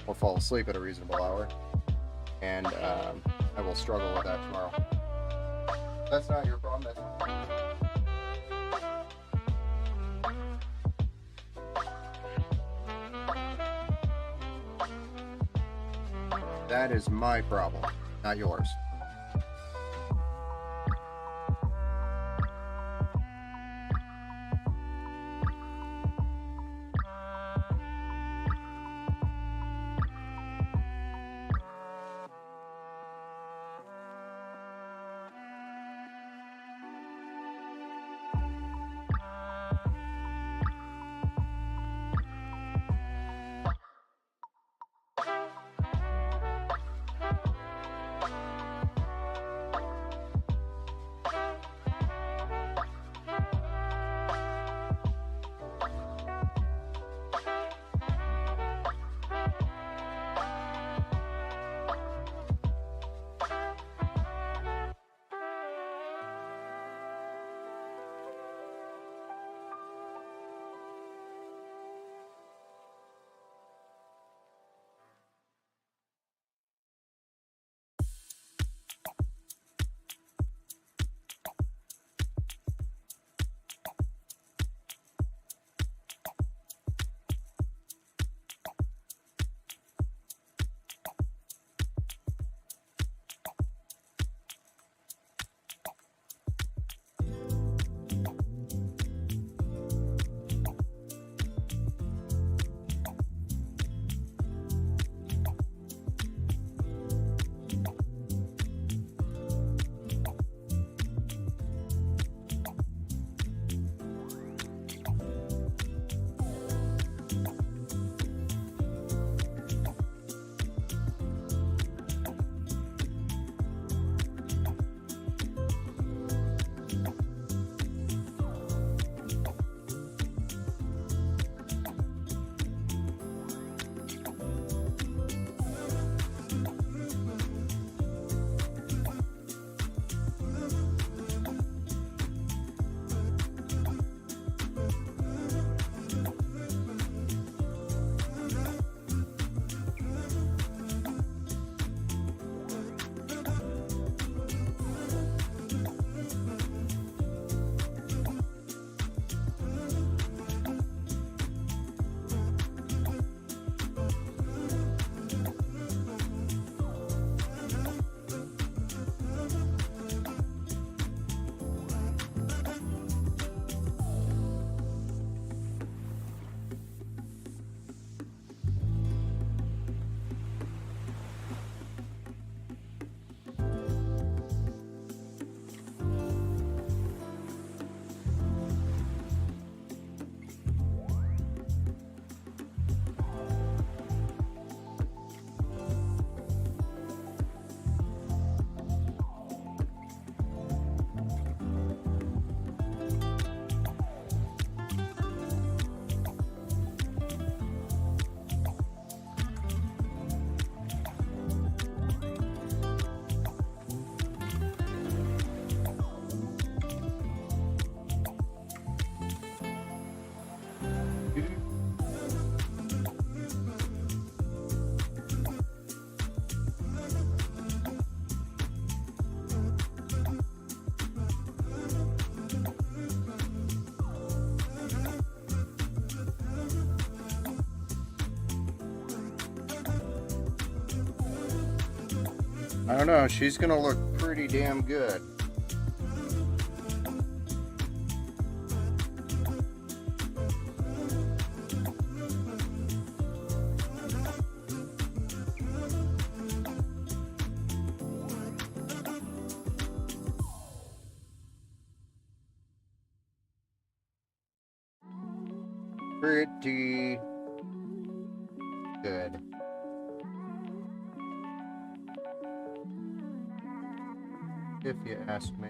or fall asleep at a reasonable hour, and I will struggle with that tomorrow. That's not your problem, that's mine. That is my problem, not yours. I don't know, she's gonna look pretty damn good. Pretty good. If you ask me.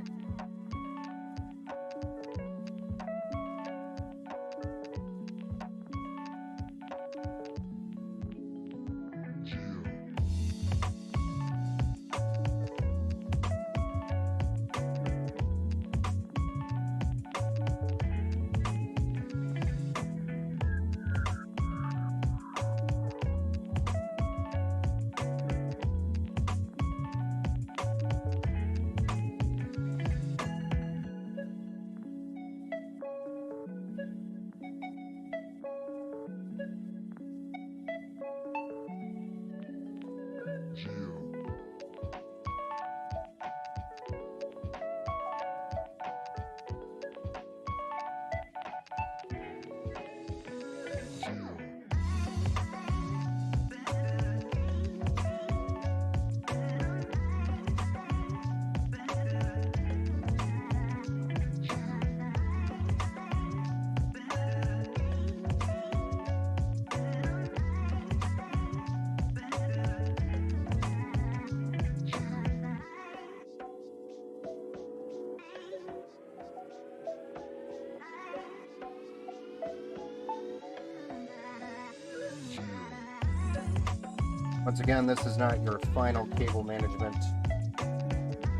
Once again, this is not your final cable management.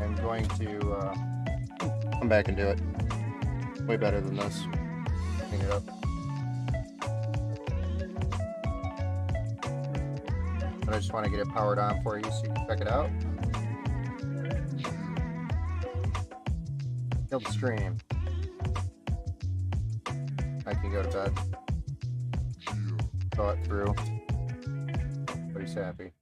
I'm going to come back and do it. Way better than this. Clean it up. But I just want to get it powered on for you so you can check it out. Kill the stream. I can go to bed. Saw it through. But he's happy.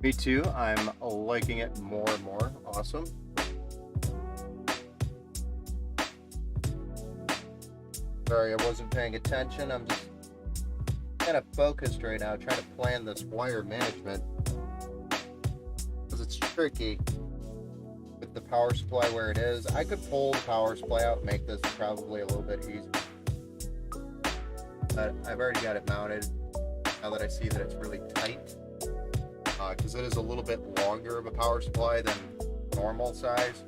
Me too. I'm liking it more and more. Awesome. Sorry, I wasn't paying attention. I'm just kind of focused right now, trying to plan this wire management, because it's tricky with the power supply where it is. I could pull the power supply out and make this probably a little bit easier, but I've already got it mounted now that I see that it's really tight, because it is a little bit longer of a power supply than normal size,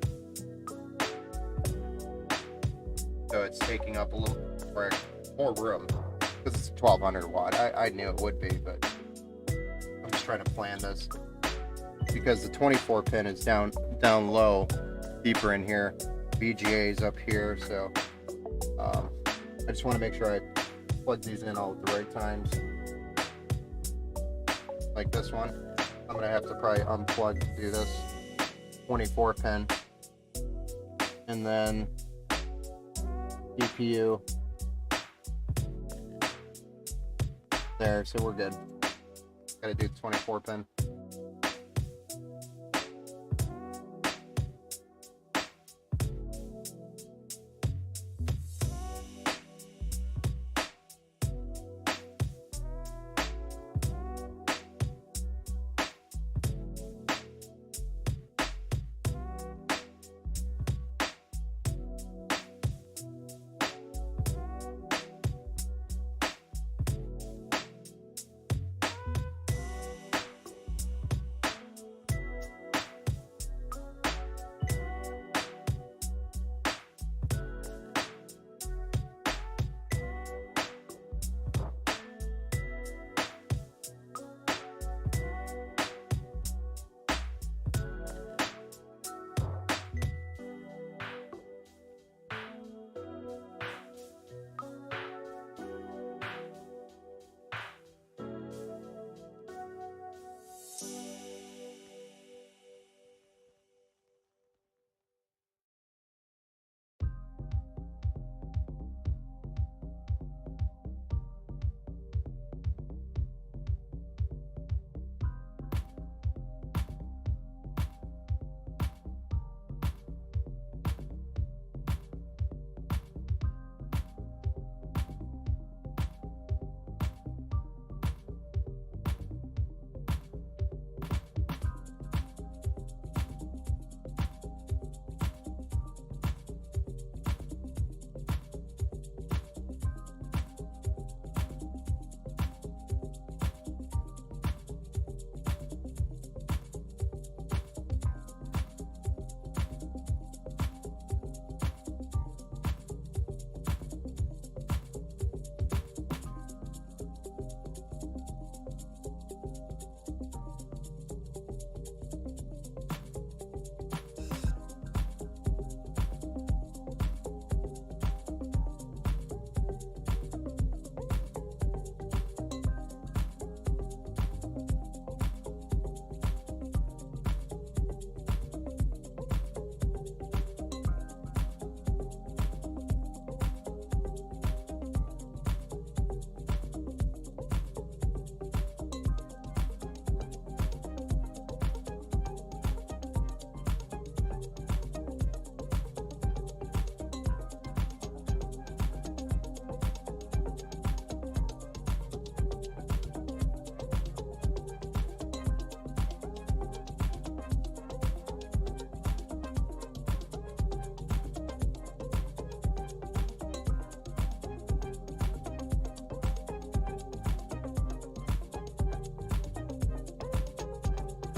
so it's taking up a little more room, because it's 1200 watt. I knew it would be, but I'm just trying to plan this because the 24 pin is down low, deeper in here. VGA is up here, so I just want to make sure I plug these in all at the right times. Like this one, I'm gonna have to probably unplug to do this 24 pin, and then CPU there, so we're good. Gotta do 24 pin.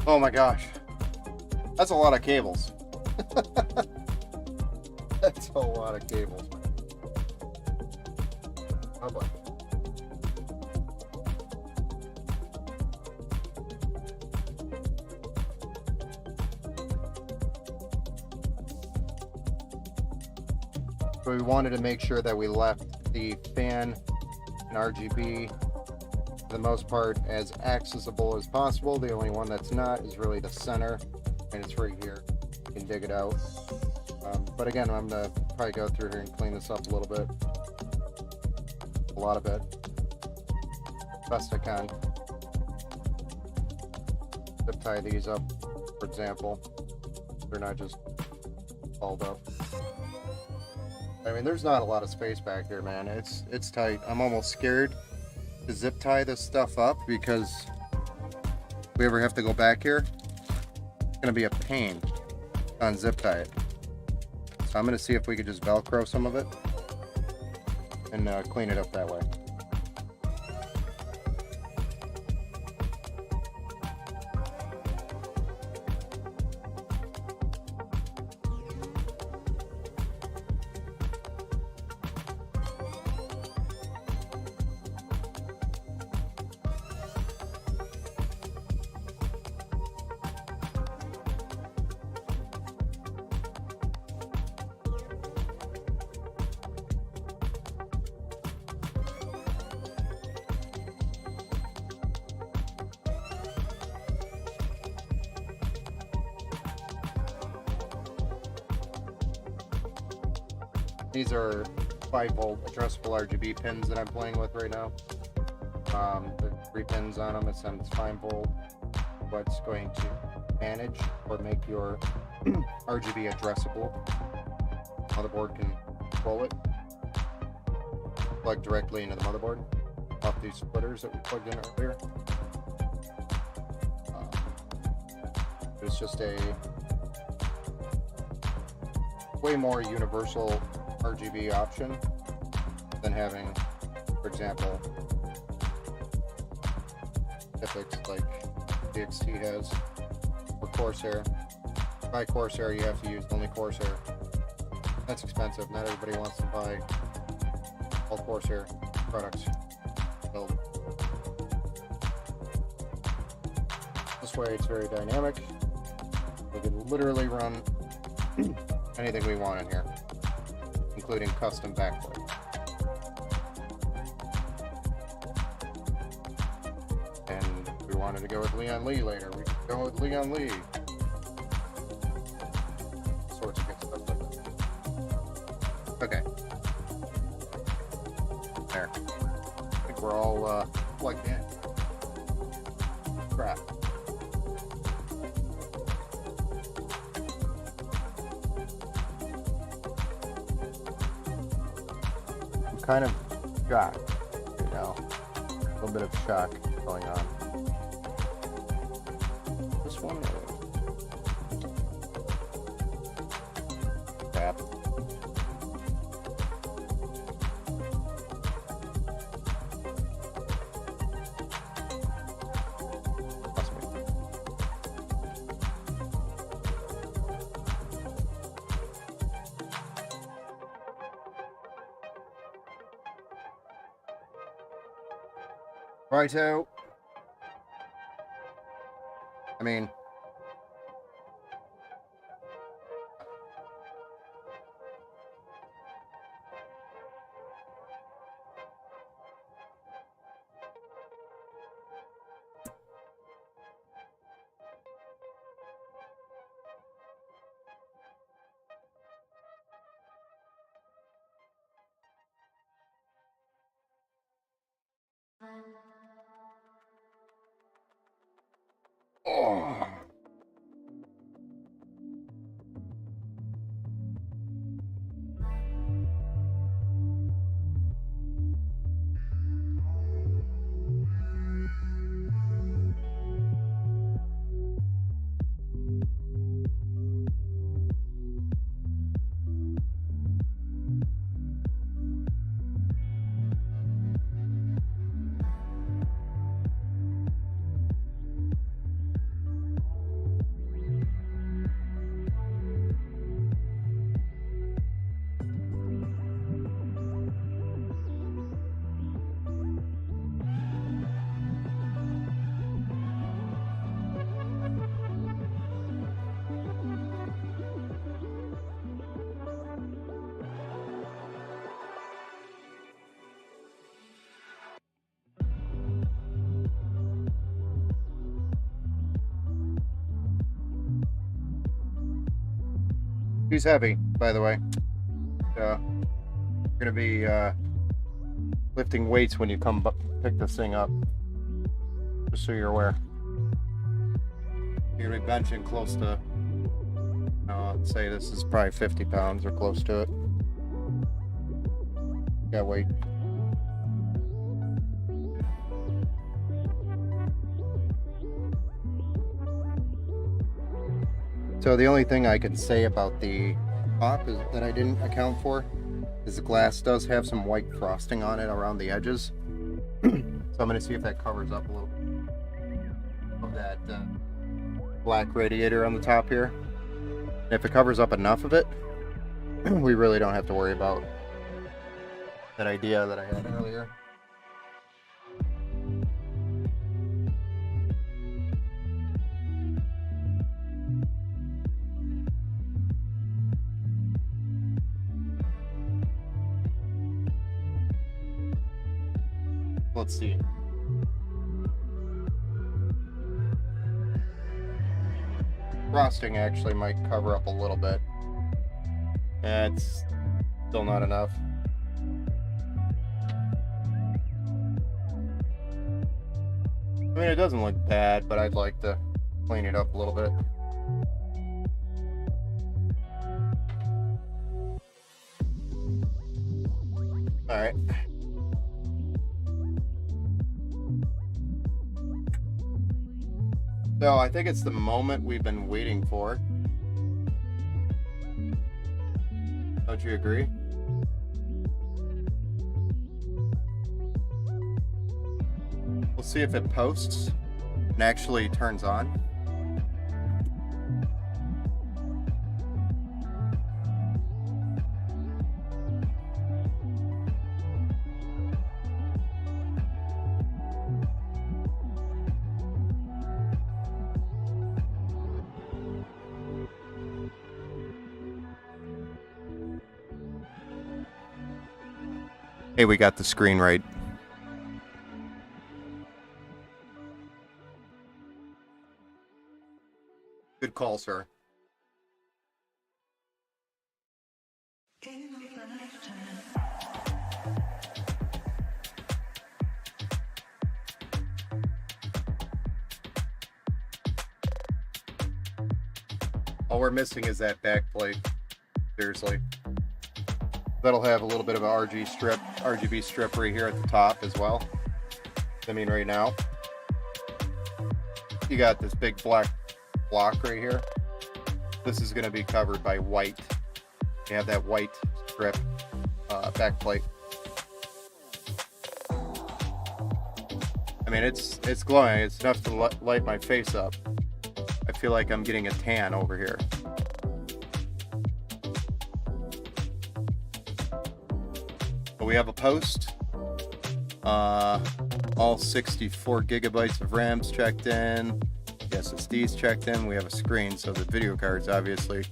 Oh my gosh, that's a lot of cables. That's a lot of cables. Oh boy. So we wanted to make sure that we left the fan and RGB for the most part as accessible as possible. The only one that's not is really the center, and it's right here. You can dig it out. But again, I'm gonna probably go through here and clean this up a little bit. A lot of it. Best I can. zip tie these up, for example. They're not just balled up. I mean, there's not a lot of space back here, man. It's tight. I'm almost scared to zip tie this stuff up because if we ever have to go back here, it's gonna be a pain to unzip tie it. So I'm gonna see if we could just Velcro some of it and clean it up that way. These are 5-volt addressable RGB pins that I'm playing with right now. There are 3 pins on them. It sends 5-volt. What's going to manage or make your RGB addressable. Motherboard can control it. Plug directly into the motherboard off these splitters that we plugged in earlier. It's just a way more universal RGB option than having, for example, Epix like DXT has, or Corsair. By Corsair, you have to use only Corsair. That's expensive. Not everybody wants to buy all Corsair products. So this way, it's very dynamic. We can literally run anything we want in here, including custom backplate. And if we wanted to go with Leon Lee later, we could go with Leon Lee. Sorts of good stuff like that. Okay. There. I think we're all plugged in. Crap. Kind of shock, you know, a little bit of shock going on. This one, crap. Trust me. Righto. I mean, oh. She's heavy, by the way. You're gonna be lifting weights when you come pick this thing up, just so you're aware. You're gonna be benching close to, let's say this is probably 50 pounds or close to it. Got weight. So the only thing I can say about the top is that I didn't account for is the glass does have some white frosting on it around the edges. So I'm going to see if that covers up a little of that black radiator on the top here. And if it covers up enough of it, we really don't have to worry about that idea that I had earlier. Let's see. Frosting actually might cover up a little bit. It's still not enough. I mean, it doesn't look bad, but I'd like to clean it up a little bit. All right. So I think it's the moment we've been waiting for. Don't you agree? We'll see if it posts and actually turns on. Hey, we got the screen right. Good call, sir. All we're missing is that back plate. Seriously. That'll have a little bit of a RGB strip right here at the top as well. I mean, right now, you got this big black block right here. This is going to be covered by white. You have that white strip back plate. I mean, it's glowing. It's enough to light my face up. I feel like I'm getting a tan over here. We have a post. All 64 gigabytes of RAM's checked in. The SSD's checked in. We have a screen, so the video card's obviously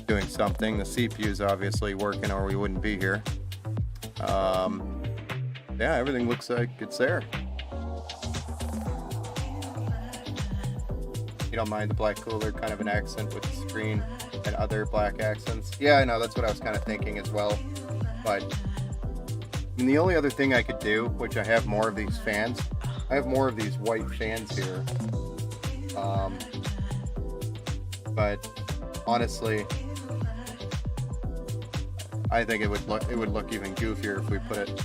doing something. The CPU's obviously working, or we wouldn't be here. Yeah, everything looks like it's there. You don't mind the black cooler, kind of an accent with the screen and other black accents. Yeah, I know, that's what I was kind of thinking as well. But and the only other thing I could do, which I have more of these fans, I have more of these white fans here. But honestly, I think it would look even goofier if we put it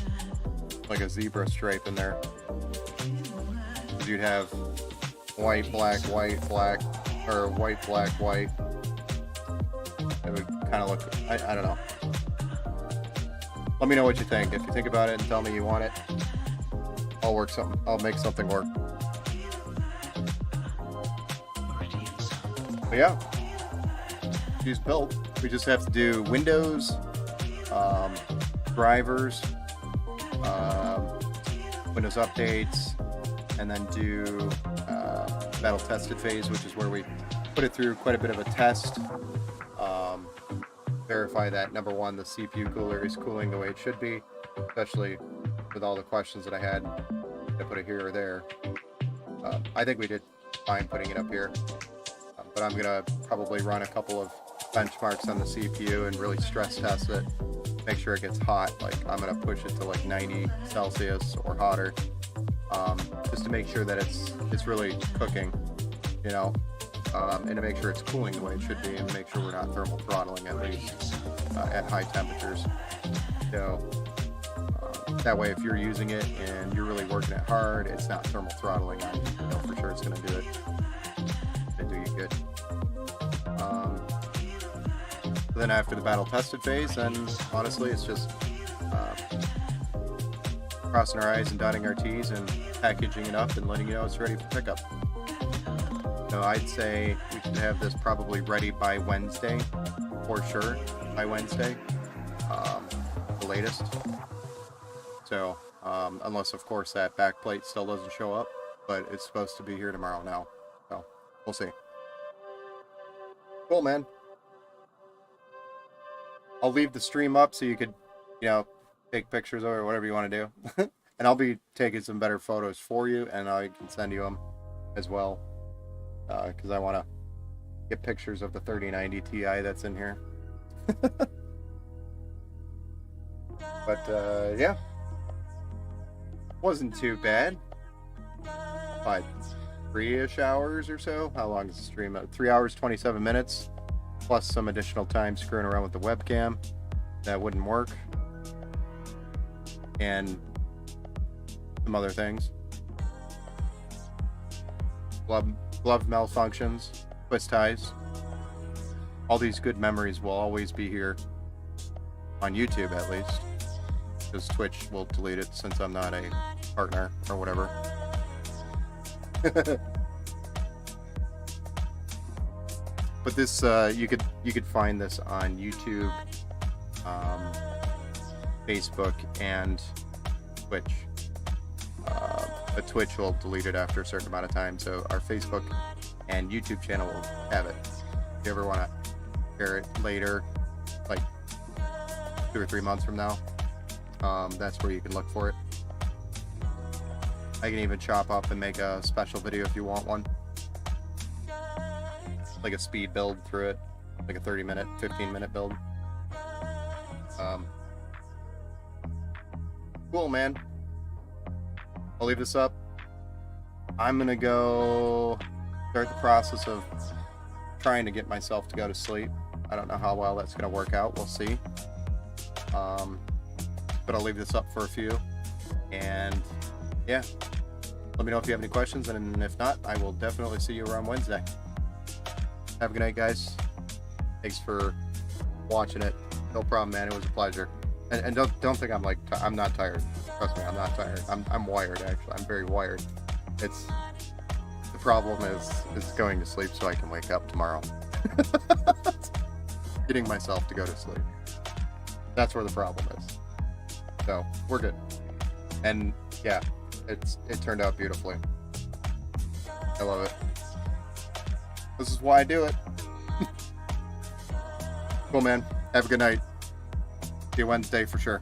like a zebra stripe in there. You'd have white, black, white, black, or white, black, white. It would kind of look, I don't know. Let me know what you think. If you think about it and tell me you want it, I'll make something work. But yeah, she's built. We just have to do Windows, drivers, Windows updates, and then do battle tested phase, which is where we put it through quite a bit of a test. Verify that, number one, the CPU cooler is cooling the way it should be, especially with all the questions that I had. I put it here or there. I think we did fine putting it up here, but I'm gonna probably run a couple of benchmarks on the CPU and really stress test it, make sure it gets hot. Like, I'm gonna push it to like 90 Celsius or hotter, just to make sure that it's really cooking, you know. and to make sure it's cooling the way it should be, and make sure we're not thermal throttling at least at high temperatures. So that way, if you're using it and you're really working it hard, it's not thermal throttling on you. You know for sure it's going to do it. And do you good. Then after the battle tested phase, then honestly, it's just crossing our I's and dotting our T's and packaging it up and letting you know it's ready for pickup. So I'd say we should have this probably ready by Wednesday, for sure, by Wednesday, the latest. So, unless of course that back plate still doesn't show up, but it's supposed to be here tomorrow now. So, we'll see. Cool, man. I'll leave the stream up so you could, take pictures or whatever you want to do. And I'll be taking some better photos for you, and I can send you them as well. Because I want to get pictures of the 3090 Ti that's in here. But, yeah. Wasn't too bad. But 3-ish hours or so. How long is the stream? 3 hours, 27 minutes. Plus some additional time screwing around with the webcam. That wouldn't work. And some other things. Glove malfunctions, twist ties. All these good memories will always be here on YouTube, at least, because Twitch will delete it since I'm not a partner or whatever. But this you could find this on YouTube, Facebook, and Twitch. But Twitch will delete it after a certain amount of time, so our Facebook and YouTube channel will have it. If you ever want to share it later, like 2 or 3 months from now, that's where you can look for it. I can even chop up and make a special video if you want one. Like a speed build through it, like a 30-minute, 15-minute build. Cool, man. I'll leave this up. I'm gonna go start the process of trying to get myself to go to sleep. I don't know how well that's gonna work out. We'll see. But I'll leave this up for a few. And yeah, let me know if you have any questions. And if not, I will definitely see you around Wednesday. Have a good night, guys. Thanks for watching it. No problem, man. It was a pleasure. And don't think I'm like I'm not tired. Trust me, I'm not tired. I'm wired, actually. I'm very wired. It's the problem is going to sleep so I can wake up tomorrow. Getting myself to go to sleep. That's where the problem is. So we're good. And yeah, it turned out beautifully. I love it. This is why I do it. Cool, man. Have a good night. See you Wednesday for sure.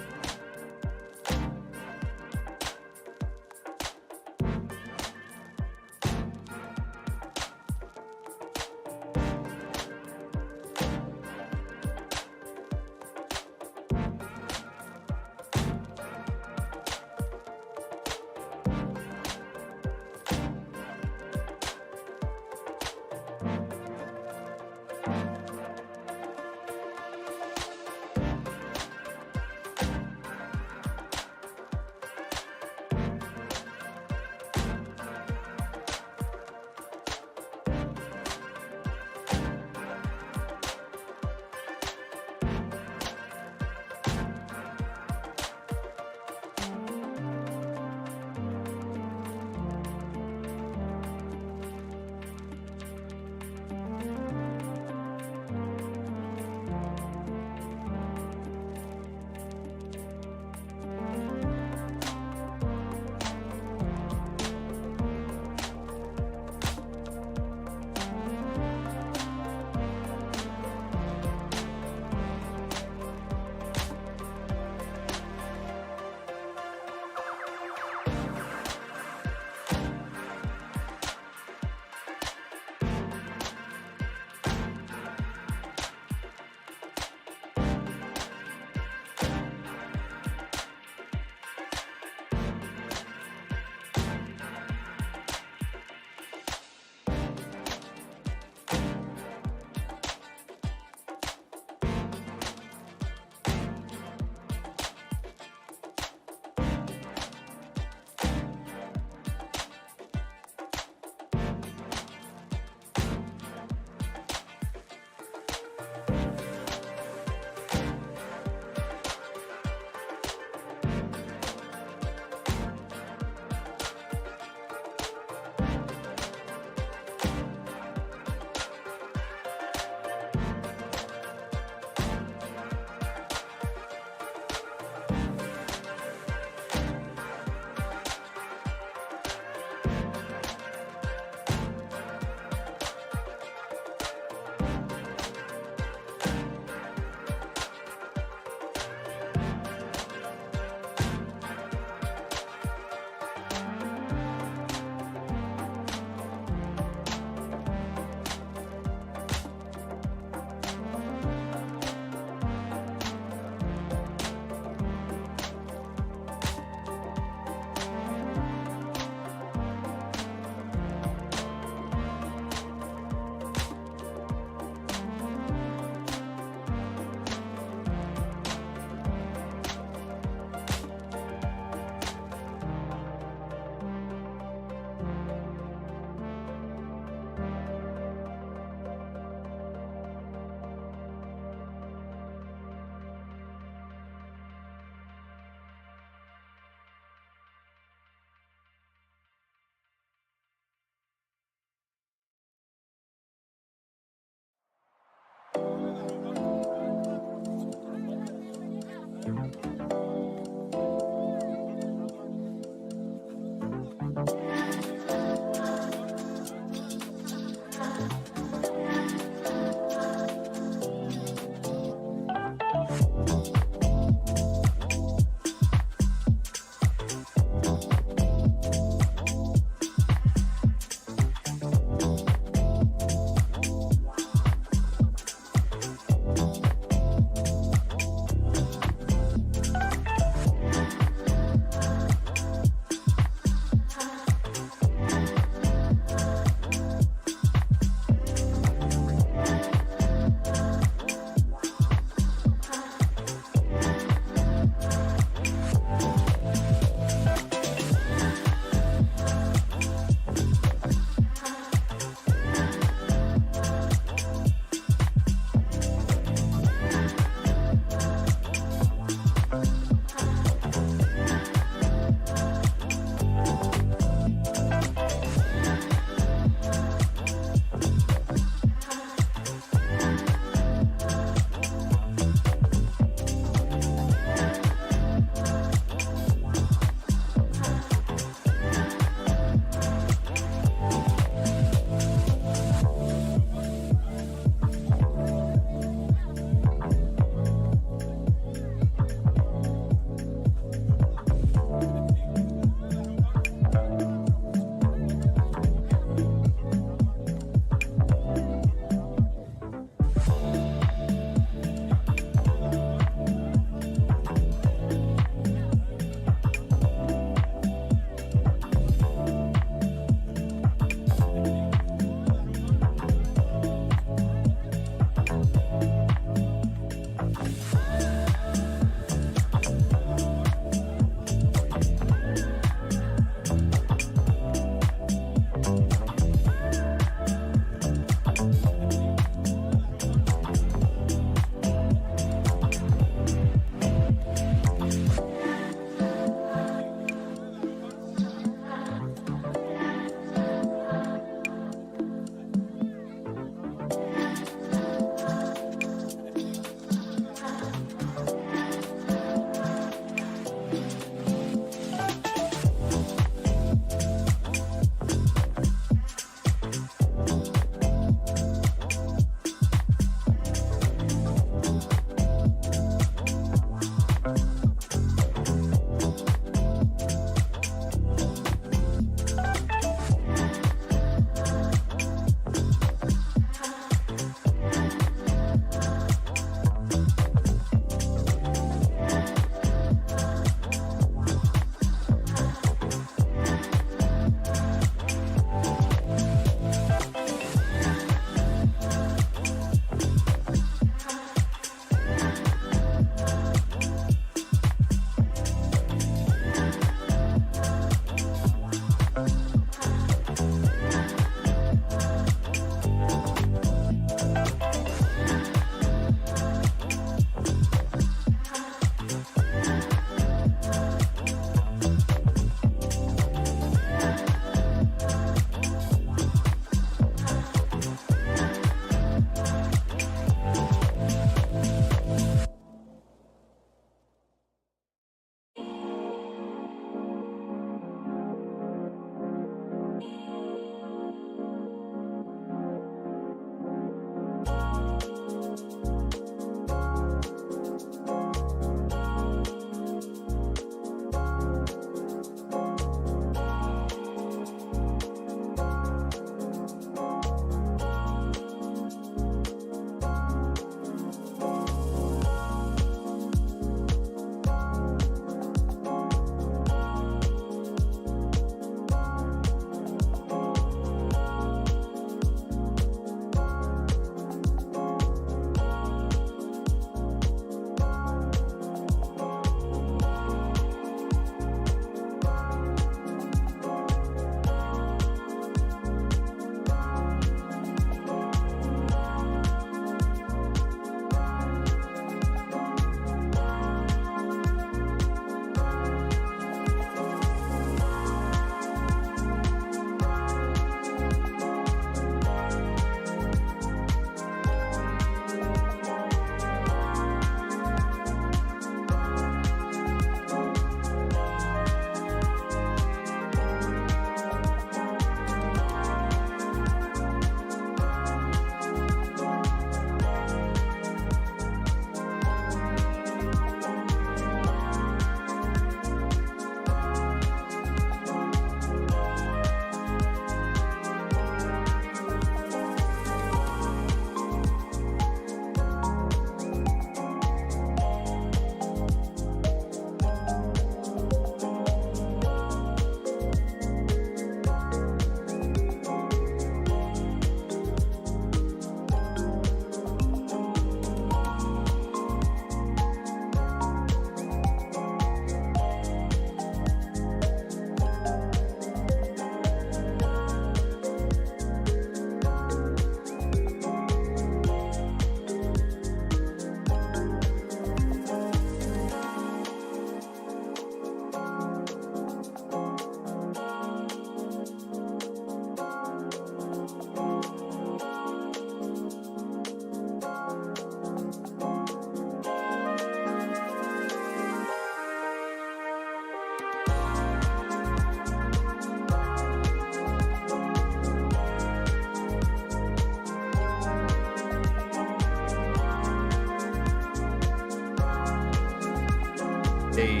Hey,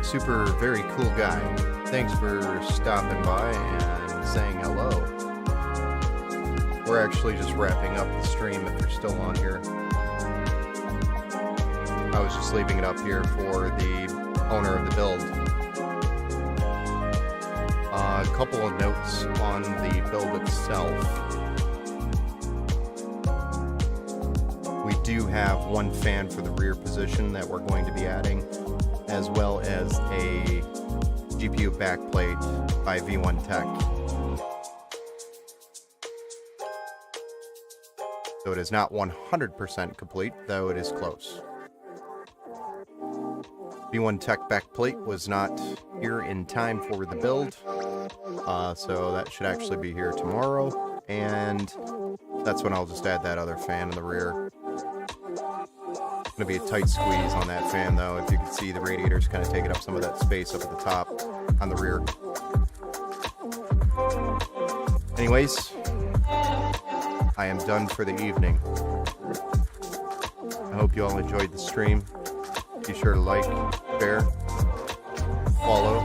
super very cool guy. Thanks for stopping by and saying hello. We're actually just wrapping up the stream if you're still on here. I was just leaving it up here for the owner of the build. A couple of notes on the build itself. We do have one fan for the rear position that we're going to be adding, as well as a GPU backplate by V1 Tech. So it is not 100% complete, though it is close. V1 Tech backplate was not here in time for the build, so that should actually be here tomorrow, and that's when I'll just add that other fan in the rear. It's going to be a tight squeeze on that fan, though. If you can see, the radiator's kind of taking up some of that space up at the top on the rear. Anyways, I am done for the evening. I hope you all enjoyed the stream. Be sure to like, share, follow,